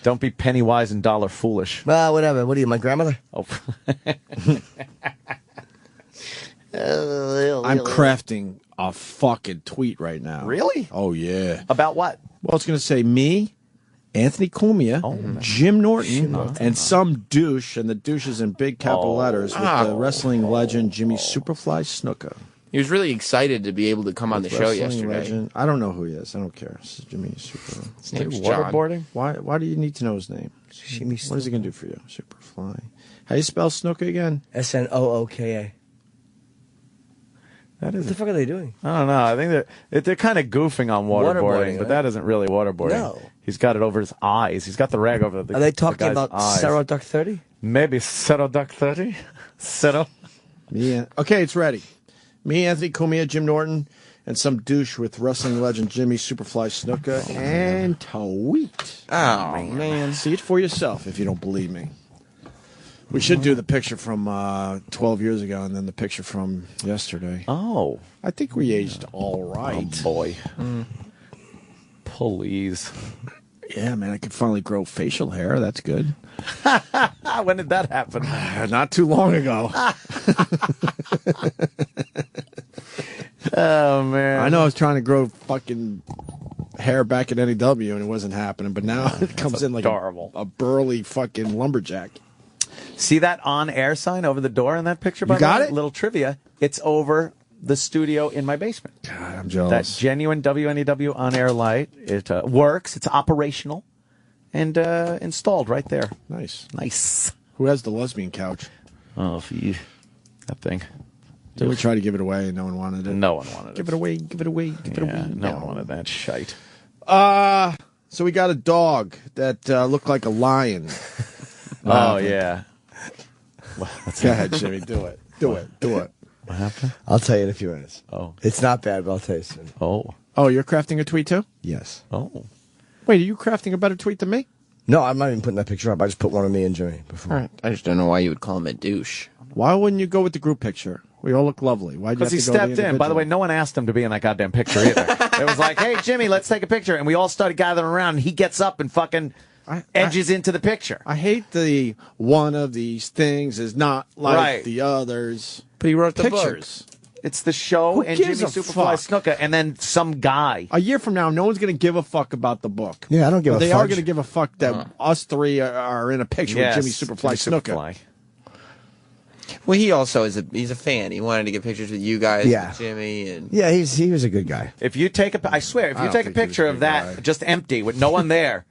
Don't be penny wise and dollar foolish. Whatever. What are you, my grandmother? Oh. I'm crafting a fucking tweet right now. Really? Oh, yeah. About what? Well, it's going to say me, Anthony Cumia, Jim Norton, and some douche, and the douche is in big capital letters, with the wrestling legend Jimmy Superfly Snuka. He was really excited to be able to come on the show Wrestling yesterday. legend. I don't know who he is. I don't care. This is Jimmy Super. His name's John. Waterboarding? Why do you need to know his name? Jimmy What is he going to do for you? Superfly. How do you spell Snuka again? SNOOKA. That What the fuck are they doing? I don't know. I think they're kind of goofing on waterboarding, Waterboarding, but right? that isn't really waterboarding. No. He's got it over his eyes. He's got the rag over the Are they talking guy's about eyes. Zero Dark 30? Maybe Zero Duck 30? Zero? Yeah. Okay, it's ready. Me, Anthony Cumia, Jim Norton, and some douche with wrestling legend Jimmy Superfly Snuka and tweet. Oh, man. See it for yourself if you don't believe me. We should do the picture from 12 years ago and then the picture from yesterday. Oh. I think we aged all right. Oh, boy. Please. Yeah, man, I could finally grow facial hair. That's good. When did that happen? Not too long ago. Oh, man. I know I was trying to grow fucking hair back at NEW and it wasn't happening, but now it comes in like a burly fucking lumberjack. See that on-air sign over the door in that picture? You got it? Little trivia. It's over the studio in my basement. God, I'm jealous. That genuine WNEW on-air light. It works. It's operational and installed right there. Nice. Nice. Who has the lesbian couch? Oh, that thing. Did we try to give it away and no one wanted it? No one wanted it. Give it away, give it away, give it away. No one wanted that shite. So we got a dog that looked like a lion. Oh, yeah. Go ahead, Jimmy. Do it. Do it. What happened? I'll tell you in a few minutes. Oh. It's not bad, but I'll tell you soon. Oh, you're crafting a tweet too? Yes. Oh. Wait, are you crafting a better tweet than me? No, I'm not even putting that picture up. I just put one of me and Jimmy before. All right. I just don't know why you would call him a douche. Why wouldn't you go with the group picture? We all look lovely. Why'd you have Because to he go with stepped in. By the way, no one asked him to be in that goddamn picture either. It was like, hey, Jimmy, let's take a picture. And we all started gathering around, and he gets up and fucking edges into the picture. I hate the one of these things is not like the others. But he wrote the pictures. book. It's the show Who and Jimmy gives a Superfly fuck? Snuka, and then some guy. A year from now, no one's going to give a fuck about the book. Yeah, I don't give But a they fudge. are going to give a fuck that us three are in a picture Yes, with Jimmy Superfly Snuka. Superfly. Well, he also he's a fan. He wanted to get pictures with you guys, Yeah. and Jimmy, and Yeah, he was a good guy. If you take I swear, if I you don't take a think he was picture a of good that guy. just empty with no one there,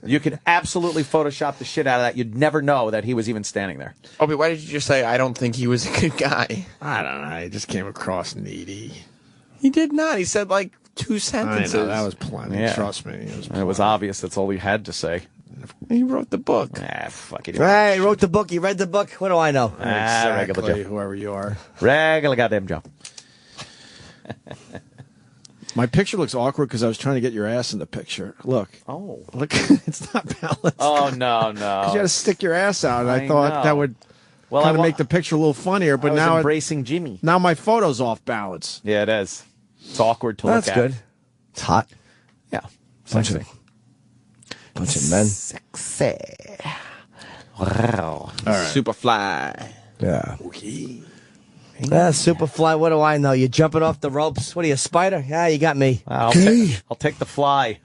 you could absolutely Photoshop the shit out of that. You'd never know that he was even standing there. Opie, why did you just say I don't think he was a good guy? I don't know. He just came across needy. He did not. He said like 2 sentences. I know, that was plenty. Yeah. Trust me. It was obvious. That's all he had to say. He wrote the book. Ah, fuck it. Hey, he wrote the book. He read the book. What do I know? Regular Exactly, Joe. whoever you are. Regular goddamn Joe. My picture looks awkward because I was trying to get your ass in the picture. Look. Oh. Look, it's not balanced. Oh, no. Because you got to stick your ass out. And I I thought know. that would Well, kind of I wa- make the picture a little funnier, but I was now embracing Jimmy. now my photo's off balance. Yeah, it is. It's awkward to That's look at. good. It's hot. Yeah. Bunch of men. Sexy. Wow. All right. Superfly. Yeah. Superfly, what do I know? You jumping off the ropes? What are you, a spider? Yeah, you got me. I'll take the fly.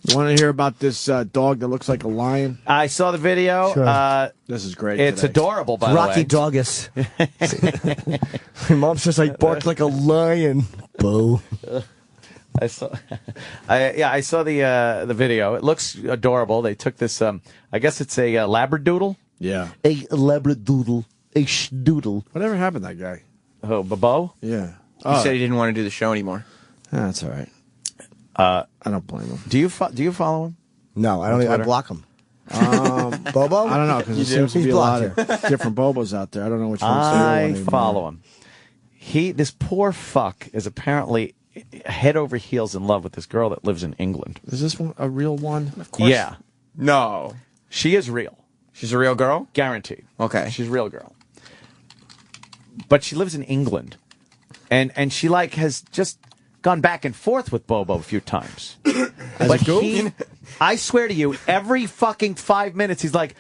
You want to hear about this dog that looks like a lion? I saw the video. Sure. This is great. It's today. adorable, by Rocky the way. Doggus. My mom says I bark like a lion. Boo. I saw, I saw the video. It looks adorable. They took this. I guess it's a Labradoodle. Yeah. A Labradoodle. A schdoodle. Whatever happened to that guy? Oh, Bobo. Yeah. He said he didn't want to do the show anymore. That's all right. I don't blame him. Do you follow him? No, I don't. I block him. Bobo? I don't know because there seems to He's be a lot blocked of different Bobos out there. I don't know which ones I follow him. This poor fuck is apparently head over heels in love with this girl that lives in England. Is this one a real one? Of course. Yeah. No. She is real. She's a real girl? Guaranteed. Okay. She's a real girl. But she lives in England. And she like has just gone back and forth with Bobo a few times. But I swear to you, every fucking 5 minutes he's like,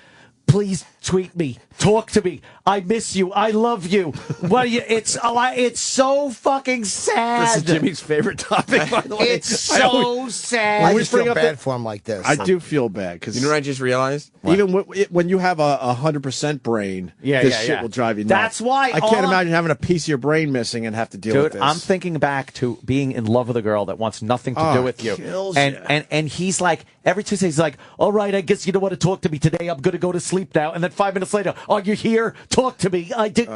please tweet me, talk to me. I miss you. I love you. It's so fucking sad. This is Jimmy's favorite topic, by the way. It's so sad. I just feel bad for him like this. I do feel bad because You know what I just realized? even when you have a 100% brain, this shit will drive you nuts. That's why I can't imagine having a piece of your brain missing and have to deal with Dude, this. I'm thinking back to being in love with a girl that wants nothing to do with you. Kills And he's like, every Tuesday he's like, all right, I guess you don't want to talk to me today. I'm going to go to sleep now. And then 5 minutes later, are you here? Talk to me. I did.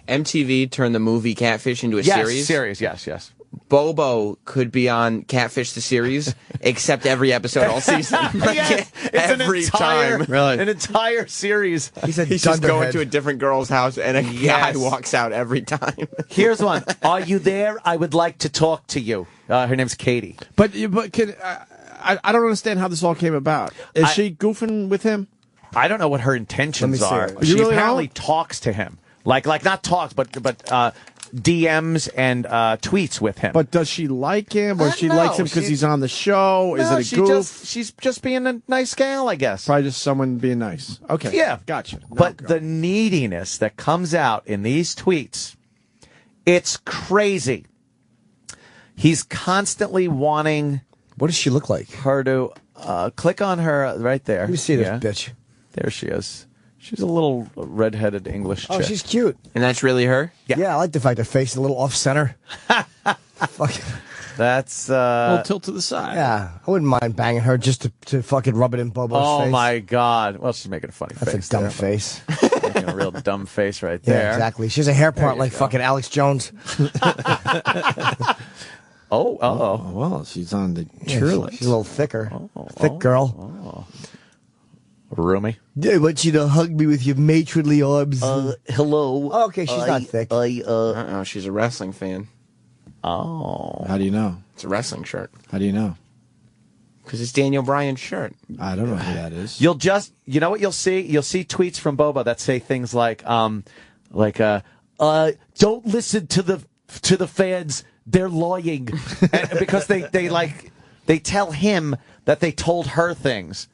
MTV turned the movie Catfish into a series. Yes. Bobo could be on Catfish the series, except every episode all season. Yes, it's every time. Really? An entire series. He's a He's just going dunderhead. to a different girl's house, and a guy walks out every time. Here's one. Are you there? I would like to talk to you. Her name's Katie. But can, I don't understand how this all came about. Is she goofing with him? I don't know what her intentions Let me see are. it. You She really apparently don't? talks to him. Like not talks, but DMs and tweets with him. But does she like him, or she likes him because he's on the show? Is it a goof? She's just being a nice gal, I guess. Probably just someone being nice. Okay. Yeah. Gotcha. No, but the neediness that comes out in these tweets, it's crazy. He's constantly wanting... What does she look like? Her to... click on her right there. Let me see this bitch. There she is. She's a little redheaded English chick. Oh, she's cute. And that's really her? Yeah, I like the fact her face is a little off-center. That's... a little tilt to the side. Yeah, I wouldn't mind banging her just to fucking rub it in Bobo's face. Oh, my God. Well, she's making a funny face. That's a dumb face. Making a real dumb face right there. Yeah, exactly. She has a hair part like fucking Alex Jones. Well, she's on the cheerleaders. She's a little thicker. Thick girl. Roomy. I want you to hug me with your matronly arms. Hello. Oh, okay, she's not thick. She's a wrestling fan. Oh. How do you know? It's a wrestling shirt. How do you know? Because it's Daniel Bryan's shirt. I don't know who that is. You know what you'll see? You'll see tweets from Bobo that say things like, don't listen to the fans. They're lying. Because they tell him that they told her things.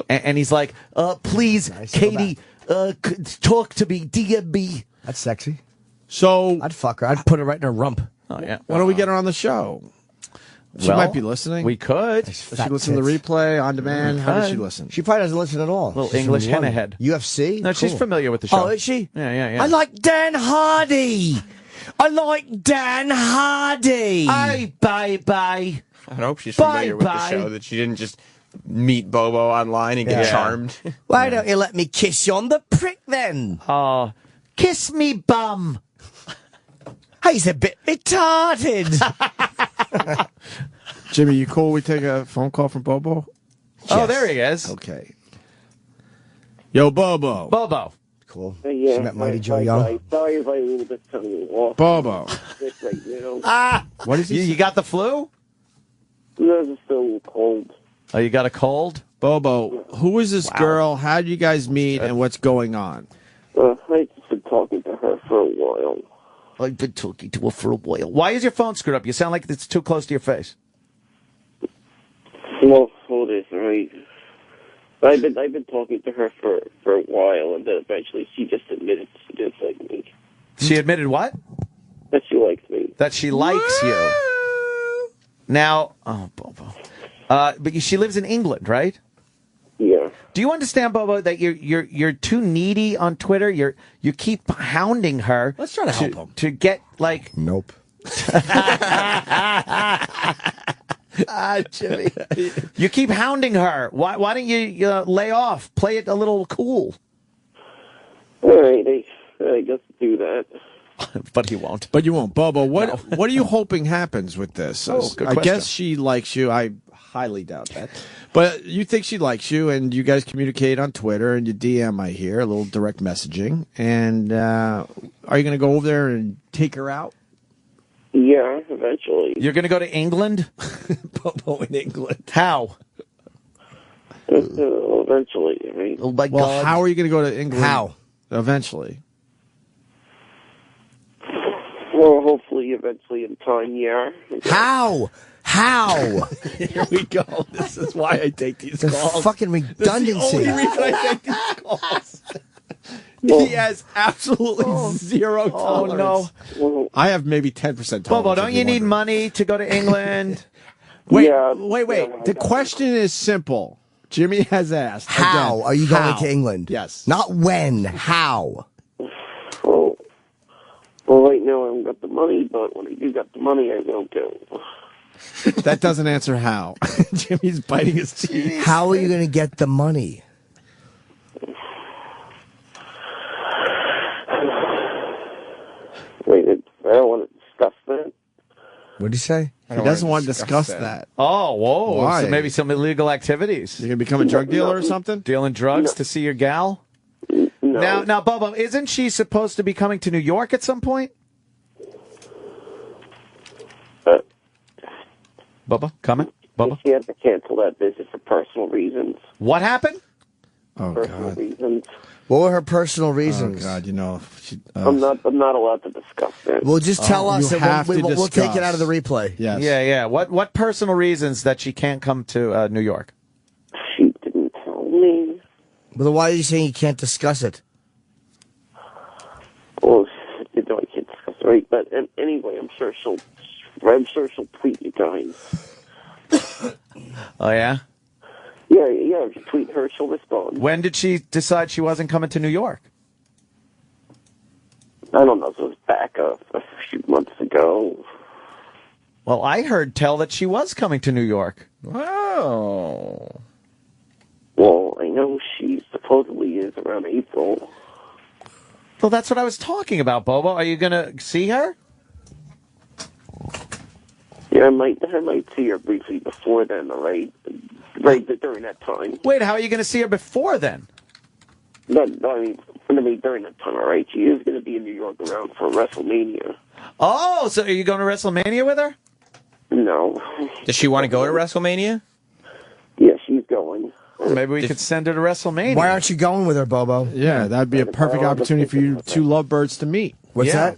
And he's like, please, Katie, talk to me, DM me. That's sexy. So I'd fuck her. I'd put her right in her rump. Oh, yeah. Why don't we get her on the show? She might be listening. We could. Does she listen to the replay on demand? How does she listen? She probably doesn't listen at all. Little English hen ahead. UFC? No, she's familiar with the show. Oh, is she? Yeah. I like Dan Hardy. I like Dan Hardy. Hey, bye. I hope she's familiar with the show, that she didn't just meet Bobo online and get charmed. Why don't you let me kiss you on the prick then? Oh, kiss me bum. He's a bit retarded. Jimmy, you cool? We take a phone call from Bobo? Oh, there he is. Okay. Yo, Bobo. Bobo. Cool. Yeah, She met Mighty Joe Young. Sorry if I a little bit tongue off. Bobo. Right now. What is he? You got the flu? It's still cold. Oh, you got a cold? Bobo, who is this girl? How did you guys meet, and what's going on? I've been talking to her for a while. I've been talking to her for a while. Why is your phone screwed up? You sound like it's too close to your face. Well, hold it, right? I've been talking to her for a while, and then eventually she just admitted she didn't like me. She admitted what? That she likes me. That she likes you. Now, Bobo. But she lives in England, right? Yeah. Do you understand, Bobo, that you're too needy on Twitter? You keep hounding her. Let's try to help him. To get like. Nope. Jimmy. You keep hounding her. Why don't you lay off? Play it a little cool. All right, I guess do that. But he won't. But you won't. Bobo, what are you hoping happens with this? Oh, good I question. guess she likes you. I highly doubt that. But you think she likes you, and you guys communicate on Twitter, and you DM, I hear, a little direct messaging. And are you going to go over there and take her out? Yeah, eventually. You're going to go to England? Bobo in England. How? Eventually, right? Oh, my Well, God. how are you going to go to England? How? Eventually. Well, hopefully, eventually in time, yeah. How? Here we go. This is why I take these The calls. fucking redundancy. This is the only reason I take these calls. He has absolutely zero tolerance. no. I have maybe 10% tolerance. Bobo, don't if you you're need wondering. money to go to England? Wait, Yeah. wait. The question is simple. Jimmy has asked. How again, are you going how? to England? Yes. Not when. How? Well, right now I haven't got the money, but when I do got the money, I will go. That doesn't answer how. Jimmy's biting his teeth. How are you going to get the money? Wait, I don't want to discuss that. What did he say? He doesn't want to discuss that. Oh, whoa. Why? So maybe some illegal activities. You're going to become a drug dealer or something? Dealing drugs to see your gal? No. Now, Bobo, isn't she supposed to be coming to New York at some point? Bubba, comment? Bubba? She had to cancel that visit for personal reasons. What happened? personal reasons. What were her personal reasons? Oh God, I'm not allowed to discuss that. Well, just tell us, you and have to we'll take it discuss. out of the replay. Yes. Yeah. What personal reasons that she can't come to New York? She didn't tell me. Well, then why are you saying you can't discuss it? Well, I can't discuss it, right? But anyway, I'm sure she'll tweet you guys. Oh yeah. Yeah. If you tweet her, she'll respond. When did she decide she wasn't coming to New York? I don't know. It was back a few months ago. Well, I heard tell that she was coming to New York. Wow. Well, I know she supposedly is around April. Well, that's what I was talking about, Bobo. Are you going to see her? Yeah, I might see her briefly before then, all right? Right during that time. Wait, how are you going to see her before then? No, I mean during that time, all right? She is going to be in New York around for WrestleMania. Oh, so are you going to WrestleMania with her? No. Does she want to go to WrestleMania? Yeah, she's going. Well, maybe we could send her to WrestleMania. Why aren't you going with her, Bobo? Yeah, that'd be a perfect opportunity for you two lovebirds to meet. What's that?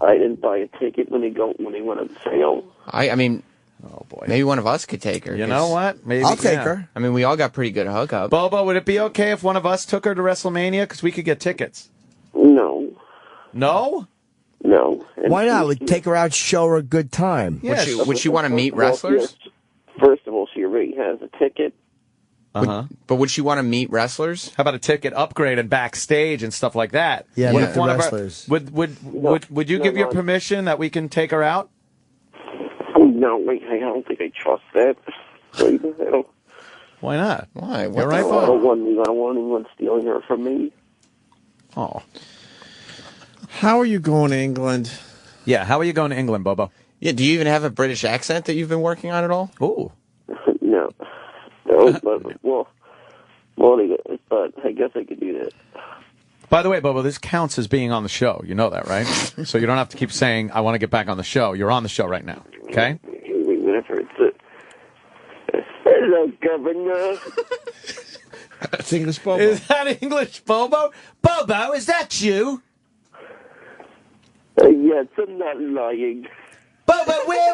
I didn't buy a ticket when they went on sale. I mean, oh boy, maybe one of us could take her. You know what? Maybe I'll take her. I mean, we all got pretty good hookup. Bobo, would it be okay if one of us took her to WrestleMania? Because we could get tickets. No. No? No. Why not? We'd take her out, show her a good time. Yes. Would she want to meet wrestlers? First of all, she already has a ticket. But would she want to meet wrestlers? How about a ticket upgrade and backstage and stuff like that? Yeah, What meet if the one of our- wrestlers. Would you give your permission that we can take her out? No, wait, I don't think I trust that. Why not? Why? You're right, I Bob. don't want anyone stealing her from me. Oh. How are you going to England? Yeah, how are you going to England, Bobo? Yeah, do you even have a British accent that you've been working on at all? Ooh. No, but I guess I could do that. By the way, Bobo, this counts as being on the show. You know that, right? So you don't have to keep saying, I want to get back on the show. You're on the show right now, okay? Whenever it's hello, Governor. That's English Bobo. Is that English, Bobo? Bobo, is that you? Yes, I'm not lying. Bobo,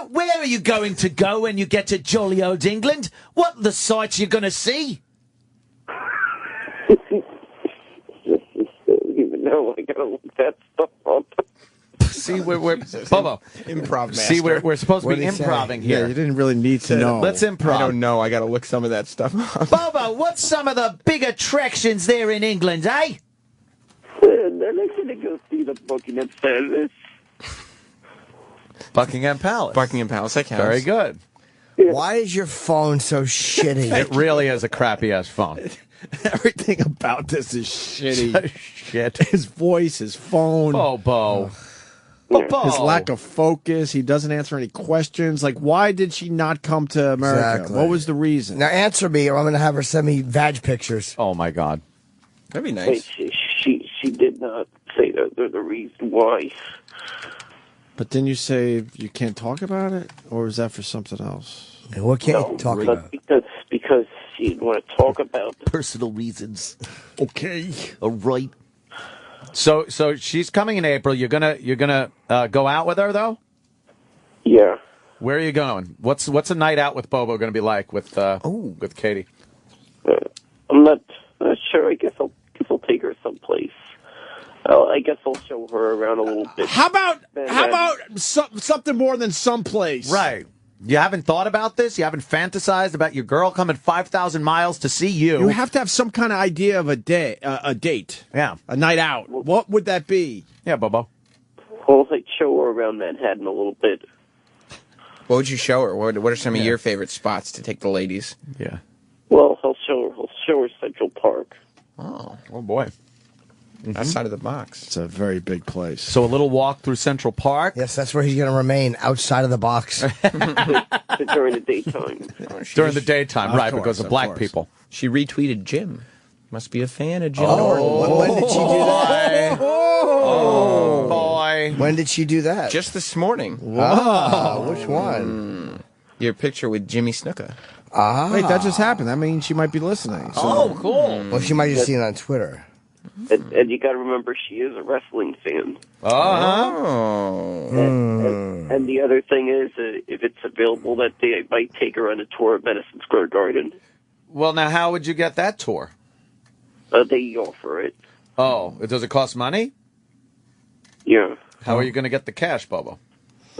where are you going to go when you get to jolly old England? What are the sights you're going to see? Even though I gotta look that stuff up. See, we're Bobo. Improv master. See, we're supposed to be improving here. Yeah, you didn't really need to know. Let's improv. I don't know. I got to look some of that stuff up. Bobo, what's some of the big attractions there in England, eh? Then I'm gonna go see the Buckingham Palace. Buckingham Palace. Buckingham Palace, that counts. Very good. Why is your phone so shitty? It really is a crappy-ass phone. Everything about this is shitty. Shit. His voice, his phone. Bobo. Bobo. His lack of focus. He doesn't answer any questions. Like, why did she not come to America? Exactly. What was the reason? Now answer me, or I'm going to have her send me vag pictures. Oh, my God. That'd be Wait, nice. she did not say the reason why. But didn't you say you can't talk about it? Or is that for something else? And what can't you talk about? Because she didn't want to talk about Personal reasons. Okay. All right. So she's coming in April. You're gonna go out with her though? Yeah. Where are you going? What's a night out with Bobo going to be like with Katie? I'm not sure. I guess I'll take her someplace. I guess I'll show her around a little bit. How about something more than someplace? Right. You haven't thought about this? You haven't fantasized about your girl coming 5,000 miles to see you? You have to have some kind of idea of a date. Yeah. A night out. What would that be? Yeah, Bobo. Well, I'll show her around Manhattan a little bit. What would you show her? What are some of your favorite spots to take the ladies? Yeah. Well, I'll show her Central Park. Oh boy. Outside of the box. It's a very big place. So a little walk through Central Park? Yes, that's where he's going to remain, outside of the box. During the daytime. During the daytime, right, course, because of black people. She retweeted Jim. Must be a fan of Jim When did she do that? Oh, boy. When did she do that? Just this morning. Wow, which one? your picture with Jimmy Snuka. Ah. Wait, that just happened. That means she might be listening. So. Oh, cool. Well, she might just see it on Twitter. And you got to remember, she is a wrestling fan. Oh. And the other thing is, if it's available that day, I might take her on a tour of Madison Square Garden. Well, now, how would you get that tour? They offer it. Oh, does it cost money? Yeah. How are you going to get the cash, Bobo?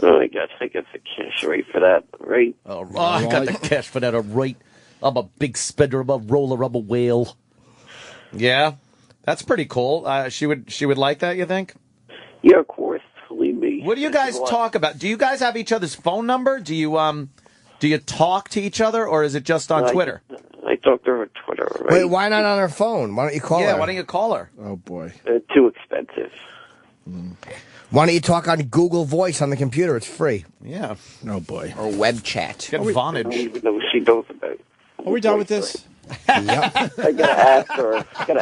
I guess the cash rate for that, right? Oh, I got the cash for that, all right. I'm a big spender, I'm a roller, I'm a whale. Yeah, that's pretty cool. She would like that, you think? Yeah, of course. Believe me. What do you guys talk about? Do you guys have each other's phone number? Do you talk to each other, or is it just on Twitter? I talk to her on Twitter, right? Wait, why not on her phone? Why don't you call her? Yeah, why don't you call her? Oh, boy. Too expensive. Why don't you talk on Google Voice on the computer? It's free. Yeah. Oh, boy. Or web chat. Get I don't Vonage. even know what she knows about. Are we done with this? Yep. I gotta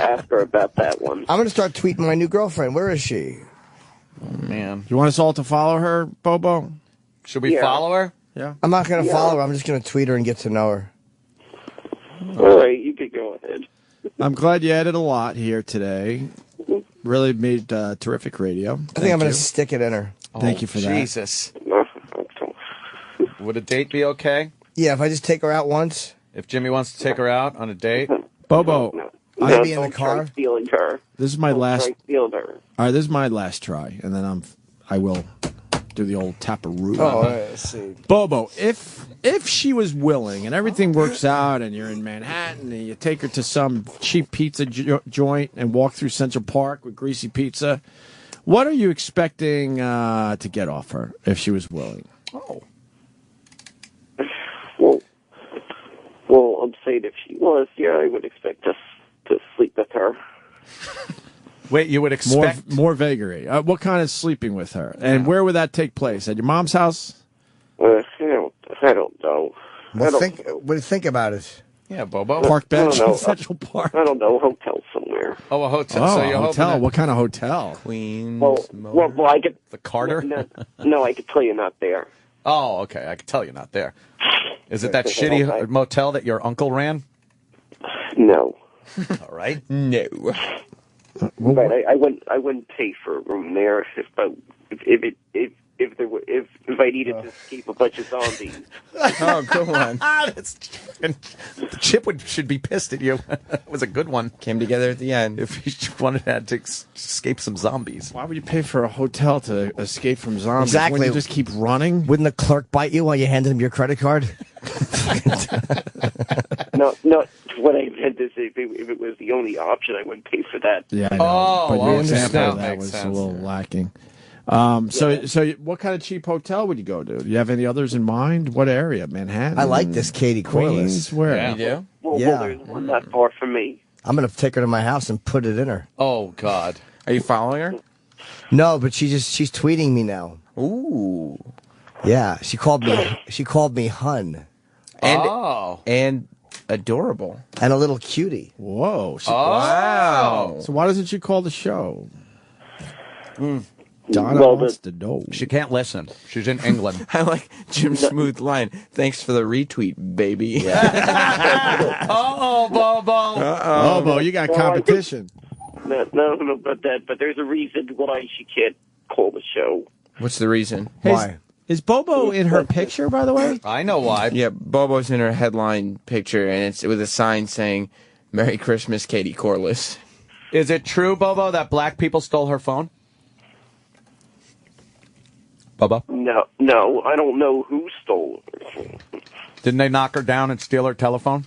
ask her about that one. I'm gonna start tweeting my new girlfriend. Where is she? Oh, man. You want us all to follow her, Bobo? Should we follow her? Yeah. I'm not gonna follow her. I'm just gonna tweet her and get to know her. All right, you could go ahead. I'm glad you added a lot here today. Really made terrific radio. I think I'm gonna stick it in her. Thank you for that. Jesus. Would a date be okay? Yeah, if I just take her out once. If Jimmy wants to take her out on a date? Bobo, Maybe in the car. Stealing her. this is my last. Try stealing her. All right, this is my last try, and then I will do the old taparoo. Oh, let's see. Bobo, if she was willing and everything works out, and you're in Manhattan, and you take her to some cheap pizza joint and walk through Central Park with greasy pizza, what are you expecting to get off her if she was willing? Oh. Well, I'm saying if she was, yeah, I would expect us to sleep with her. Wait, you would expect more vagary. What kind of sleeping with her, and where would that take place? At your mom's house? I don't know. What do you think about it? Yeah, Bobo. Park bench I don't know. in Central Park. I don't know, hotel somewhere. Oh, a hotel. Oh, So you're a hotel. hoping What kind of hotel? Queens. Well, I could. the Carter? No, I could tell you not there. Oh, okay. I can tell you're not there. Is it that shitty motel that your uncle ran? No. All right. No. Right, I wouldn't pay for a room there if I needed to escape a bunch of zombies. Oh, go on. Chip should be pissed at you. That was a good one. Came together at the end. If he wanted to escape some zombies. Why would you pay for a hotel to escape from zombies? Exactly. Wouldn't you just keep running? Wouldn't the clerk bite you while you handed him your credit card? No. What I meant is if it was the only option, I wouldn't pay for that. Yeah, I know. Oh, but your okay. example That of that makes was sense. a little lacking. So what kind of cheap hotel would you go to? Do you have any others in mind? What area? Manhattan? I like this Katie Queens? Corliss. Where? Yeah. You do? Well, Yeah. there's one not far from me. I'm gonna take her to my house and put it in her. Oh, God. Are you following her? No, but she's tweeting me now. Ooh. Yeah, she called me hun And adorable. and a little cutie. Whoa. Wow. So why doesn't she call the show? Donna Well, wants to know. She can't listen. She's in England. I like Jim's smooth line. Thanks for the retweet, baby. Oh, Bobo. Bobo, you got competition. No, but there's a reason why she can't call the show. What's the reason? Why? Is Bobo in her picture, by the way? I know why. Yeah, Bobo's in her headline picture, and it's with a sign saying, Merry Christmas, Katie Corliss. Is it true, Bobo, that black people stole her phone? Bobo? No, I don't know who stole her. Didn't they knock her down and steal her telephone?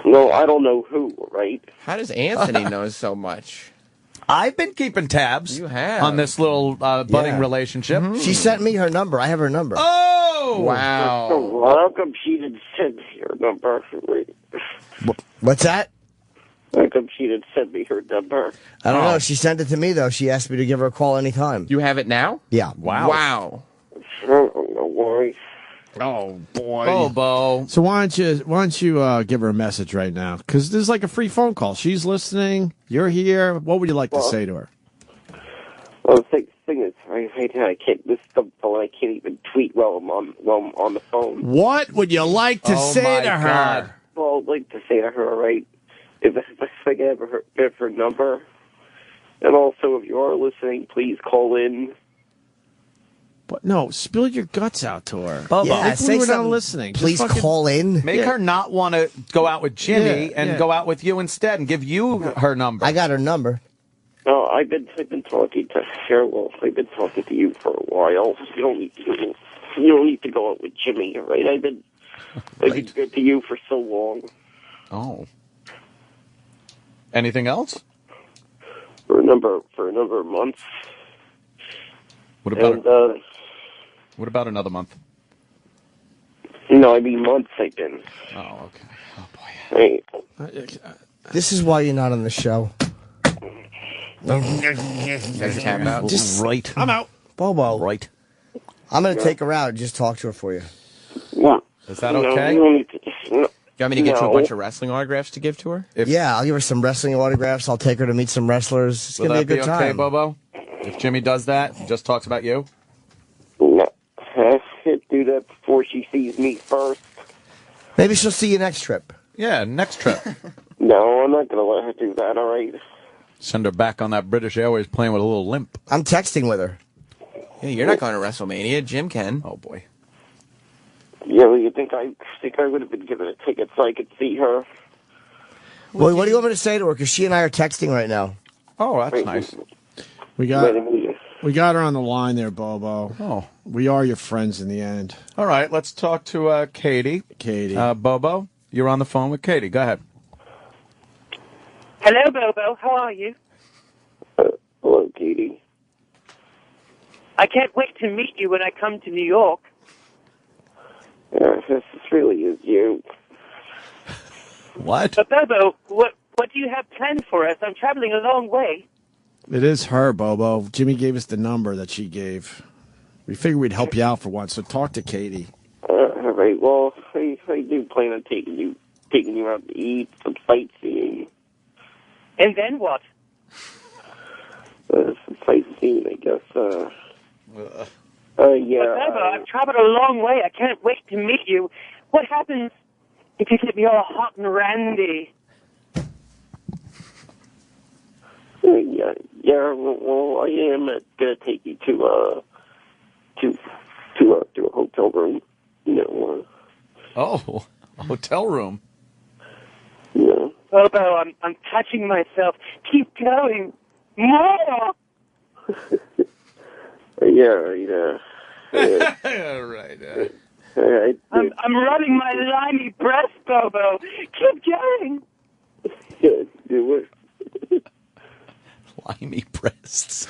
No, I don't know who, right? How does Anthony know so much? I've been keeping tabs You have. on this little budding relationship. She sent me her number. I have her number. Oh! Wow. How come she didn't send me her number? What's that? How come she didn't send me her number? I don't know. She sent it to me though. She asked me to give her a call anytime. You have it now? Yeah. Wow. I don't know why. Oh, boy. Bobo. So why don't you give her a message right now? Because this is like a free phone call. She's listening. You're here. What would you like to say to her? Well, thing is, I can't. This is the phone. I can't even tweet while I'm on the phone. What would you like to say to her? God. Well, I'd like to say to her, right? If I can have her number, and also if you are listening, please call in. But no, spill your guts out to her. Bubba. Yeah, If say we were not something. listening. Just Please fucking- call in. Make her not want to go out with Jimmy and go out with you instead, and give you her number. I got her number. No, I've been talking to Cheryl. I've been talking to you for a while. You don't need to go out with Jimmy, right? I've been good to you for so long. Oh. Anything else? For a number of months. What about And, what about another month? No, I mean months I've been. Oh, okay. Oh boy. Right. This is why you're not on the show. Just right. I'm out. Bobo. Right. I'm going to take her out and just talk to her for you. What? Is that okay? You don't need to, no. You want me to get you a No. bunch of wrestling autographs to give to her? Yeah, I'll give her some wrestling autographs. I'll take her to meet some wrestlers. It's Will going to that be a good okay, time. Bobo? If Jimmy does that, just talks about you? No. Do that before she sees me first. Maybe she'll see you next trip. Yeah, next trip. No, I'm not going to let her do that, all right? Send her back on that British Airways plane with a little limp. I'm texting with her. Yeah, you're not going to WrestleMania. Jim can. Oh, boy. Yeah, well, you think I would have been given a ticket so I could see her? Well, what do you want me to say to her? Because she and I are texting right now. Oh, that's nice. We got her on the line there, Bobo. Oh. We are your friends in the end. All right, let's talk to Katie. Katie. Bobo, you're on the phone with Katie. Go ahead. Hello, Bobo. How are you? Hello, Katie. I can't wait to meet you when I come to New York. Yeah, this really is you. What? But Bobo, what do you have planned for us? I'm traveling a long way. It is her, Bobo. Jimmy gave us the number that she gave. We figured we'd help you out for once, so talk to Katie. All right. Well, I do plan on taking you out to eat, some sightseeing. And then what? Some sightseeing, I guess. Yeah. But Bobo, I've traveled a long way. I can't wait to meet you. What happens if you get me all hot and randy? Yeah. Well, I am gonna take you to a hotel room. You know. Oh, a hotel room. Yeah. Bobo, I'm touching myself. Keep going. More. Yeah. Right. I'm rubbing my limey breast, Bobo. Keep going. Yeah, do it. Limey breasts.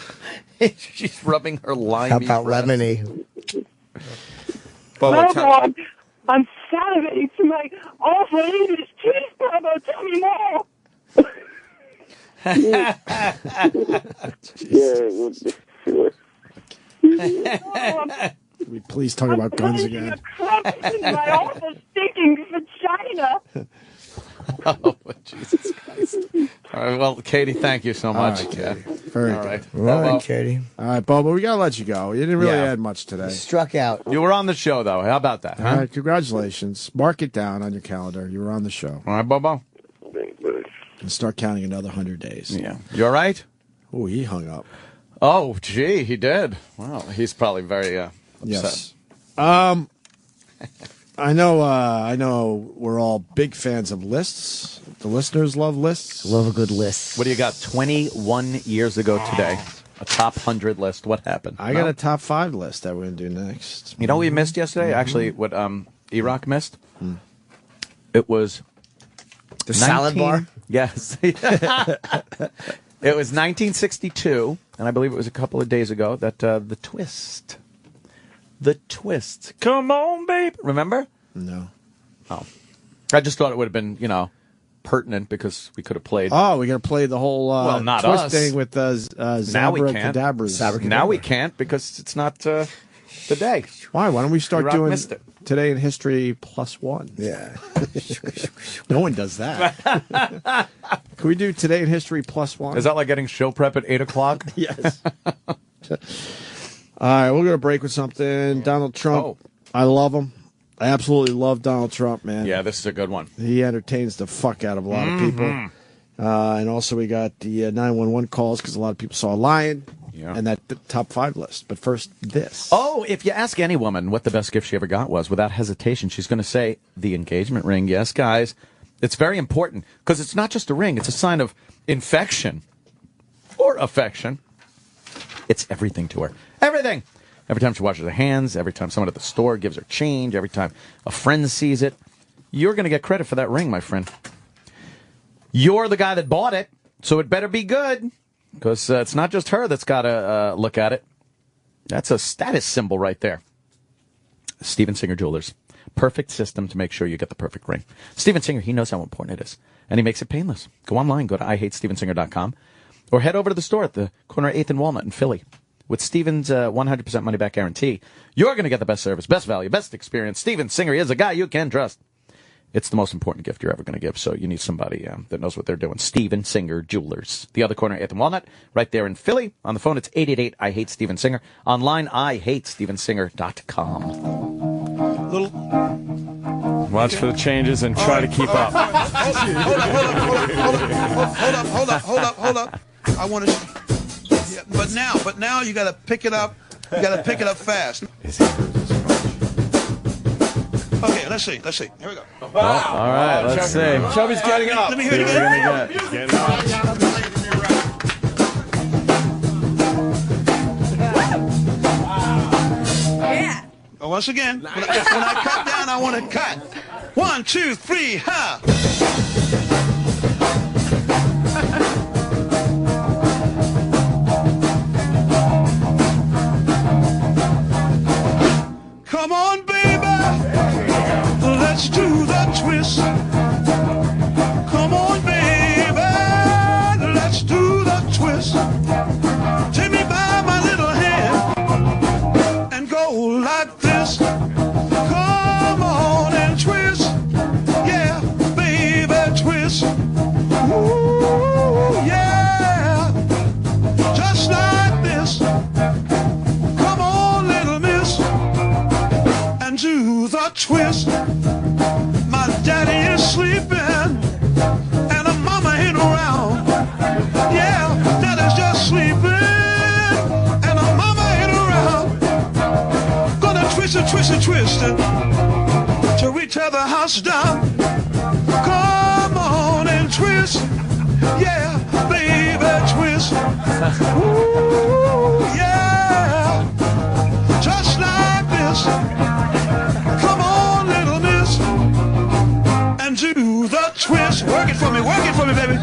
She's rubbing her limey How about breasts. lemony? Bobo, I'm salivating to my awful English teeth, Bobo. Tell me more. Can we please talk about guns again? In my awful stinking vagina. Oh, Jesus Christ. All right, well, Katie, thank you so much. All right, Katie. Yeah. Very All good. right. All right, Bobo. Katie. All right, Bobo, we got to let you go. You didn't really Yeah. add much today. Struck out. You were on the show, though. How about that, huh? All right, congratulations. Mark it down on your calendar. You were on the show. All right, Bobo? And start counting another 100 days. Yeah. You all right? Oh, he hung up. Oh, gee, he did. Wow, he's probably very upset. Yes. I know we're all big fans of lists. The listeners love lists. Love a good list. What do you got? 21 years ago today, a top 100 list. What happened? I got a top 5 list that we're going to do next. You know what we missed yesterday? Actually, what E-Rock missed? It was... The salad bar? Yes. It was 1962, and I believe it was a couple of days ago, that The Twist. The Twist. Come on, babe. Remember? No. Oh. I just thought it would have been, pertinent because we could have played. Oh, we're going to play the whole Well, not twist us. thing with Now we can't. Zabra Now we can't because it's not the day. Why? Why don't we start E-Rock doing missed it. Today in History +1? Yeah. No one does that. Can we do Today in History +1? Is that like getting show prep at 8 o'clock? Yes. All right, we're going to break with something. Donald Trump. I love him. I absolutely love Donald Trump, man. Yeah, this is a good one. He entertains the fuck out of a lot of people. And also we got the 911 calls because a lot of people saw a lion and that top 5 list. But first, this. Oh, if you ask any woman what the best gift she ever got was, without hesitation, she's going to say the engagement ring. Yes, guys. It's very important because it's not just a ring. It's a sign of infection or affection. It's everything to her. Everything. Every time she washes her hands, every time someone at the store gives her change, every time a friend sees it, you're going to get credit for that ring, my friend. You're the guy that bought it, so it better be good, because it's not just her that's got to look at it. That's a status symbol right there. Steven Singer Jewelers. Perfect system to make sure you get the perfect ring. Steven Singer, he knows how important it is, and he makes it painless. Go online, go to IHateStevenSinger.com, or head over to the store at the corner of 8th and Walnut in Philly. With Steven's 100% money-back guarantee, you're going to get the best service, best value, best experience. Steven Singer is a guy you can trust. It's the most important gift you're ever going to give, so you need somebody that knows what they're doing. Steven Singer Jewelers. The other corner, 8th and Walnut, right there in Philly. On the phone, it's 888-I-HATE-STEVEN-SINGER. Online, IHateStevenSinger.com. Watch for the changes and try to keep up. Hold up. I want to... Yeah, but now you got to pick it up. You got to pick it up fast. Okay, let's see. Here we go. Wow. All right, let's see. Chubby's getting up. Let me hear it again. He's getting up. Yeah. Once again, when I cut down, I want to cut. 1, 2, 3, ha! Come on, baby, let's do the twist. Come on, baby, let's do the twist. Take me by my little hand and go like this. Come on and twist, yeah, baby, twist. Ooh, yeah, just like this. Come on, little miss, and do the twist. My daddy is sleeping and a mama ain't around. Yeah, daddy's just sleeping and a mama ain't around. Gonna twist it till we tear the house down. Come on and twist, yeah, baby, twist. Ooh, yeah, just like this. Come on, little miss, and do the twist. Work it for me, baby.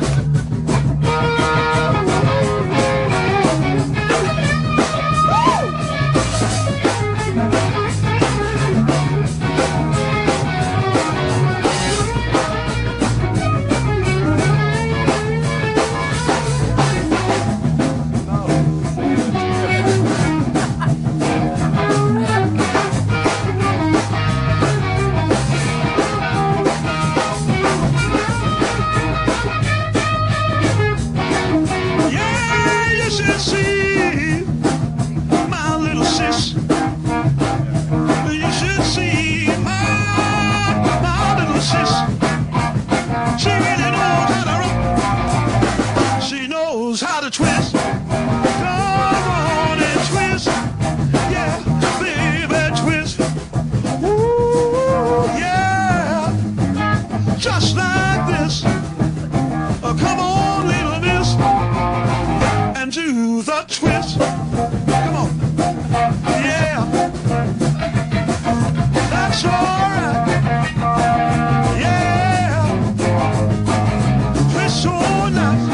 How to twist. Come on and twist. Yeah, baby, twist. Ooh, yeah. Just like this. Come on, little miss, and do the twist. Come on. Yeah. That's all right. Yeah. Twist so nice.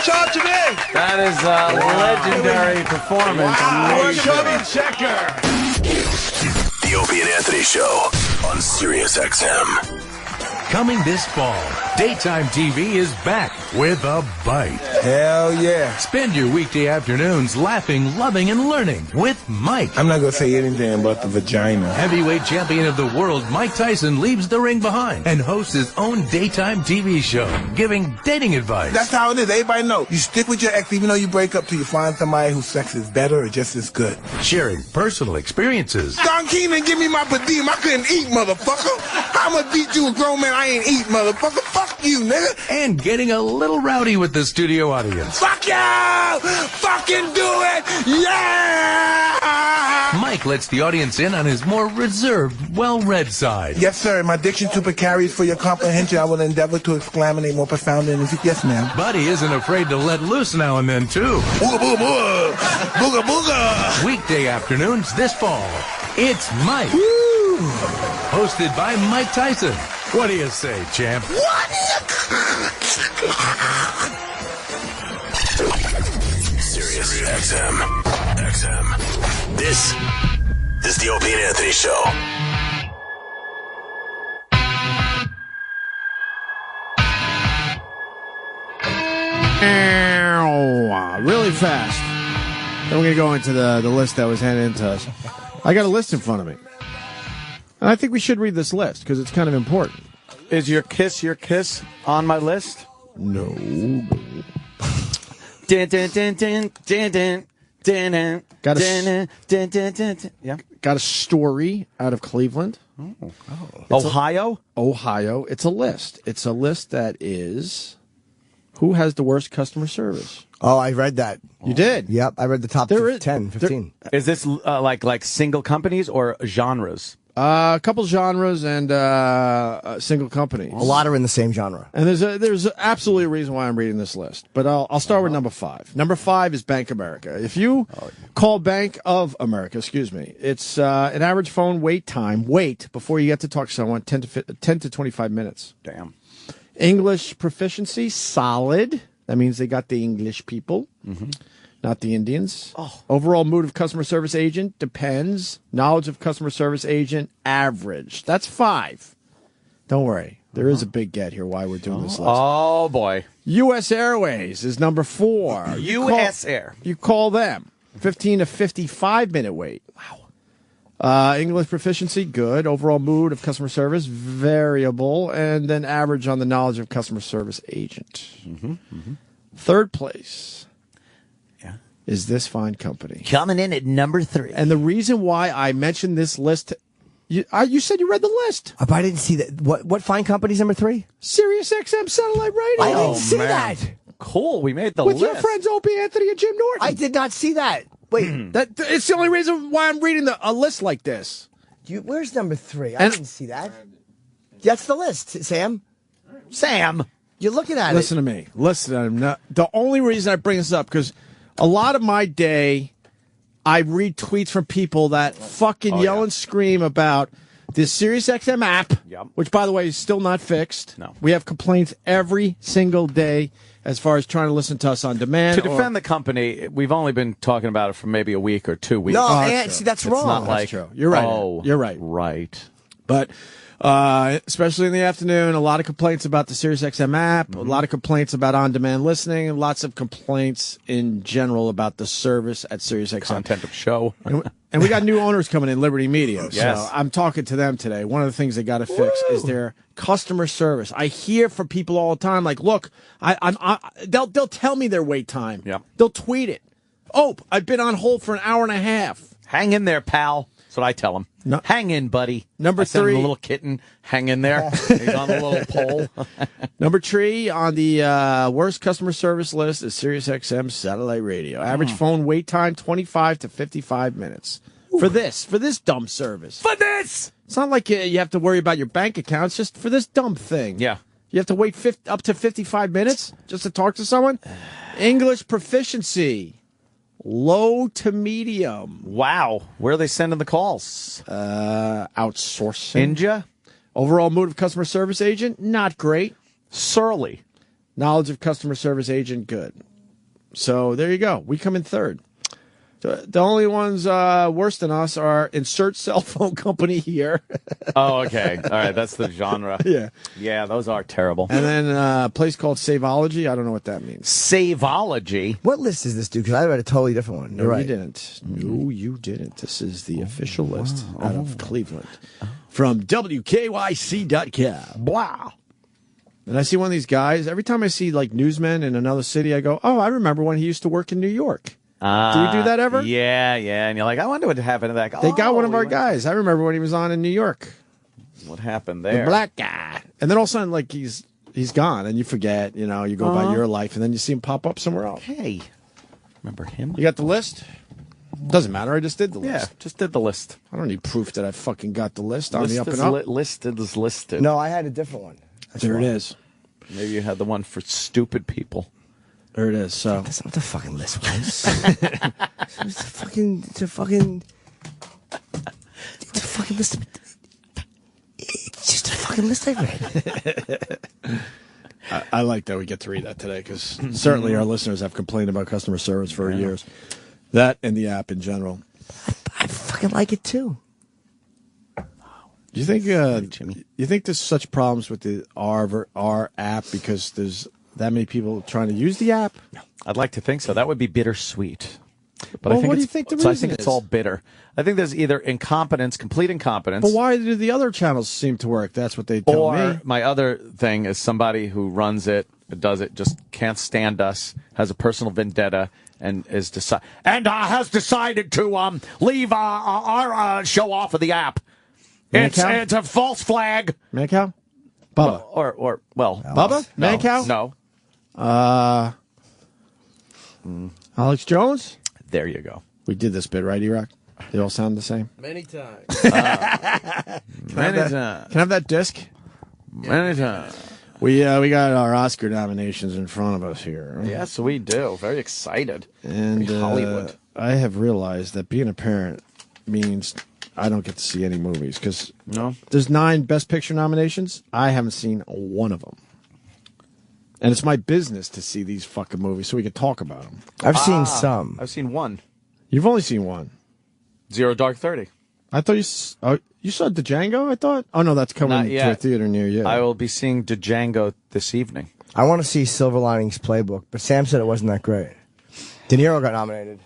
Talk to me. That is a legendary performance. Wow, Chubby Checker. The Opie and Anthony Show on Sirius XM. Coming this fall, daytime TV is back with a bite. Hell yeah. Spend your weekday afternoons laughing, loving, and learning with Mike. I'm not going to say anything about the vagina. Heavyweight champion of the world, Mike Tyson leaves the ring behind and hosts his own daytime TV show, giving dating advice. That's how it is. Everybody knows. You stick with your ex even though you break up till you find somebody whose sex is better or just as good. Sharing personal experiences. Don Keenan, give me my per diem. I couldn't eat, motherfucker. I'm going to beat you a grown man. I ain't eat, motherfucker. Fuck you, nigga. And getting a little rowdy with the studio audience. Fuck you! Fucking do it! Yeah! Mike lets the audience in on his more reserved, well-read side. Yes, sir. My diction super carries for your comprehension. I will endeavor to exclaminate more profound than yes, ma'am. But he isn't afraid to let loose now and then, too. Booga, booga, booga. Booga, booga. Weekday afternoons this fall. It's Mike. Woo. Hosted by Mike Tyson. What do you say, champ? Sirius XM. This is the Opie and Anthony Show. Really fast. Then we're going to go into the list that was handed in to us. I got a list in front of me. And I think we should read this list because it's kind of important. Is your kiss on my list? No. Dun, dun, dun, dun, dun, dun, dun, dun, Got a, dun, dun, dun, dun, dun. Yeah. Got a story out of Cleveland. Ohio? Ohio. It's a list. It's a list that is who has the worst customer service. Oh, I read that. You did? Yep, I read the top 10, 15. Is this like single companies or genres? A couple genres and single companies. A lot are in the same genre. And there's absolutely a reason why I'm reading this list. But I'll start with number 5. Number 5 is Bank America. If you call Bank of America, it's an average phone wait before you get to talk to someone 10 to 25 minutes. Damn. English proficiency solid. That means they got the English people. Mm-hmm. Not the Indians. Overall mood of customer service agent depends. Knowledge of customer service agent average. That's 5. Don't worry. There is a big get here why we're doing this list. Oh, boy. U.S. Airways is number 4. U.S. Air. You call them. 15 to 55-minute wait. Wow. English proficiency, good. Overall mood of customer service, variable. And then average on the knowledge of customer service agent. Mm-hmm. Mm-hmm. Third place is this fine company. Coming in at number 3. And the reason why I mentioned this list, you said you read the list. But I didn't see that. What fine company's number 3? Sirius XM Satellite Radio. I didn't see that. Cool, we made the With list. your friends Opie, Anthony, and Jim Norton. I did not see that. Wait. It's the only reason why I'm reading a list like this. Where's number 3? I didn't see that. That's the list, Sam. Sam. You're looking at Listen to me. Listen. The only reason I bring this up, because a lot of my day, I read tweets from people that fucking yell and scream about this Sirius XM app, which, by the way, is still not fixed. No. We have complaints every single day as far as trying to listen to us on demand. To defend the company, we've only been talking about it for maybe a week or 2 weeks. No, see, that's wrong. It's not That's like, true. You're right. Oh, you're right. Right. But especially in the afternoon, a lot of complaints about the SiriusXM app, a lot of complaints about on-demand listening, and lots of complaints in general about the service at SiriusXM. Content of show. And we got new owners coming in, Liberty Media. Yes. So I'm talking to them today. One of the things they got to fix is their customer service. I hear from people all the time, like, look, they'll tell me their wait time. Yeah. They'll tweet it. Oh, I've been on hold for an hour and a half. Hang in there, pal. That's what I tell them. No. Hang in, buddy. Number I send 3. him a little kitten. Hang in there. He's on the little pole. Number 3 on the worst customer service list is SiriusXM Satellite Radio. Average phone wait time 25 to 55 minutes. For this dumb service. For this! It's not like you have to worry about your bank account. It's just for this dumb thing. Yeah. You have to wait up to 55 minutes just to talk to someone. English proficiency. Low to medium. Wow. Where are they sending the calls? Outsourcing. India? Overall mood of customer service agent, not great. Surly. Knowledge of customer service agent, good. So there you go. We come in third. The only ones worse than us are insert cell phone company here. Oh, okay. All right, that's the genre. Yeah. Yeah, those are terrible. And then a place called Saveology. I don't know what that means. Saveology? What list is this, dude? Because I read a totally different one. No, You're right. you didn't. No, you didn't. This is the official list out of Cleveland from WKYC.com. Wow. And I see one of these guys. Every time I see like newsmen in another city, I go, oh, I remember when he used to work in New York. Do you do that ever? Yeah, yeah. And you're like, I wonder what happened to that guy. They got one of our guys. I remember when he was on in New York. What happened The there? black guy. And then all of a sudden, like, he's gone, and you forget, you know, you go about your life, and then you see him pop up somewhere else. Hey, remember him? You got the list? Doesn't matter. I just did the list. Yeah, just did the list. I don't need proof that I fucking got the list on the up and is up. listed is listed. No, I had a different one. There it is. Maybe you had the one for stupid people. There it is. So that's not what the fucking list was. It's a fucking list. It's just a fucking list I read. I like that we get to read that today because certainly our listeners have complained about customer service for years. That and the app in general. I fucking like it too. Do you think there's such problems with the our app because there's that many people trying to use the app? I'd like to think so. That would be bittersweet. But Well, I think what do you it's, think the so I reason think it's is? all bitter. I think there's either incompetence, complete incompetence. But why do the other channels seem to work? That's what they tell Or me. my other thing is somebody who runs it, does it, just can't stand us, has a personal vendetta, and has decided to leave our show off of the app. Mancow? It's a false flag. Mancow? Bubba. Bubba? Mancow? No. Alex Jones? There you go. We did this bit, right, E-Rock? They all sound the same? Many times. Can I have that disc? Many times. We got our Oscar nominations in front of us here. Yes, we do. Very excited. And Very Hollywood. I have realized that being a parent means I don't get to see any movies because there's 9 Best Picture nominations. I haven't seen one of them. And it's my business to see these fucking movies so we can talk about them. I've seen some. I've seen one. You've only seen one. Zero Dark 30. I thought you saw Django, I thought? Oh, no, that's coming Not to a yet. theater near you. I will be seeing Django this evening. I want to see Silver Linings Playbook, but Sam said it wasn't that great. De Niro got nominated.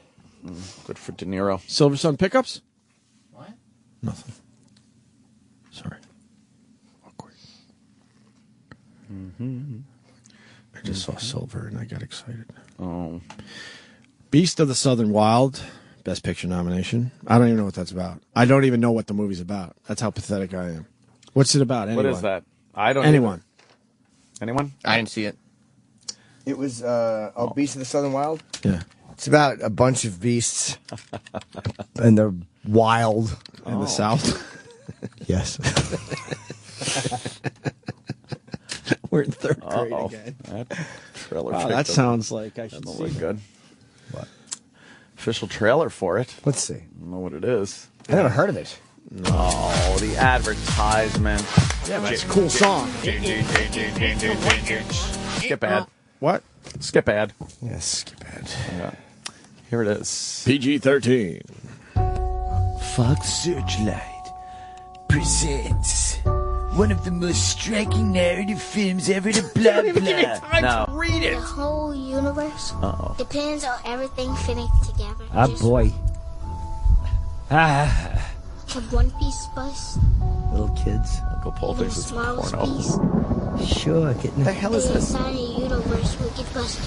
Good for De Niro. Silver Sun Pickups? What? Nothing. Sorry. Awkward. I just saw Silver and I got excited. Oh. Beast of the Southern Wild, Best Picture nomination. I don't even know what that's about. I don't even know what the movie's about. That's how pathetic I am. What's it about? Anyone? What is that? I don't. Anyone? Anyone? I didn't see it. It was Beast of the Southern Wild? Yeah. It's about a bunch of beasts, and they're wild. In the South? Yes. We're in 3rd grade again. That trailer. Wow, pic that doesn't- sounds like I should doesn't see look that. good. What? Official trailer for it. Let's see. I don't know what it is. I never heard of it. Oh, the advertisement. Yeah, but it's a cool song. Skip ad. What? Skip ad. Yes, skip ad. Yeah. Here it is. PG-13. Fox Searchlight presents one of the most striking narrative films ever to blah blah. No. read The whole universe Uh-oh. depends on everything fitting together. Ah, Just boy. Ah. Can One Piece bust? Little kids. Uncle Paul Even thinks the it's smallest porno. piece. Sure, getting The hell is The this? entire universe will get busted.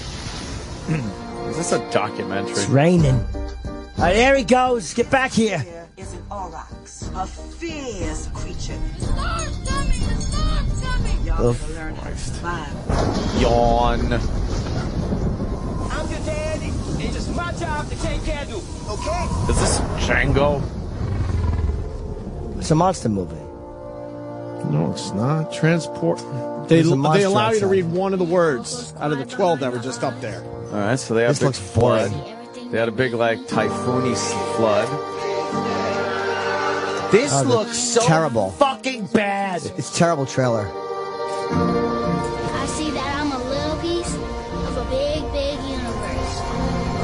Is this a documentary? It's raining. There he goes. Get back here. Is an aurochs, a fierce creature. Y'all Oh, can learn how to Christ. survive. Yawn. I'm your daddy. It's just my job to take care of you. Okay? Is this Django? It's a monster movie. No, it's not. Transport. They There's a monster allow you to outside. read one of the words out of the 12 that were just up there. All right, so they have This big looks boring. flood. They had a big like typhoony flood. This Oh, looks so terrible. fucking bad. It's a terrible trailer. I see that I'm a little piece of a big, big universe.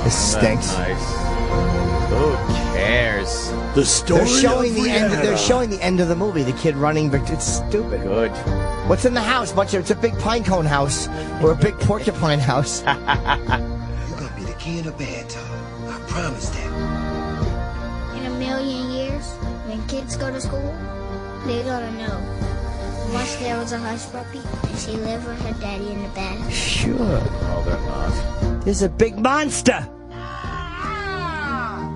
This stinks. Nice. Who cares? The story. They're showing of the end. Rihanna. They're showing the end of the movie. The kid running. It's stupid. Good. What's in the house? It's a big pine cone house or a big porcupine house. You're gonna be the king of bad talk. I promise that. In a million years, when kids go to school, they're gonna know. Once there was a hush puppy, and she lived with her daddy in the bath. Sure. Oh, they're not. There's a big monster.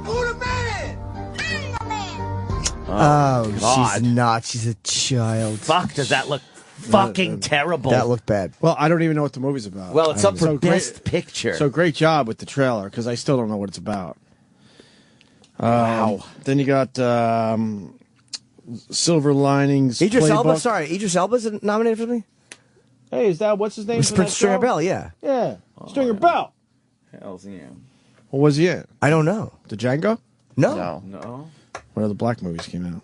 Who the man? I'm the man. Oh, God. she's not. She's a child. Fuck, does that look fucking terrible? That looked bad. Well, I don't even know what the movie's about. Well, it's up for So Best Picture. So great job with the trailer, because I still don't know what it's about. Wow. Then you got Silver Linings Idris Playbook. Elba. Sorry, Idris Elba's nominated for me. Hey, is that what's his name? It's for Prince that Stringer show? Bell. Yeah. Yeah, Stringer Bell. Hell's yeah. What was he in? I don't know. The Django? No. No. What other black movies came out?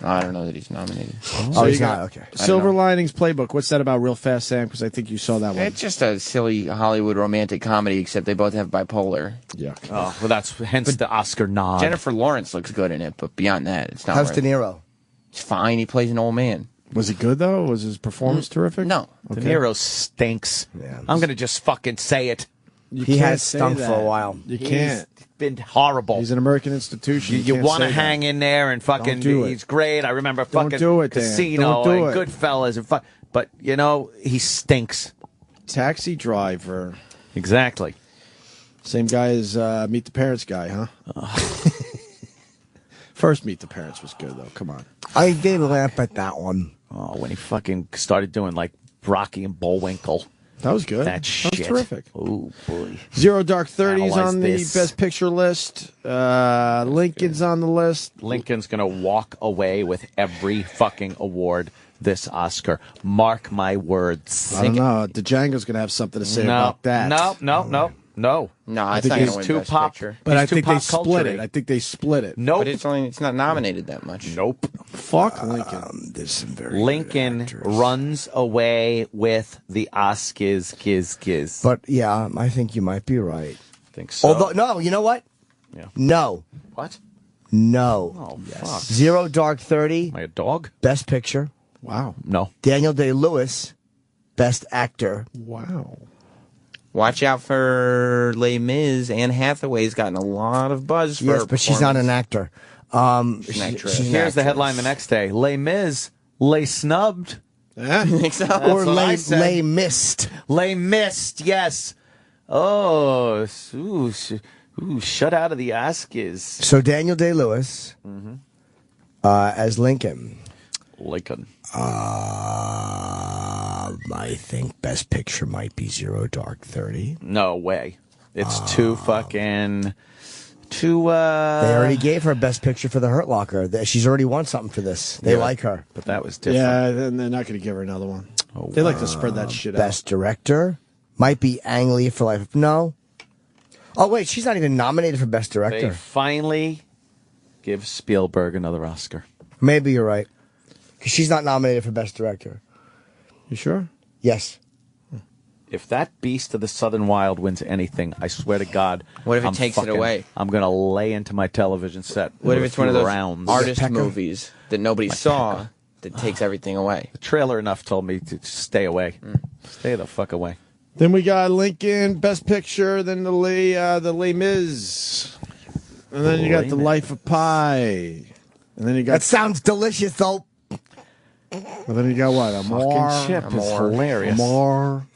I don't know that he's nominated. Oh, he's you not. got Okay. Silver Linings Playbook. What's that about, real fast, Sam? Because I think you saw that one. It's just a silly Hollywood romantic comedy, except they both have bipolar. Yeah. Oh, well, that's hence the Oscar nod. Jennifer Lawrence looks good in it, but beyond that, it's not. How's worth De it. Niro? It's fine. He plays an old man. Was he good, though? Was his performance terrific? No. De Niro stinks. Yeah. I'm going to just fucking say it. You He can't has say stunk that. for a while. You He's can't. been horrible. He's an American institution. You can't want to say hang that. in there and fucking. Don't do it. He's great. I remember Don't fucking do it, Dan. Casino Don't do and it. Goodfellas and but you know he stinks. Taxi Driver. Exactly. Same guy as Meet the Parents guy, huh? First Meet the Parents was good, though. Come on. I did laugh at that one. Oh, when he fucking started doing like Rocky and Bullwinkle. That was good. That shit. was terrific. Oh boy. Zero Dark 30's Analyze on the this. Best Picture list. Lincoln's on the list. Lincoln's gonna walk away with every fucking award this Oscar. Mark my words. I don't know. Django's going to have something to say No, about that. No. No, I it's think not he's going to too win Best pop. Picture. But I He's too think they pop split culture-y. it. I think they split it. Nope. But it's not nominated that much. Nope. Fuck Lincoln. There's some very Lincoln runs away with the Oscars. Giz. But yeah, I think you might be right. think so. Although, no, you know what? Yeah. No. What? No. Oh, fuck. Zero Dark 30. Am I a dog? Best Picture. Wow. No. Daniel Day-Lewis. Best Actor. Wow. Watch out for Les Mis. Anne Hathaway's gotten a lot of buzz for her Yes, but she's not an performance. actor. She's an actress. Here's the headline the next day. Les Mis, lay snubbed. Or lay missed. Lay missed, yes. Oh, shut out of the Oscars. So Daniel Day-Lewis as Lincoln. Lincoln. I think Best Picture might be Zero Dark 30. No way. It's too fucking... Too, They already gave her Best Picture for The Hurt Locker. She's already won something for this. They like her. But that was different. Yeah, then they're not going to give her another one. Oh, they like to spread that shit out. Best Director might be Ang Lee for Life. No. Oh, wait, she's not even nominated for Best They Director. finally give Spielberg another Oscar. Maybe you're right. Because she's not nominated for Best Director. You sure? Yes. If that Beast of the Southern Wild wins anything, I swear to God, What if it takes it away? I'm going to lay into my television set. What if with it's one of those rounds. artist Pecker? movies that nobody saw that takes everything away? The trailer enough told me to stay away. Stay the fuck away. Then we got Lincoln, Best Picture, then the Les Mis. And then you got The Life of Pi. And then you got... That sounds delicious, though. And then you got what? Amor. Fucking chip is hilarious. Amor.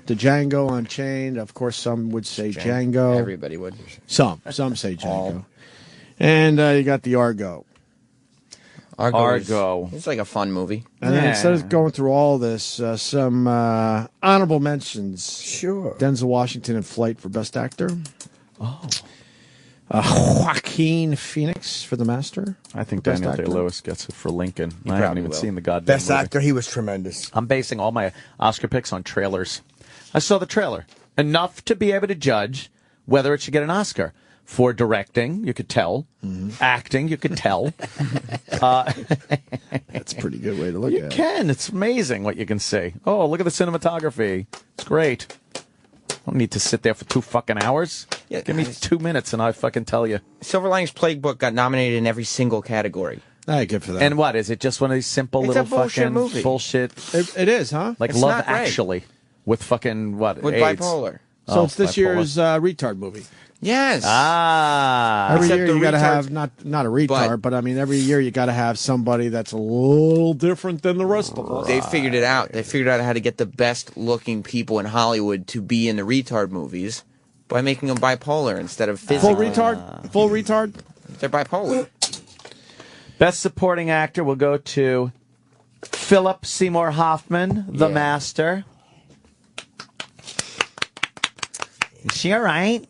The Django Unchained. Of course, some would say Django. Everybody would. Some say Django. And you got the Argo. Argo. It's like a fun movie. And then instead of going through all this, some honorable mentions. Sure. Denzel Washington in Flight for Best Actor. Oh. Joaquin Phoenix for The Master. I think Best Daniel Actor. Day-Lewis gets it for Lincoln. He I haven't probably even will. seen the goddamn Best movie. Actor, he was tremendous. I'm basing all my Oscar picks on trailers. I saw the trailer. Enough to be able to judge whether it should get an Oscar. For directing, you could tell. Acting, you could tell. That's a pretty good way to look You at it. can. It's amazing what you can see. Oh, look at the cinematography. It's great. I don't need to sit there for 2 fucking hours. Yeah, Give me 2 minutes and I fucking tell you. Silver Linings Playbook got nominated in every single category. Good for that. And what is it? Just one of these simple It's little a bullshit fucking movie. bullshit. It is, huh? Like It's Love not great. Actually, with fucking what? With AIDS. bipolar. So it's this bipolar. year's retard movie. Yes. Every Except year the you got to retards- have not a retard, but I mean every year you got to have somebody that's a little different than the rest of us. They figured it out. They figured out how to get the best looking people in Hollywood to be in the retard movies by making them bipolar instead of physical. Full retard. They're bipolar. Best Supporting Actor will go to Philip Seymour Hoffman, The Master. Is she all right?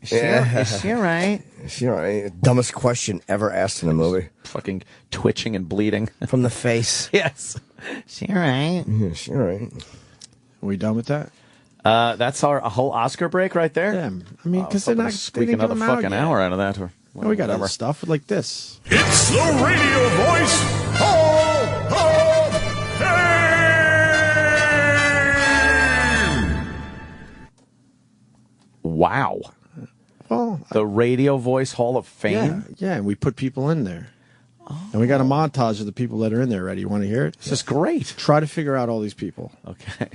Is she all right? Is she all right? Dumbest question ever asked in a movie. Fucking twitching and bleeding. From the face. Yes. Is she all right? Yeah, she all right. Are we done with that? That's a whole Oscar break right there? Yeah, I mean, because they're not squeak they didn't another give them out fucking yet. hour out of that. Or No, we got whatever. other stuff like this. It's the radio voice of fame. Wow. Well, the Radio Voice Hall of Fame? Yeah, and we put people in there. And we got a montage of the people that are in there already. You want to hear it? This is great. Try to figure out all these people. Okay.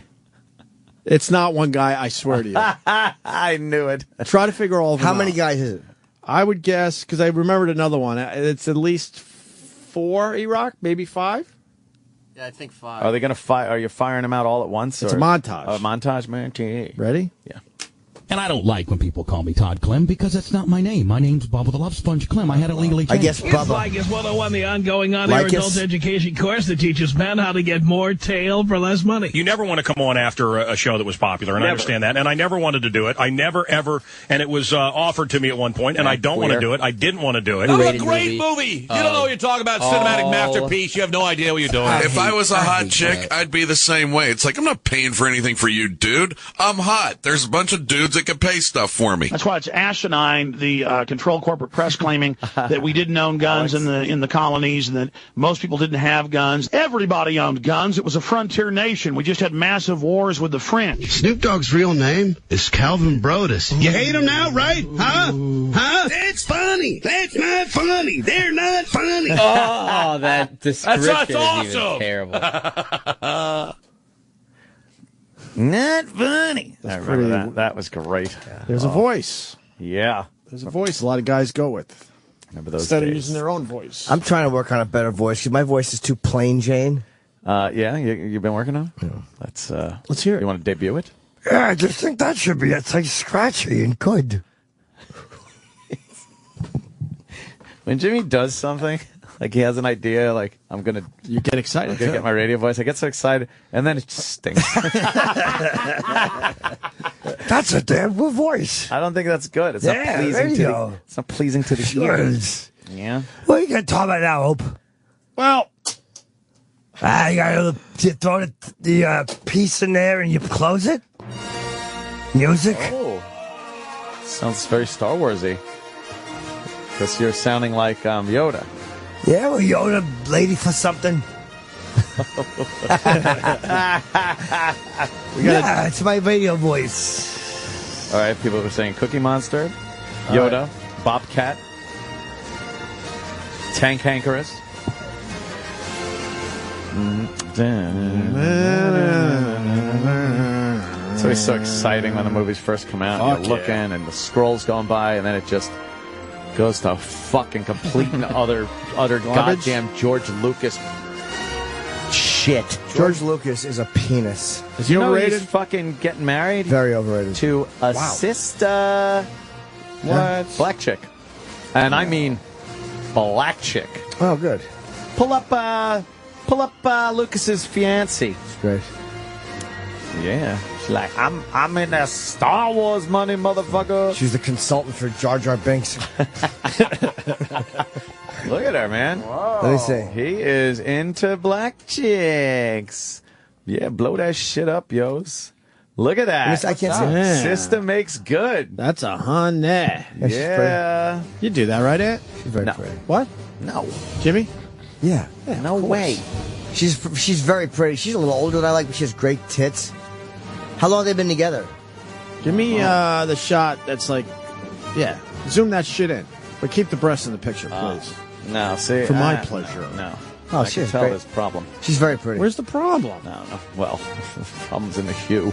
It's not one guy, I swear to you. I knew it. Try to figure all of them How many out. guys is it? I would guess, because I remembered another one. It's at least 4, Iraq, maybe 5. Yeah, I think 5. Are they going to fire? Are you firing them out all at once? It's or- a montage. A montage, man. Gee. Ready? Yeah. And I don't like when people call me Todd Clem because that's not my name. My name's Bubba the Love Sponge Clem. I had it legally changed. guess It's like it's 101, the ongoing on-air Like adult us? education course that teaches men how to get more tail for less money. You never want to come on after a show that was popular, and I understand that. And I never wanted to do it. I never, ever, and it was offered to me at one point, and I don't want to do it. I didn't want to do it. Oh, a great movie. You don't know what you're talking about. Cinematic masterpiece. You have no idea what you're doing. If I was a hot chick, I'd be the same way. It's like, I'm not paying for anything for you, dude. I'm hot. There's a bunch of dudes that can pay stuff for me. That's why it's asinine, the control corporate press claiming that we didn't own guns in the colonies and that most people didn't have guns. Everybody owned guns. It was a frontier nation. We just had massive wars with the French. Snoop Dogg's real name is Calvin Brodus. You hate him now, right? Huh? Huh? That's funny. That's not funny. They're not funny. Oh, that description That's is awesome. even terrible. Not funny. I remember pretty- that. That was great. There's a voice. Yeah. There's a voice a lot of guys go with. Remember those Instead of days. using their own voice. I'm trying to work on a better voice because my voice is too plain Jane. Yeah, you've been working on it? Let's hear it. You want to debut it? Yeah, I just think that should be it. It's like scratchy and good. When Jimmy does something, like he has an idea, like You get excited. I'm gonna get my radio voice. I get so excited, and then it just stinks. That's a damn good voice. I don't think that's good. It's Yeah, not there pleasing you to go. the. It's not pleasing to the Sure ear. is. Yeah. What are you going to talk about now, Hope? Well, you got to throw the piece in there and you close it? Music? Oh, sounds very Star Warsy. Because you're sounding like Yoda. Yeah, well, Yoda, lady for something. Yeah, it's my radio voice. All right, people were saying Cookie Monster, Yoda, Bobcat, Tank Hankerus. It's always so exciting when the movies first come out. Fuck And you're looking and the scroll's going by, and then it just goes to fucking complete and utter Garbage? goddamn George Lucas shit. George Lucas is a penis. Is he You know overrated? he's fucking getting married Very overrated. to a Wow. sister. What? Black chick. And I mean black chick. Oh, good. Pull up Lucas's fiancée. It's great. Yeah. She's like, I'm in that Star Wars money, motherfucker. She's the consultant for Jar Jar Binks. Look at her, man. Let me see. He is into black chicks. Yeah, blow that shit up, yos. Look at that. I can't see it. Yeah. Sister makes good. That's a honey. Yeah. You do that, right, Ed? She's very No. pretty. What? No. Jimmy? Yeah. No way. She's very pretty. She's a little older than I like, but she has great tits. How long have they been together? Give me the shot that's like, yeah, zoom that shit in. But keep the breasts in the picture, please. No, see. For my pleasure. No. Oh, I she can is tell great. there's a problem. She's very pretty. Where's the problem? No. Well, the problem's in the hue.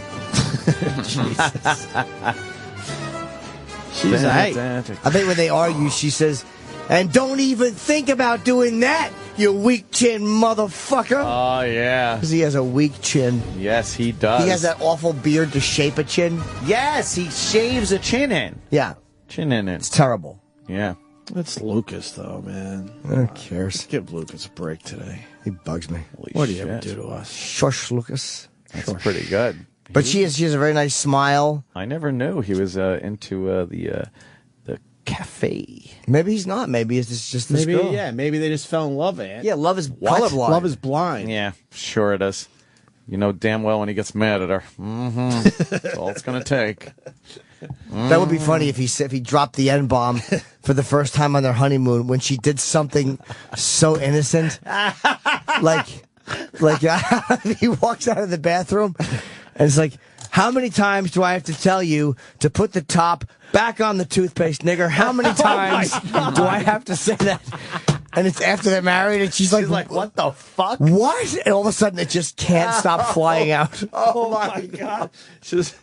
She's I think when they argue, she says, and don't even think about doing that, you weak chin motherfucker. Oh, yeah. Because he has a weak chin. Yes, he does. He has that awful beard to shape a chin. Yes, he shaves a chin in. Yeah. Chin in it. It's terrible. Yeah. That's Lucas, though, man. Who cares? Let's give Lucas a break today. He bugs me. What do you ever do to us? Shush, Lucas. That's pretty good. But she has a very nice smile. I never knew he was into the cafe. Maybe he's not. Maybe it's just this Maybe, girl. yeah, maybe they just fell in love, Ant. Yeah, love is colorblind. Love is blind. Yeah, sure it is. You know damn well when he gets mad at her. That's all it's going to take. That would be funny if he dropped the N-bomb for the first time on their honeymoon when she did something so innocent. like he walks out of the bathroom and it's like, how many times do I have to tell you to put the top back on the toothpaste, nigger? How many times do I have to say that? And it's after they're married, and she's like, what the fuck? What? And all of a sudden, it just can't stop flying out. Oh, my God. Just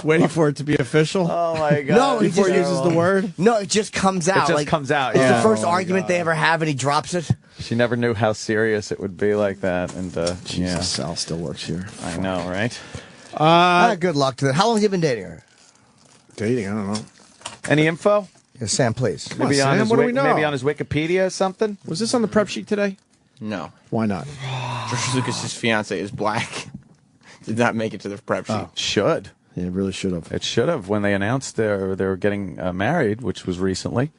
waiting for it to be official? Oh, my God. No, Before he uses the word? No, it just comes out. It just comes out, It's yeah. the first Oh, my argument they ever have, and he drops it. She never knew how serious it would be like that. And Jesus, Sal still works here. I know, right? Good luck to them. How long have you been dating her? Dating, I don't know. Any info? Yeah, Sam, please. Maybe on, on Sam, his what do we know? Maybe on his Wikipedia or something? Was this on the prep sheet today? No. Why not? George Lucas's fiance is black. Did not make it to the prep sheet. Should. Yeah, it really should have. It should have when they announced they were getting married, which was recently.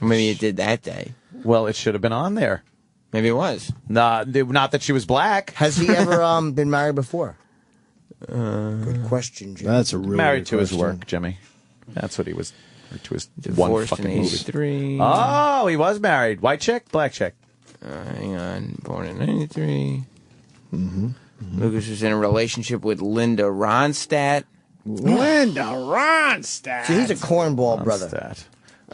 Maybe it did that day. Well, it should have been on there. Maybe it was. Not that she was black. Has he ever been married before? Good question, Jimmy. That's a really married good to his question. work, Jimmy. That's what he was. To his one Divorced fucking in movie. 83. Oh, he was married. White chick, black chick. Hang on. Born in 93. Lucas was in a relationship with Linda Ronstadt. Linda Ronstadt. See, he's a cornball, brother. Ronstadt.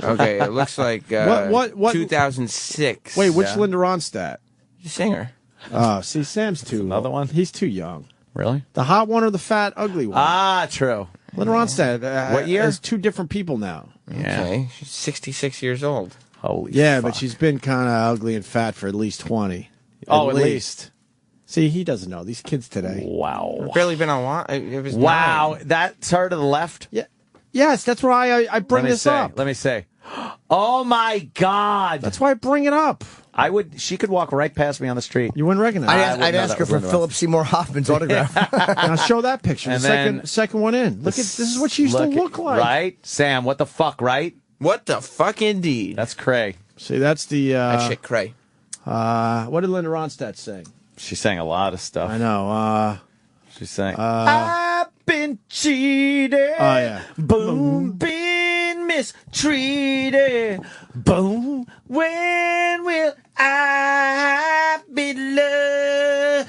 Okay, it looks like What- 2006. Wait, which Linda Ronstadt? The singer. Oh, see, Sam's too. another one? He's too young. Really? The hot one or the fat, ugly one? Ah, true. Linda Ronstadt. What year? Has two different people now. Yeah. Okay, she's 66 years old. Holy Yeah, fuck. but she's been kind of ugly and fat for at least 20. Oh, at least. See, he doesn't know. These kids today. Wow. Barely been on. It was Wow. 9. That's her to the left? Yeah. Yes, that's why I bring this up. Let me say. Oh, my God. That's why I bring it up. She could walk right past me on the street. You wouldn't recognize I'd ask her for Philip Seymour Hoffman's autograph. Now show that picture. And The then- second one in. Look at this is what she used to look like. Right? Sam, what the fuck, right? What the fuck, indeed? That's cray. See, that's the. That shit cray. What did Linda Ronstadt sing? She sang a lot of stuff. I know. She sang. I've been cheated. Oh yeah. Boom, been mistreated. Boom, when will I be loved?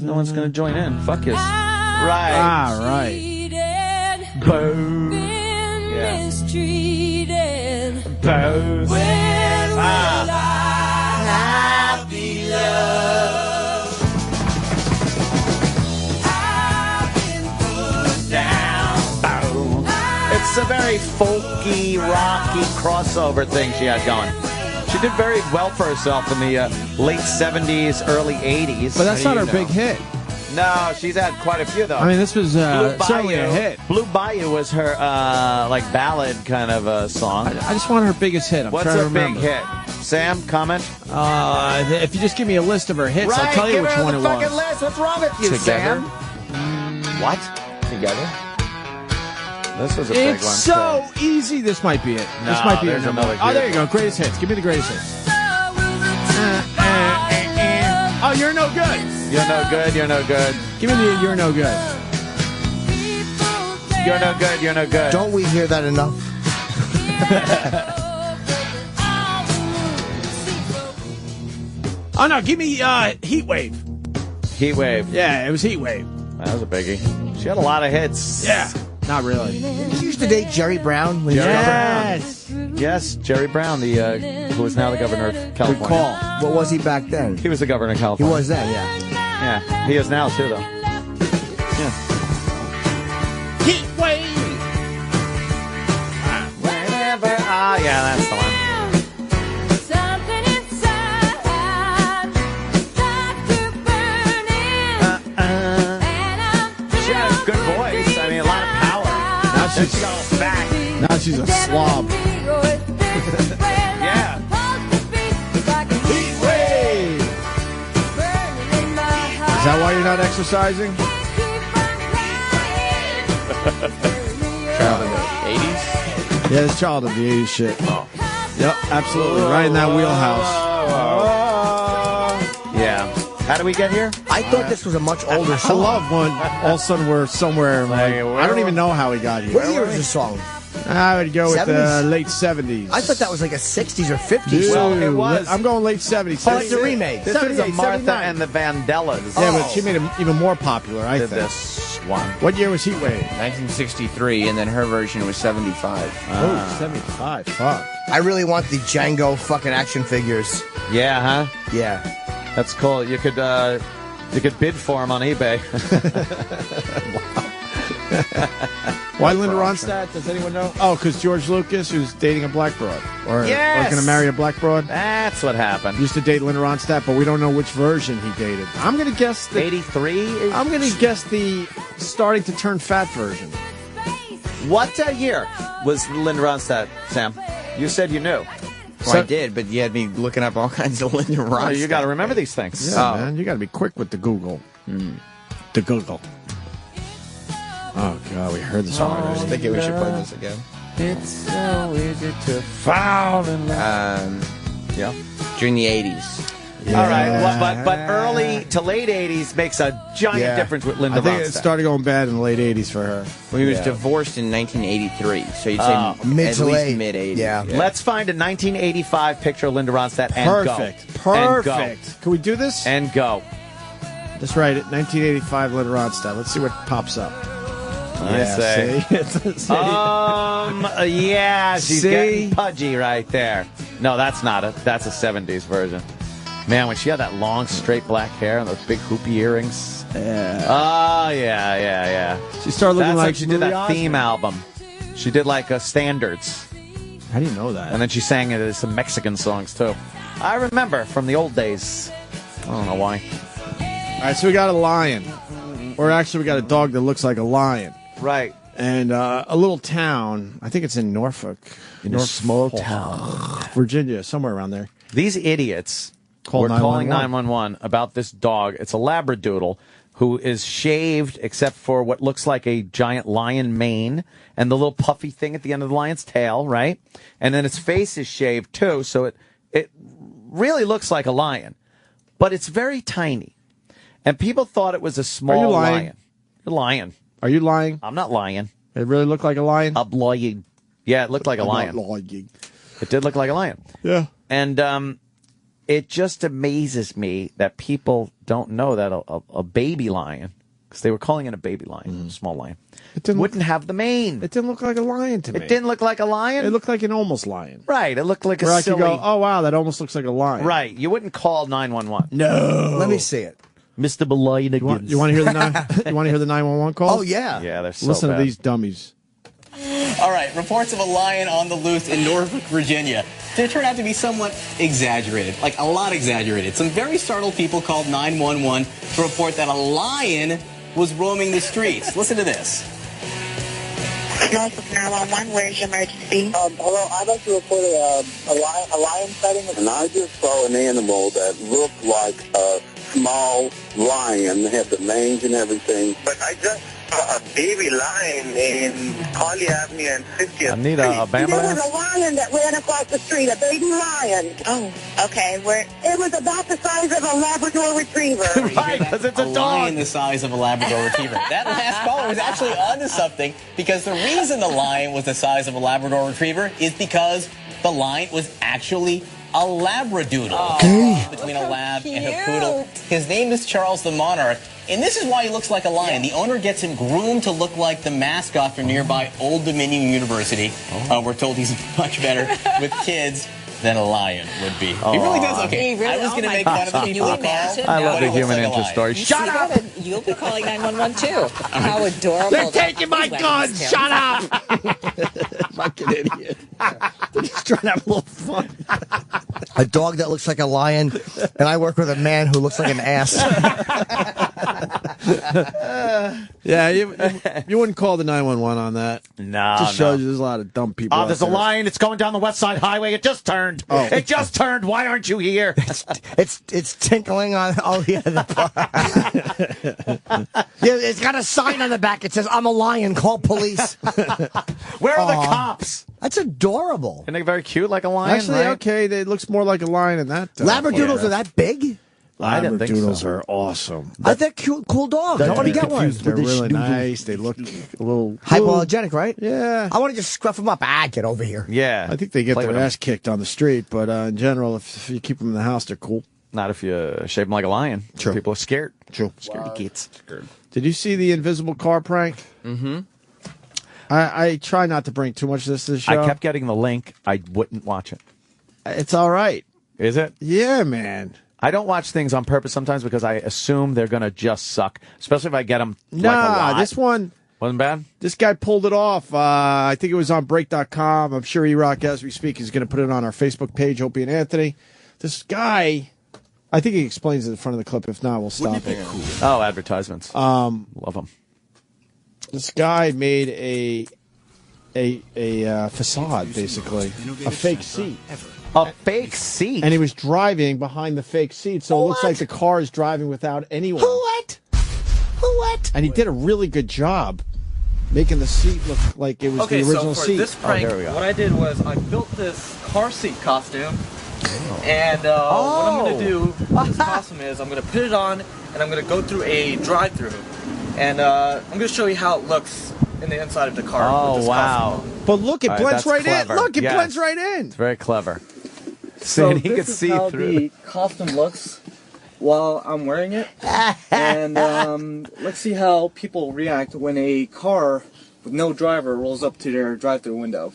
No one's gonna join in. Fuck yes. Right. Ah, right. Boom. Yeah. Mistreated. Boom. When will I be loved? I've been put down. Boom. It's a very folky, rocky crossover thing she had going. She did very well for herself in the late 70s, early 80s. But that's not her big hit. No, she's had quite a few, though. I mean, this was certainly a hit. Blue Bayou was her, ballad kind of song. I just want her biggest hit. I'm What's trying to her big remember. hit? Sam, comment? If you just give me a list of her hits, Right, I'll tell you give which her one the it fucking was. list. What's wrong with you, Together? Sam? What? Together? This was a big It's one. so easy. This might be it. No, this might be there's her number. another Oh, there good you go. Greatest hits. Give me the greatest hits. Oh, you're no good. You're no good, you're no good. Give me the you're no good. You're no good, you're no good. Don't we hear that enough? Oh, no. Give me Heat Wave. Heat Wave. Yeah, it was Heat Wave. That was a biggie. She had a lot of hits. Yeah. Not really. Did you used to date Jerry Brown? When Yes, Jerry Brown, the who is now the governor of California. Good call. What was he back then? He was the governor of He California. was then, yeah. Yeah, he is now too, though. Yeah. Heat Wave. Whenever yeah, that's the one. Something inside starts to burn in. She has a good voice. I mean, a lot of power. Now she's back. Now she's a slob. Yeah. Heat Wave. Is that why you're not exercising? Child of the 80s? Yeah, it's child of the 80s shit. Oh. Yep, absolutely. Right in that wheelhouse. Yeah. How do we get here? I thought this was a much older I song. love when all of a sudden we're somewhere. Like, I don't even know how we got here. What year is this song? I would go with the 70s? late 70s. I thought that was like a 60s or 50s Dude, song. Well, it was. I'm going late 70s. Oh, it's a remake. This is a 78, Martha 79. and the Vandellas. Yeah, but she made it even more popular, I Did think. this one. What year was Heat Wave? 1963, and then her version was 75. Oh, 75. Fuck. I really want the Django fucking action figures. Yeah, huh? Yeah. That's cool. You could bid for them on eBay. Why Linda Ronstadt? Does anyone know? Oh, because George Lucas, who's dating a black broad. Or Yes! going to marry a black broad. That's what happened. Used to date Linda Ronstadt, but we don't know which version he dated. I'm going to guess the 83? I'm going to guess the starting to turn fat version. What year was Linda Ronstadt, Sam? You said you knew. Well, I did, but you had me looking up all kinds of Linda Ronstadt. Oh, you got to remember these things. Yeah, man. You got to be quick with the Google. The Google. Oh, God, we heard this already. I was thinking we should play this again. It's so easy to fall in love. Yeah. During the 80s. All right, well, but early to late 80s makes a giant difference with Linda I think Ronstadt. it started going bad in the late 80s for her. Well, he was divorced in 1983, so you'd say mid at to least late. mid-80s. Yeah. Let's find a 1985 picture of Linda Ronstadt and Perfect. go. And go. Perfect. Can we do this? And go. Just write it. 1985 Linda Ronstadt. Let's see what pops up. I say. See? Yeah, she's See? getting pudgy right there. No, that's not it. That's a 70s version. Man, when she had that long, straight black hair and those big hoopy earrings. Yeah. Oh, yeah. She started looking That's like when she did that Louis theme album. She did like standards. How do you know that? And then she sang some Mexican songs, too. I remember from the old days. I don't know why. All right, so we got a lion. Or actually, we got a dog that looks like a lion. Right. And a little town, I think it's in Norfolk. In a small town. Virginia, somewhere around there. These idiots Call were calling 911. 911 about this dog. It's a Labradoodle who is shaved except for what looks like a giant lion mane and the little puffy thing at the end of the lion's tail, right? And then its face is shaved too, so it really looks like a lion. But it's very tiny. And people thought it was a small lion. You're lying. Are you lying? I'm not lying. It really looked like a lion? I'm lying. Yeah, it looked like a lion. Not lying. It did look like a lion. Yeah. And it just amazes me that people don't know that a baby lion, because they were calling it a baby lion, a small lion, wouldn't have the mane. It didn't look like a lion to me. It didn't look like a lion? It looked like an almost lion. Right. It looked like Where a I could silly... go, oh, wow, that almost looks like a lion. Right. You wouldn't call 911. No. Let me see it. Mr. Belian You want to hear the you want to hear the 911 call? Oh, yeah. Yeah, they're so Listen bad. to these dummies. All right, reports of a lion on the loose in Norfolk, Virginia. They turned out to be somewhat exaggerated, like a lot exaggerated. Some very startled people called 911 to report that a lion was roaming the streets. Listen to this. Norfolk 911, where's your emergency? Hello, I'd like to report a lion sighting. And I just saw an animal that looked like a small lion. They had the mange and everything. But I just saw a baby lion in Collie Avenue and 50th I need a Street. Bama. There was a lion that ran across the street, a baby lion. Oh, okay. Where? It was about the size of a Labrador Retriever. Right, because it's a dog. Lion the size of a Labrador Retriever. That last caller was actually onto something, because the reason the lion was the size of a Labrador Retriever is because the lion was actually a Labradoodle. Between a lab and a poodle. His name is Charles the Monarch. And this is why he looks like a lion. The owner gets him groomed to look like the mascot for nearby Old Dominion University. We're told he's much better with kids than a lion would be. He really does. Okay, I was going to make fun of the people who call. I love the human interest story. Shut up! You'll be calling 911 too. How adorable. They're taking my gun! Shut up! Fucking idiot. They're just trying to have a little fun. A dog that looks like a lion, and I work with a man who looks like an ass. Yeah, you wouldn't call the 911 on that. No, just shows you there's a lot of dumb people. Oh, out there's a there. lion. It's going down the West Side Highway. It just turned. Oh. It just turned. Why aren't you here? It's tinkling on. Oh yeah, yeah. It's got a sign on the back. It says, "I'm a lion. Call police." Where are the cops? That's adorable. Isn't it very cute, like a lion? Actually, right? okay, it looks more like a lion than that. Labradoodles are that big? I didn't think Labradoodles so. are awesome. They're cute, cool dogs. I want to get one. They're really nice. They look a little hypoallergenic, right? Yeah. I want to just scruff them up. Get over here. Yeah. I think they get Play their with 'em. ass kicked on the street, but in general, if you keep them in the house, they're cool. Not if you shape them like a lion. True. People are scared. True. Scaredy kids. Did you see the invisible car prank? Mm-hmm. I try not to bring too much of this to the show. I kept getting the link. I wouldn't watch it. It's all right. Is it? Yeah, man. I don't watch things on purpose sometimes because I assume they're going to just suck, especially if I get them like a Nah, lot. this one wasn't bad. This guy pulled it off. I think it was on break.com. I'm sure E-Rock, as we speak, is going to put it on our Facebook page, Opie and Anthony. This guy, I think he explains it in front of the clip. If not, we'll stop it. Oh, advertisements. Love them. This guy made a facade, basically, a fake seat. A fake seat? And he was driving behind the fake seat, so it looks like the car is driving without anyone. What? And he did a really good job making the seat look like it was the original so for seat. this prank, what I did was I built this car seat costume. And what I'm going to do with this costume is I'm going to put it on and I'm going to go through a drive-through. And I'm going to show you how it looks in the inside of the car. Oh, with this wow. costume on. But look, it blends right clever. in. Look, it Yes. blends right in. It's very clever. So he this could is see how through. the costume looks while I'm wearing it. And let's see how people react when a car with no driver rolls up to their drive-through window.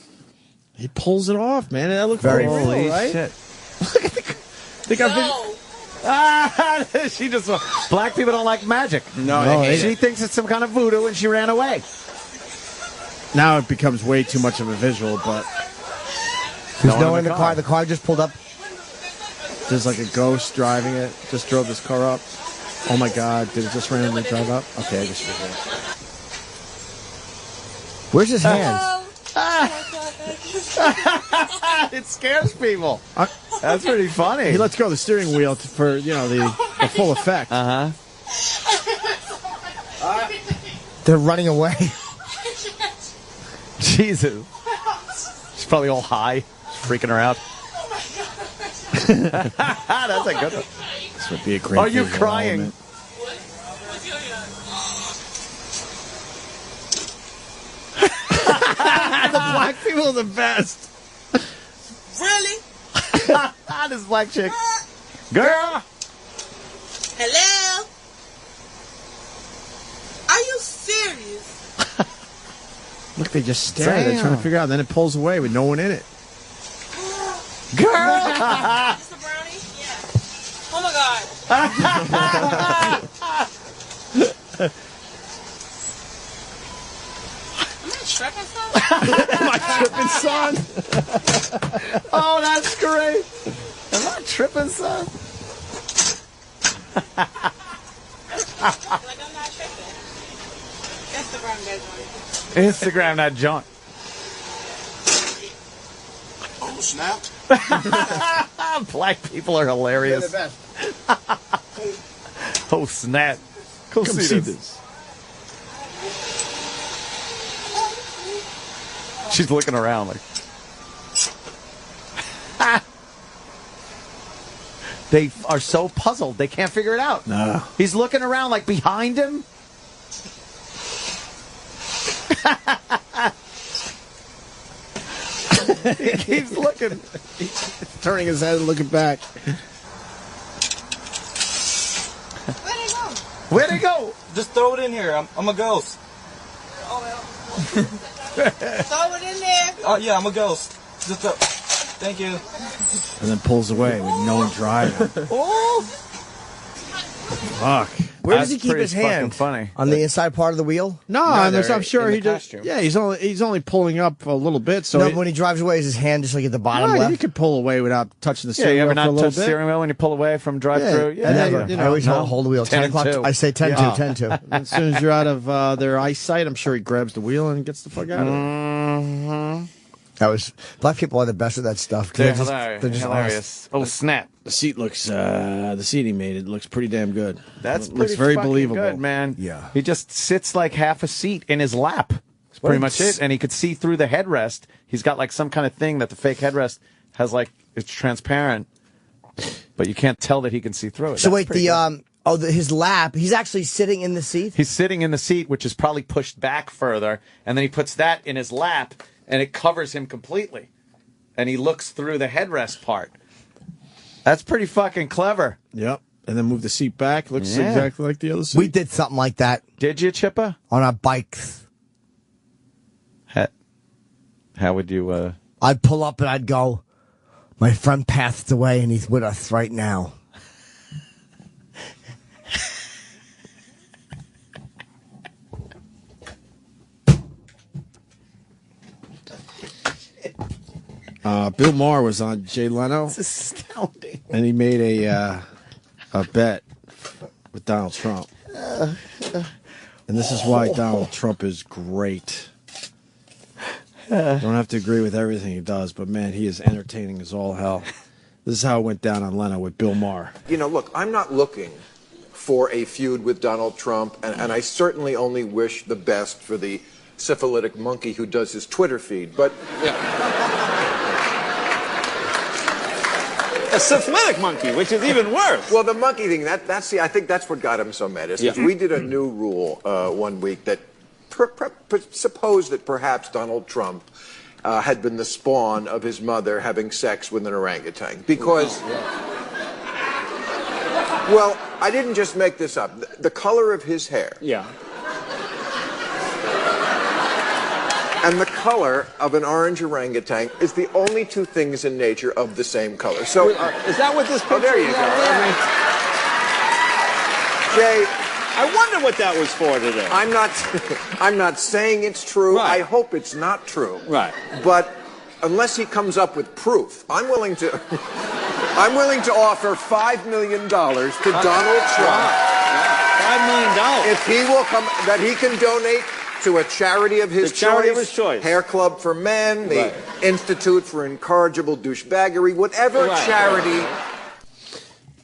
He pulls it off, man. That looks very real, Holy right? shit. Think I've been... She just black people don't like magic. No, they hate she it. thinks it's some kind of voodoo and she ran away. Now it becomes way too much of a visual, but There's no one in the car. The car just pulled up. there's like a ghost driving it. Just drove this car up. Oh my God! Did it just randomly drive up? Okay, I guess we did. Where's his hands? It scares people. That's pretty funny. He lets go of the steering wheel for the full effect. They're running away. Jesus. She's probably all high, freaking her out. That's a good one. This would be a great. Are you visual crying? element. The black people are the best. Really? This black chick. Girl! Hello? Are you serious? Look, they just stare. They're trying to figure out. Then it pulls away with no one in it. Girl! Mr. Brownie? Yeah. Oh my God. Am I tripping, son? Am I tripping, son? Oh, that's great. Am I tripping, son? Like I'm not tripping. Instagram that joint. Instagram that joint. Oh, snap. Black people are hilarious. They're the best. Oh, snap. Come see this. She's looking around like. They are so puzzled. They can't figure it out. No. He's looking around like behind him. He keeps looking. He's turning his head and looking back. Where'd he go? Just throw it in here. I'm a ghost. Throw it in there. Oh, yeah, I'm a ghost. Just thank you. And then pulls away with no one driving. Oh! Fuck. Where does he keep his hand? Funny. On the inside part of the wheel? No, I'm sure he just. Yeah, he's only pulling up a little bit. So when he drives away, is his hand just like at the bottom right, left? he could pull away without touching the Yeah, steering you wheel ever for a not little touch bit. steering wheel when you pull away from drive-through? Yeah, Never. you I always know, hold the wheel. 10 o'clock. 10-2. I say 10-2, 10-2. As soon as you're out of their eyesight, I'm sure he grabs the wheel and gets the fuck out of it. Mm-hmm. Black people are the best at that stuff. They're just hilarious. honest. Oh, snap. The seat looks, the seat he made, it looks pretty damn good. That's looks pretty very fucking believable. good, man. Yeah. He just sits like half a seat in his lap. That's pretty much it. And he could see through the headrest. He's got like some kind of thing that the fake headrest has, like, it's transparent, but you can't tell that he can see through it. So That's wait, pretty cool. his lap, he's actually sitting in the seat? He's sitting in the seat, which is probably pushed back further, and then he puts that in his lap, and it covers him completely. And he looks through the headrest part. That's pretty fucking clever. Yep. And then move the seat back. Looks exactly like the other seat. We did something like that. Did you, Chippa? On our bikes. How would you... I'd pull up and I'd go, my friend passed away and he's with us right now. Bill Maher was on Jay Leno. It's astounding. And he made a bet with Donald Trump. And this is why Donald Trump is great. Don't have to agree with everything he does, but man, he is entertaining as all hell. This is how it went down on Leno with Bill Maher. You know, look, I'm not looking for a feud with Donald Trump, and I certainly only wish the best for the syphilitic monkey who does his Twitter feed, but... A syphilitic monkey, which is even worse. Well, the monkey thing, I think that's what got him so mad. Is we did a new rule one week that supposed that perhaps Donald Trump had been the spawn of his mother having sex with an orangutan. Because, well, I didn't just make this up. The color of his hair. Yeah. And the color of an orange orangutan is the only two things in nature of the same color. So, is that what this picture there you is? go. Jay, I wonder what that was for today. I'm not saying it's true. Right. I hope it's not true. Right. But unless he comes up with proof, I'm willing to offer $5 million to Donald Trump. $5 million. If he will come, that he can donate to a charity of his choice. Hair Club for Men, the Institute for Incorrigible Douchebaggery, whatever charity.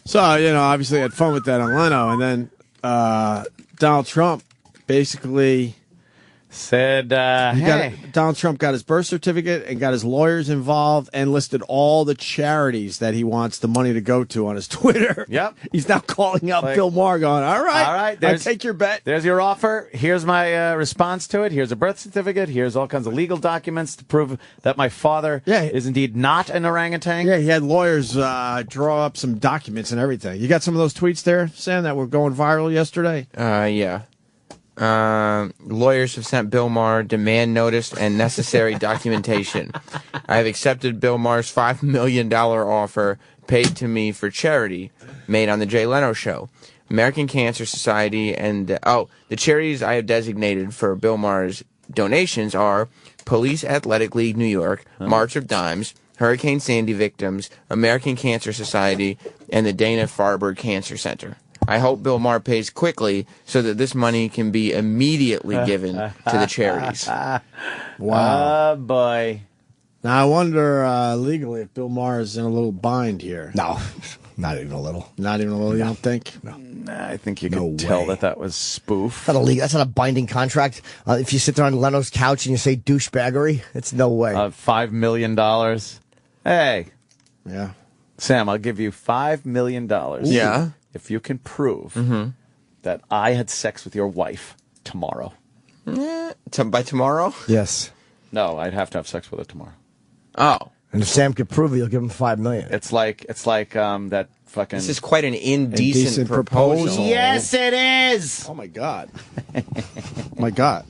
So, obviously had fun with that on Leno, and then Donald Trump basically said, Donald Trump got his birth certificate and got his lawyers involved and listed all the charities that he wants the money to go to on his Twitter. Yep. He's now calling out Bill Maher going, all right, I take your bet. There's your offer. Here's my response to it. Here's a birth certificate. Here's all kinds of legal documents to prove that my father is indeed not an orangutan. Yeah, he had lawyers draw up some documents and everything. You got some of those tweets there, Sam, that were going viral yesterday? Yeah. Lawyers have sent Bill Maher demand notice and necessary documentation. I have accepted Bill Maher's $5 million offer paid to me for charity made on the Jay Leno Show. American Cancer Society and, the charities I have designated for Bill Maher's donations are Police Athletic League New York, March of Dimes, Hurricane Sandy victims, American Cancer Society, and the Dana-Farber Cancer Center. I hope Bill Maher pays quickly so that this money can be immediately given to the charities. Wow. Oh, boy. Now, I wonder legally if Bill Maher is in a little bind here. No, not even a little. Not even a little, you don't think? No. I think you can tell that was spoof. That's not a binding contract. If you sit there on Leno's couch and you say douchebaggery, it's no way. $5 million. Hey. Yeah. Sam, I'll give you $5 million. Yeah. If you can prove that I had sex with your wife tomorrow. By tomorrow? Yes. No, I'd have to have sex with her tomorrow. Oh. And if Sam could prove it, you'll give him $5 million. It's like that fucking. This is quite an indecent proposal. Yes, it is. Oh my God. My God.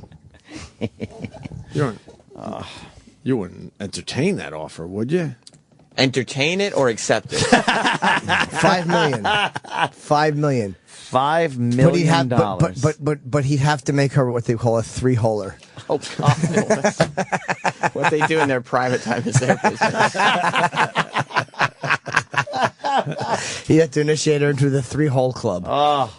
You wouldn't entertain that offer, would you? Entertain it or accept it? $5 million. $5 million. $5 million. But he'd have to make her what they call a 3-holer. Oh God! What they do in their private time is their business. He'd have to initiate her into the 3-hole club. Oh,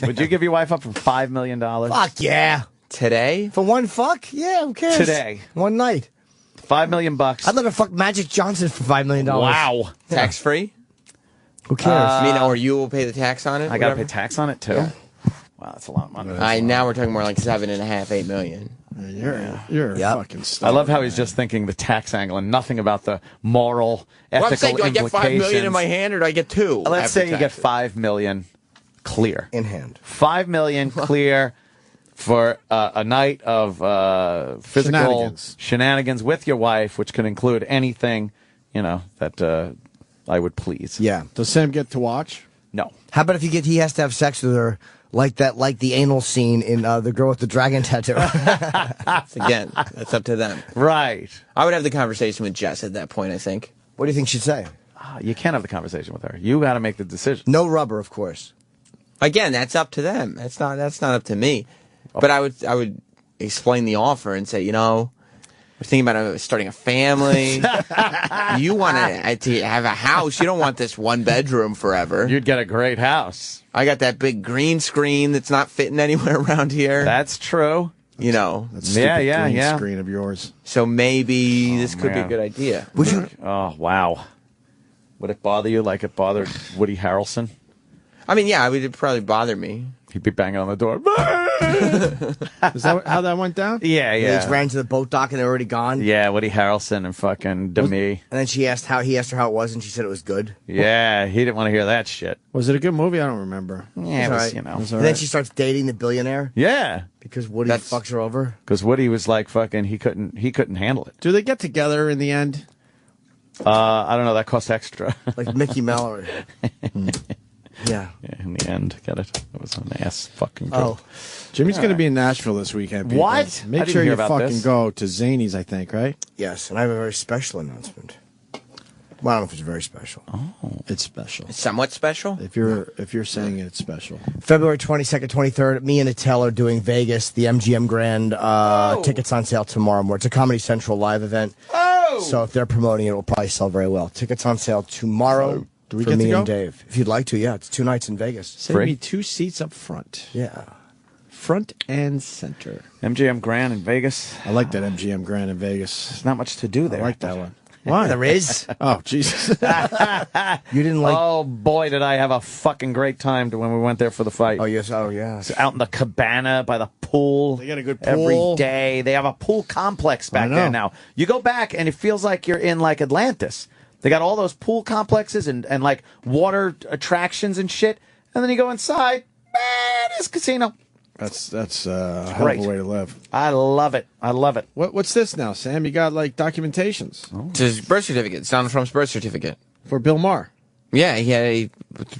would you give your wife up for $5 million? Fuck yeah! Today? For one fuck? Yeah, who cares? Today, one night. $5 million. I'd let her fuck Magic Johnson for $5 million. Wow, tax free? Who cares? I mean, or you will pay the tax on it? I got to pay tax on it too. Yeah. Wow, that's a lot of money. Now we're talking more like 7.5, $8 million. You're fucking stupid. I love how he's just thinking the tax angle and nothing about the moral, ethical I'm saying, do I get implications. $5 million in my hand or do I get 2? Let's say you get $5 million clear in hand. $5 million clear for a night of physical shenanigans with your wife, which can include anything, that I would please. Yeah. Does Sam get to watch? No. How about if he has to have sex with her like the anal scene in The Girl with the Dragon Tattoo? Again, that's up to them. Right. I would have the conversation with Jess at that point, I think. What do you think she'd say? You can't have the conversation with her. You got to make the decision. No rubber, of course. Again, that's up to them. That's not up to me. But I would explain the offer and say, we're thinking about starting a family. You want to have a house. You don't want this one bedroom forever. You'd get a great house. I got that big green screen that's not fitting anywhere around here. That's true. That stupid green screen of yours. So maybe this could be a good idea. Would you? Oh, wow. Would it bother you like it bothered Woody Harrelson? I mean, yeah, it would probably bother me. He'd be banging on the door. Is that how that went down? Yeah. They just ran to the boat dock and they're already gone. Yeah, Woody Harrelson and fucking Demi. And then he asked her how it was, and she said it was good. Yeah, he didn't want to hear that shit. Was it a good movie? I don't remember. Yeah, it was, And then she starts dating the billionaire. Yeah, because Woody fucks her over. Because Woody was like fucking. He couldn't handle it. Do they get together in the end? I don't know. That costs extra. Like Mickey Mallory. Yeah. In the end, get it? It was an ass fucking. Oh, Jimmy's going to be in Nashville this weekend. People. What? Make sure you fucking go to Zany's, I think, right? Yes, and I have a very special announcement. Well, I don't know if it's very special. Oh, it's special. It's somewhat special. If you're saying it's special. February 22nd, 23rd, me and Attell are doing Vegas, the MGM Grand. Tickets on sale tomorrow morning. It's a Comedy Central live event. Oh! So if they're promoting it, it will probably sell very well. Tickets on sale tomorrow. Do we for get me to go? and Dave. If you'd like to, yeah. It's 2 nights in Vegas. Save me 2 seats up front. Yeah. Front and center. MGM Grand in Vegas. I like that MGM Grand in Vegas. There's not much to do there. I like that one. Why? There is? Oh, Jesus. You didn't like... Oh, boy, did I have a fucking great time when we went there for the fight. Oh, yes. Oh, yeah. So out in the cabana by the pool. They got a good pool. Every day. They have a pool complex back there now. You go back, and it feels like you're in, like, Atlantis. They got all those pool complexes and like water attractions and shit. And then you go inside, man, it's a casino. That's a hell of a way to live. I love it. I love it. What's this now, Sam? You got like documentations. Oh. It's his birth certificate. It's Donald Trump's birth certificate. For Bill Maher. Yeah, he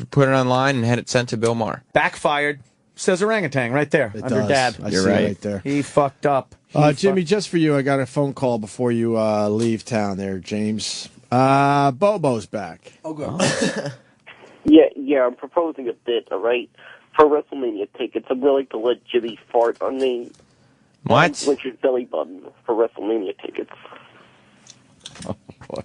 put it online and had it sent to Bill Maher. Backfired. Says orangutan right there. It under does. Dad. You're right there. He fucked up. Jimmy, just for you, I got a phone call before you leave town there, James. Bobo's back. Oh, good. Yeah, I'm proposing a bit, all right? For WrestleMania tickets, I'm willing to let Jimmy fart on me. What? Richard's belly button for WrestleMania tickets. Oh, boy.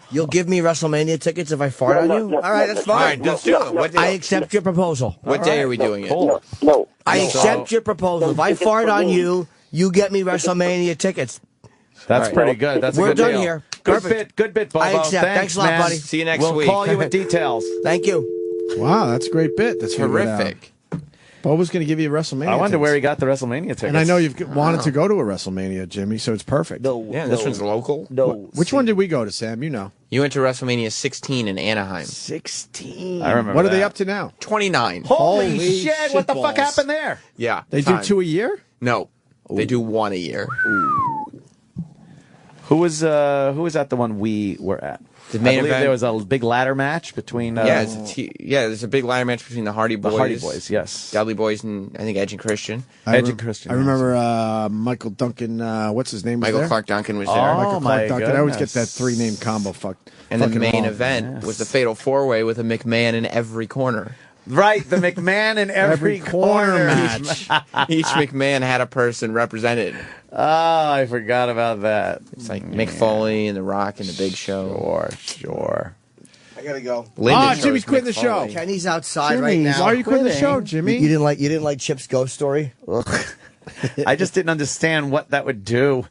You'll give me WrestleMania tickets if I fart on you? All right, that's fine. All right, let's do it. I accept your proposal. What day are we doing it? No. I accept your proposal. If I fart on you, you get me WrestleMania tickets. That's pretty good. That's We're a good done deal. here. Good Perfect. bit. Good bit, Bobo. I accept. Thanks a lot, man. buddy. See you next we'll week. We'll call you with details. Thank you. Wow, that's a great bit. That's Terrific. Bobo's going to give you a WrestleMania. I wonder tickets. where he got the WrestleMania tickets. And I know you've wanted to go to a WrestleMania, Jimmy, so it's perfect. Yeah, this one's local. No. Which one did we go to, Sam? You know. You went to WrestleMania 16 in Anaheim. 16. I remember What are that. they up to now? 29. Holy shit, what the fuck shitballs. happened there? Yeah. They do 2 a year? No. They do 1 a year. Who was at the one we were at? The main I believe event. there was a big ladder match between. There's a big ladder match between the Hardy Boys. The Hardy Boys, yes. Dudley Boys and I think Edge and Christian. Edge and Christian. I remember Michael Duncan. What's his name? Michael was there? Clark Duncan was there. Michael Clark Duncan. I always get that 3-name combo fucked. And the main event was the Fatal 4-Way with a McMahon in every corner. Right, the McMahon in every corner match. Each McMahon had a person represented. Oh, I forgot about that. It's like Mick Foley and The Rock and The Big Show. Sure. I gotta go. Jimmy's quitting the show. Kenny's outside right now. Why are you quitting the show, Jimmy? You didn't like Chip's ghost story? Ugh. I just didn't understand what that would do.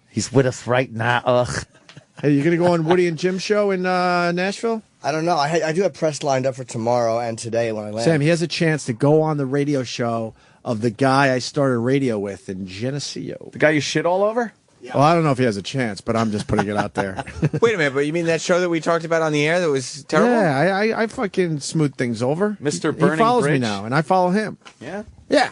He's with us right now. Ugh. Hey, you gonna go on Woody and Jim's show in Nashville? I don't know. I do have press lined up for tomorrow and today when I land. Sam, he has a chance to go on the radio show of the guy I started radio with in Geneseo. The guy you shit all over? Yeah. Well, I don't know if he has a chance, but I'm just putting it out there. Wait a minute, but you mean that show that we talked about on the air that was terrible? Yeah, I fucking smooth things over. Mr. He Burning follows Bridge? me now, and I follow him. Yeah? Yeah.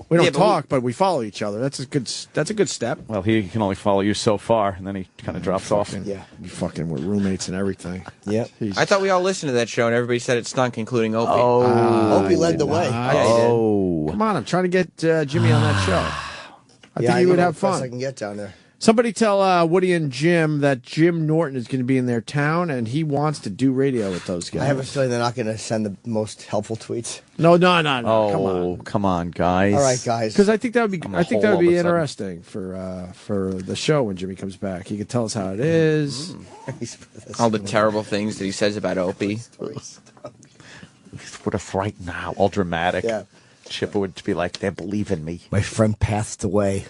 We don't Yeah, but talk, but we follow each other. That's a good step. Well, he can only follow you so far, and then he kind of drops off. Yeah. You fucking with roommates and everything. Yep. I thought we all listened to that show and everybody said it stunk, including Opie. Opie led the way. Come on, I'm trying to get Jimmy on that show. I think you would have fun. I can get down there. Somebody tell Woody and Jim that Jim Norton is going to be in their town, and he wants to do radio with those guys. I have a feeling they're not going to send the most helpful tweets. No. Oh, come on, guys. All right, guys. Because I think that would be all of a sudden. interesting for the show when Jimmy comes back. He could tell us how it is. All the terrible things that he says about Opie. He's with us right now, all dramatic. Yeah. Chipper would be like, they believe in me. My friend passed away,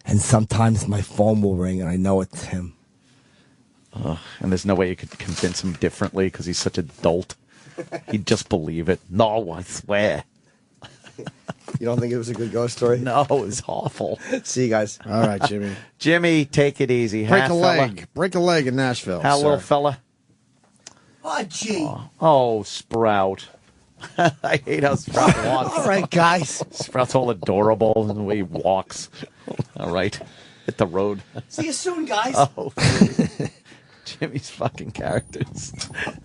and sometimes my phone will ring, and I know it's him. And there's no way you could convince him differently because he's such a dolt. He'd just believe it. No, I swear. You don't think it was a good ghost story? No, it was awful. See you guys. All right, Jimmy. Jimmy, take it easy. Break huh, a fella? leg. Break a leg in Nashville. How, sir. little fella? Oh, gee. Oh, Sprout. I hate how Sprout walks. All right, guys. Sprout's all adorable in the way he walks. All right. Hit the road. See you soon, guys. Oh. Jimmy's fucking characters.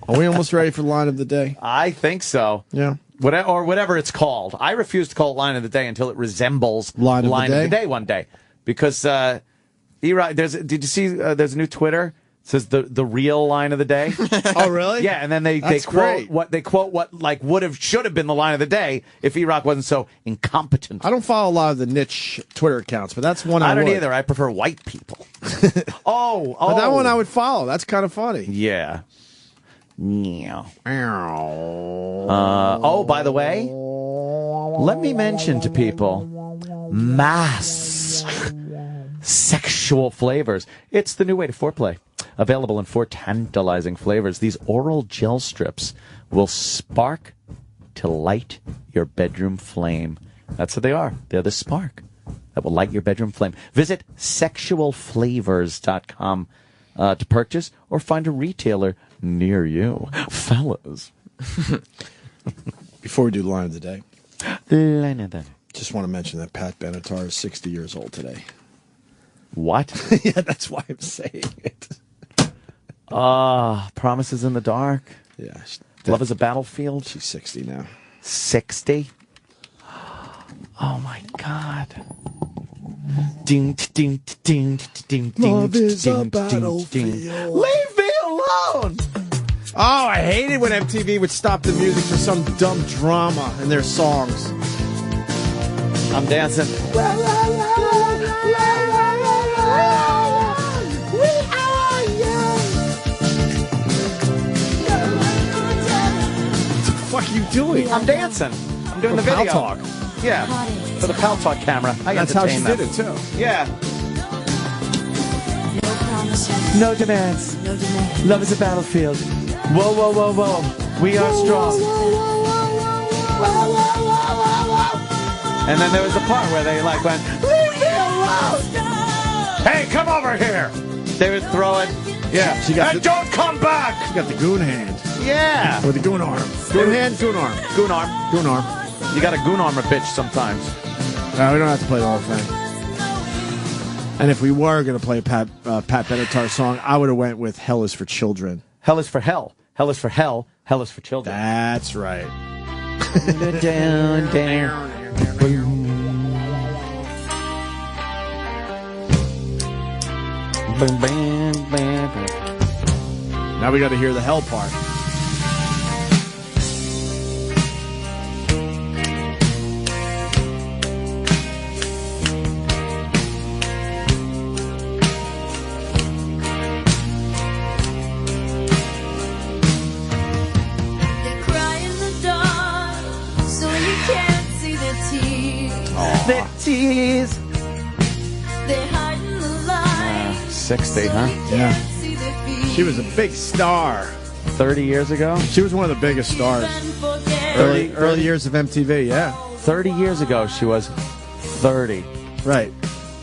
Are we almost ready for line of the day? I think so. Yeah. Whatever it's called. I refuse to call it line of the day until it resembles Line of the Day? one day. Because E-Rock, did you see there's a new Twitter? It says the real line of the day. Oh, really? Yeah, and then they That's quote great. what like should have been the line of the day if E-Rock wasn't so incompetent. I don't follow a lot of the niche Twitter accounts, but that's one I don't would. either. I prefer white people. Oh, But that one I would follow. That's kind of funny. Yeah. Yeah. Oh, by the way, let me mention to people mask sexual flavors. It's the new way to foreplay. Available in 4 tantalizing flavors. These oral gel strips will spark to light your bedroom flame. That's what they are. They're the spark that will light your bedroom flame. Visit sexualflavors.com to purchase or find a retailer near you. Fellas. Before we do line of the day, Line of the day. just want to mention that Pat Benatar is 60 years old today. What? Yeah, that's why I'm saying it. Promises in the Dark. Yeah. Love is a Battlefield. She's 60 now. 60? Oh, my God. Ding, ding, ding, ding, ding, Love is a ding, battlefield. ding. Leave me alone! Oh, I hated when MTV would stop the music for some dumb drama in their songs. I'm dancing. What the fuck are you doing? I'm dancing. I'm doing the Pal video. Talk. Yeah, for the Pal Talk camera. That's how she did it, too. Yeah. No demands. No demands. Love is a battlefield. Whoa, whoa, whoa, whoa. We are strong. And then there was the part where they like went, leave me alone. Hey, come over here. They would throw it. Yeah, she got And don't come back. She got the goon hand. Yeah. Or the goon arm. Goon hand, goon arm. Goon arm. Goon arm. You got to goon arm a bitch sometimes. No, we don't have to play the whole thing. And if we were going to play a Pat Benatar song, I would have went with Hell is for Children. Hell is for hell. Hell is for hell. Hell is for children. That's right. Down, down. Boom, bam, bam, bam. Now we got to hear the hell part. The tears. They hide in the light. 60, huh? Yeah. She was a big star. 30 years ago? She was one of the biggest stars. Early years of MTV, yeah. 30 years ago, she was 30. Right.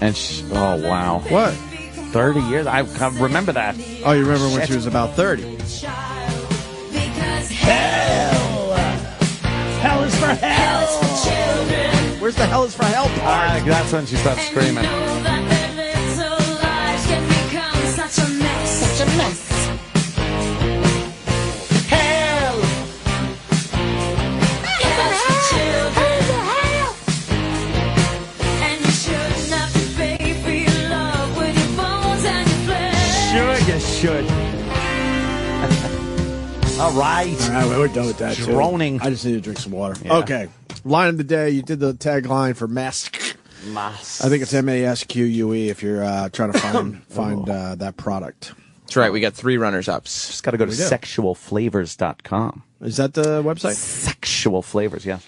And oh, wow. What? 30 years? I remember that. Oh, you remember when she was about 30? Hell is for hell. Where's the hell is for hell part? That's when she starts screaming. Such a mess. Hell. Hell's for children. And you shouldn't have to pay for your love with your bones and your flesh. Sure, you should. All right. All right, we're done with that. Droning. I just need to drink some water. Yeah. Okay. Line of the day. You did the tagline for mask. Mask. I think it's MASQUE if you're trying to find that product. That's right. We got 3 runners-ups. Just got to go to sexualflavors.com. Is that the website? Sexual Flavors, yeah.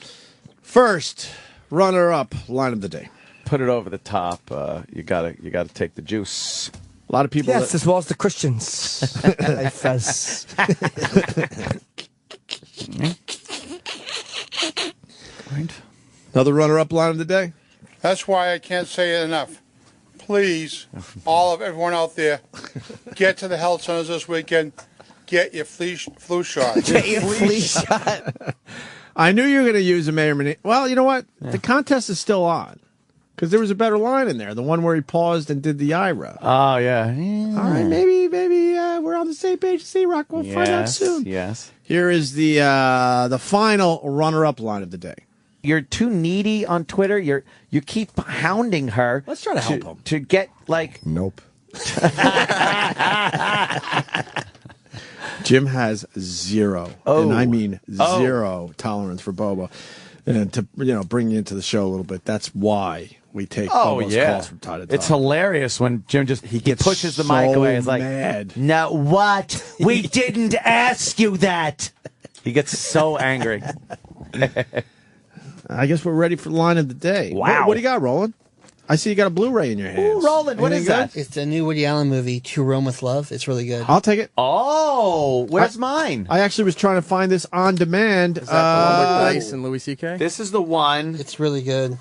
First, runner-up line of the day. Put it over the top. You gotta take the juice. A lot of people. Yes, as well as the Christians. I fess. Right. Another runner-up line of the day. That's why I can't say it enough. Please, all of everyone out there, get to the health centers this weekend. Get your flu shot. Get your flu shot. I knew you were going to use a Mayor Manini. Well, you know what? Yeah. The contest is still on. Because there was a better line in there. The one where he paused and did the IRA. Oh, yeah. All right, maybe we're on the same page. C-Rock, we'll find out soon. Yes. Here is the final runner-up line of the day. You're too needy on Twitter. You keep hounding her. Let's try to help him. To get, like... Nope. Jim has zero, and I mean zero tolerance for Bobo. And to bring you into the show a little bit, that's why we take Bobo's calls from time to time. It's hilarious when Jim he pushes the mic away. It's like, mad. No, what? We didn't ask you that. He gets so angry. I guess we're ready for the line of the day. Wow. What do you got, Roland? I see you got a Blu-ray in your hands. Ooh, Roland, what is that? It's the new Woody Allen movie, To Rome with Love. It's really good. I'll take it. Oh, where's mine? I actually was trying to find this on demand. Is that the one with Dice and Louis C.K.? This is the one. It's really good.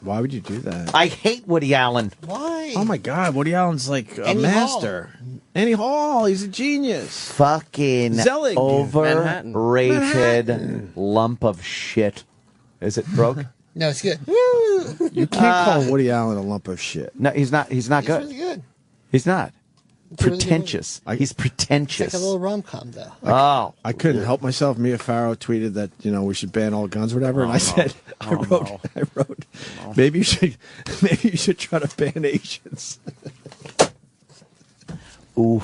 Why would you do that? I hate Woody Allen. Why? Oh, my God. Woody Allen's like a Annie master. Annie Hall. He's a genius. Fucking Zelig. overrated lump of shit. Is it broke? No, it's good. You can't call Woody Allen a lump of shit. No, he's not. He's not good. It's really good. He's not. It's really Pretentious. He's pretentious. It's like a little rom-com, though. Oh. I couldn't help myself. Mia Farrow tweeted that we should ban all guns, or whatever, and I said, I wrote, maybe you should try to ban Asians. Ooh.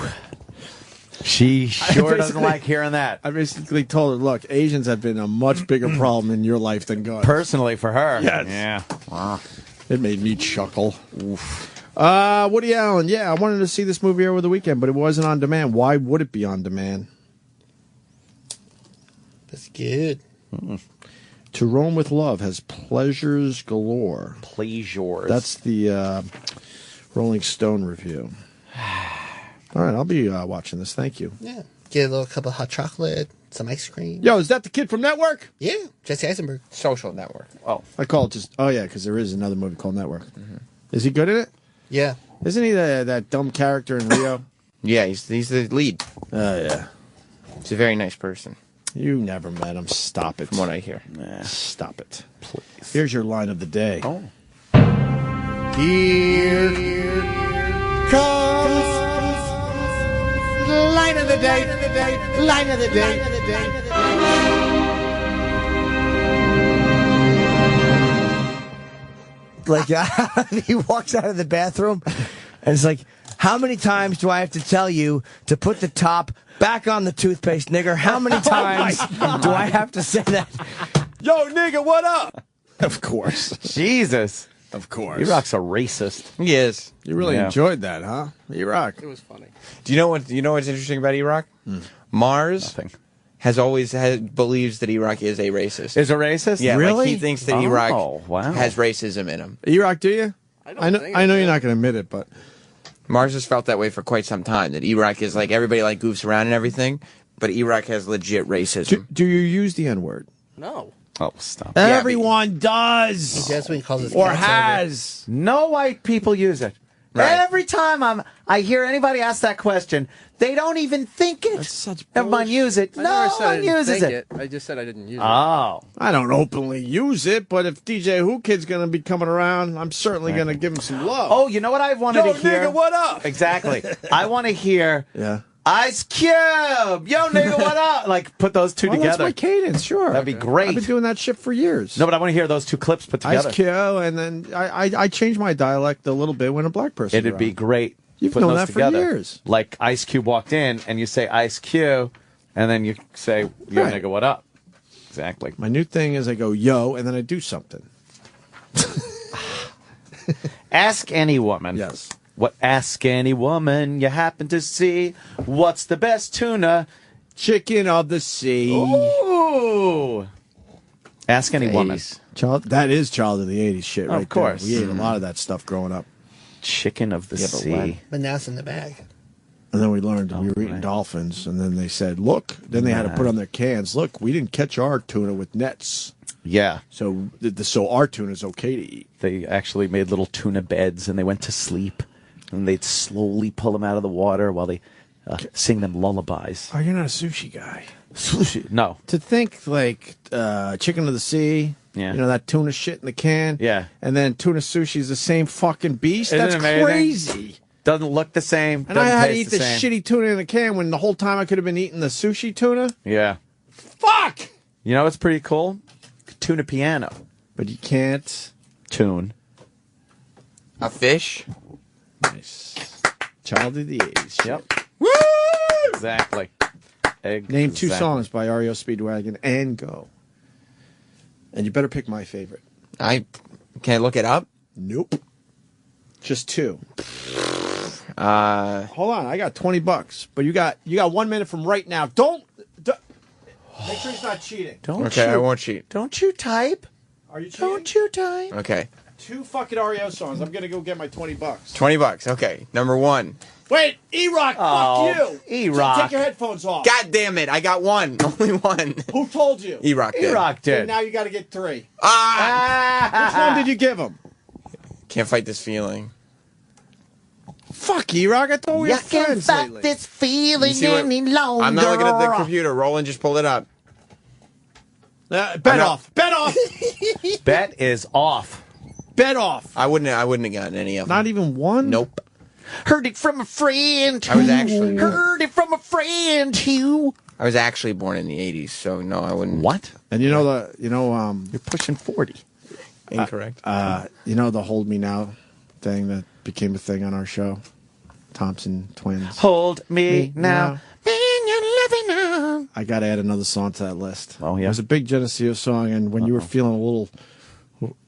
She sure doesn't like hearing that. I basically told her, look, Asians have been a much bigger problem in your life than guns. Personally, for her. Yes. Yeah. Wow. It made me chuckle. Oof. Woody Allen, yeah, I wanted to see this movie over the weekend, but it wasn't on demand. Why would it be on demand? That's good. To Rome with Love has pleasures galore. Pleasures. That's the Rolling Stone review. All right, I'll be watching this. Thank you. Yeah. Get a little cup of hot chocolate, some ice cream. Yo, is that the kid from Network? Yeah, Jesse Eisenberg. Social Network. Oh. I call it just... Oh, yeah, because there is another movie called Network. Mm-hmm. Is he good in it? Yeah. Isn't he that dumb character in Rio? Yeah, he's the lead. Oh, yeah. He's a very nice person. You never met him. Stop it. From what I hear. Stop it. Please. Here's your line of the day. Oh. Here comes the line of the day, line of the day. Like he walks out of the bathroom and it's like, how many times do I have to tell you to put the top back on the toothpaste, nigger? How many times do I have to say that? Yo, nigga, what up? Of course. Jesus. Of course. E-Rock's a racist. He is. You really enjoyed that, huh? E-Rock. It was funny. Do you know what's interesting about E-Rock? Mars has always believes that E-Rock is a racist. Is a racist? Yeah, Really? like he thinks that E-Rock wow. has racism in him. E-Rock, do you? I know you're not going to admit it, but Mars has felt that way for quite some time. That E-Rock is like everybody like goofs around and everything, but E-Rock has legit racism. do you use the N-word? No. Oh, stop. Everyone does. That's when he calls us Or cats has. No white people use it. Right. Every time I hear anybody ask that question, they don't even think it. That's such Everyone use it. I No never said I one didn't uses think it. I just said I didn't use it. Oh. I don't openly use it, but if DJ Who Kid's going to be coming around, I'm certainly going to give him some love. Oh, you know what I wanted Yo, to hear? nigga, what up? Exactly. I want to hear Yeah. Ice Cube. Yo, nigga, what up? Like, put those two Well, together. that's my cadence, sure. That'd be great. I've been doing that shit for years. No, but I want to hear those two clips put together. Ice Cube, and then I changed my dialect a little bit when a black person. It'd be great. You've putting known those that together. for years. Like Ice Cube walked in, and you say Ice Cube, and then you say, yo, Right. nigga, what up? Exactly. My new thing is I go yo, and then I do something. Ask any woman. Yes. Ask any woman you happen to see. What's the best tuna? Chicken of the sea. Ooh. Ask any woman. That is child of the 80s shit, right? Of course. There. We ate a lot of that stuff growing up. Chicken of the sea. But now it's in the bag. And then we learned we were eating dolphins, and then they said, look, then they had to put on their cans, look, we didn't catch our tuna with nets. Yeah. So so our tuna's okay to eat. They actually made little tuna beds, and they went to sleep, and they'd slowly pull them out of the water while they sing them lullabies. Oh, you're not a sushi guy. Sushi? No. To think like chicken of the sea, Yeah. you know, that tuna shit in the can. Yeah. And then tuna sushi is the same fucking beast. Isn't That's it amazing? crazy. Doesn't look the same. And I had to eat taste the same. shitty tuna in the can when the whole time I could have been eating the sushi tuna. Yeah. Fuck! You know what's pretty cool? Tuna piano. But you can't tune. A fish? Nice. Child of the 80s. Yep. Woo! Exactly. Name two songs by REO Speedwagon and go. And you better pick my favorite. Can I look it up? Nope. Just two. Hold on, I got $20, but you got 1 minute from right now. Don't make sure he's not cheating. Okay, I won't cheat. Don't you type? Are you cheating? Don't you type? Okay. Two fucking REO songs. I'm gonna go get my $20. $20. Okay. Number one. Wait, E-Rock, Oh, fuck you. E-Rock. Take your headphones off. God damn it! I got one. Only one. Who told you? E-Rock did. E-Rock Okay, did. now you got to get three. Which Ah! one did you give him? Can't fight this feeling. Fuck E-Rock. I thought we were friends lately. this feeling You see what- any longer. I'm not looking at the computer. Roland just pulled it up. Bet off. Bet off. Bet is off. Bet off. I wouldn't have gotten any of them. Not even one? Nope. Heard it from a friend. I was actually Heard it from a friend too. I was actually born in the 80s, so no, I wouldn't. What? And you know you're pushing 40. Incorrect. you know the Hold Me Now thing that became a thing on our show? Thompson Twins. Hold me now. I got to add another song to that list. Oh, yeah? It was a big Geneseo song, and when you were feeling a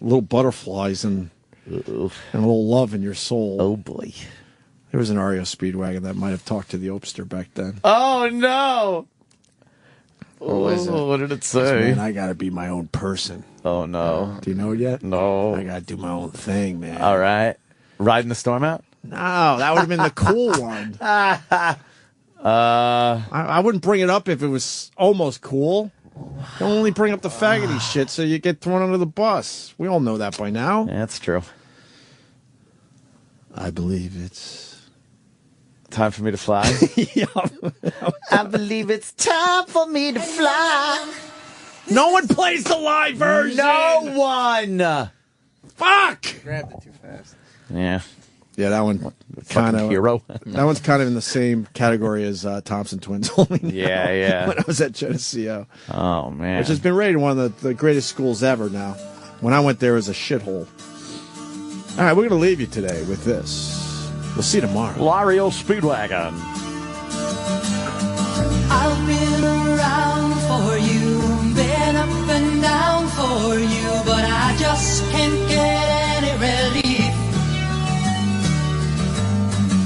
little butterflies and a little love in your soul. Oh, boy. There was an REO Speedwagon that might have talked to the Opster back then. Oh, no. What was it? What did it say? Man, I got to be my own person. Oh, no. Do you know it yet? No. I got to do my own thing, man. All right. Riding the storm out? No, that would have been the cool one. I wouldn't bring it up if it was almost cool. You only bring up the faggoty shit so you get thrown under the bus. We all know that by now. Yeah, that's true. I believe it's time for me to fly. I believe it's time for me to fly. No one plays the live version. No one. Fuck. Grabbed it too fast. Yeah. Yeah, that one kind of hero. That one's kind of in the same category as Thompson Twins. Only now, Yeah. When I was at Geneseo. Oh, man. Which has been rated one of the greatest schools ever now. When I went there, it was a shithole. All right, we're going to leave you today with this. We'll see you tomorrow. Lario Speedwagon. I've been around for you, been up and down for you, but I just can't get any relief.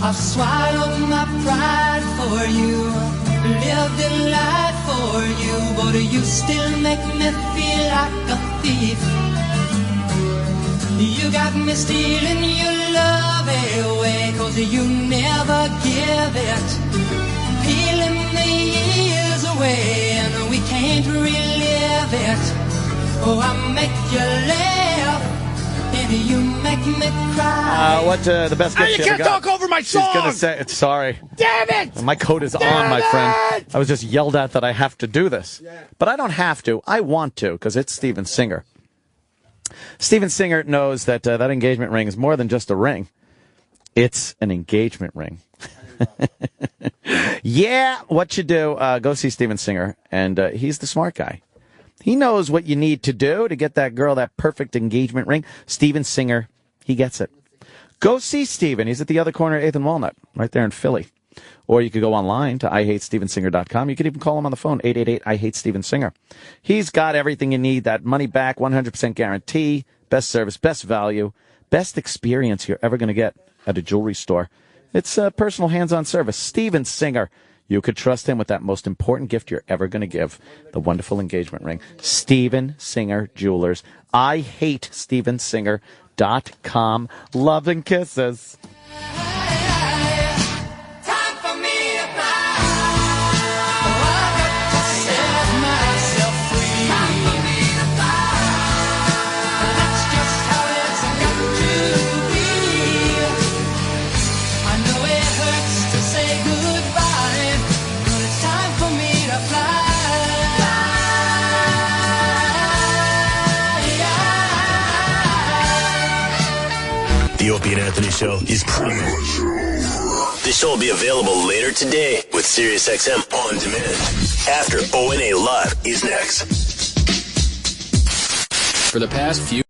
I've swallowed my pride for you, lived a life for you, but you still make me feel like a thief. You got me stealing your love away, 'cause you never give it. Peeling the years away, and we can't relive it. Oh, I make you laugh, and you make me cry. What the best gift You ever can't got? talk over my She's song! gonna say, sorry. Damn it! My coat is Damn on, my it! friend. I was just yelled at that I have to do this. But I don't have to. I want to, because it's Steven Singer. Steven Singer knows that that engagement ring is more than just a ring. It's an engagement ring. Yeah, what you do, go see Steven Singer, and he's the smart guy. He knows what you need to do to get that girl that perfect engagement ring. Steven Singer, he gets it. Go see Steven. He's at the other corner of 8th and Walnut, right there in Philly. Or you could go online to IHateStevenSinger.com. You could even call him on the phone, 888-I-HATE-StevenSinger. He's got everything you need, that money back, 100% guarantee, best service, best value, best experience you're ever going to get at a jewelry store. It's a personal hands-on service. Steven Singer. You could trust him with that most important gift you're ever going to give, the wonderful engagement ring. Steven Singer Jewelers. IHateStevenSinger.com. Love and kisses. The Opie and Anthony Show is pretty much. The show will be available later today with SiriusXM On Demand. After ONA Live is next. For the past few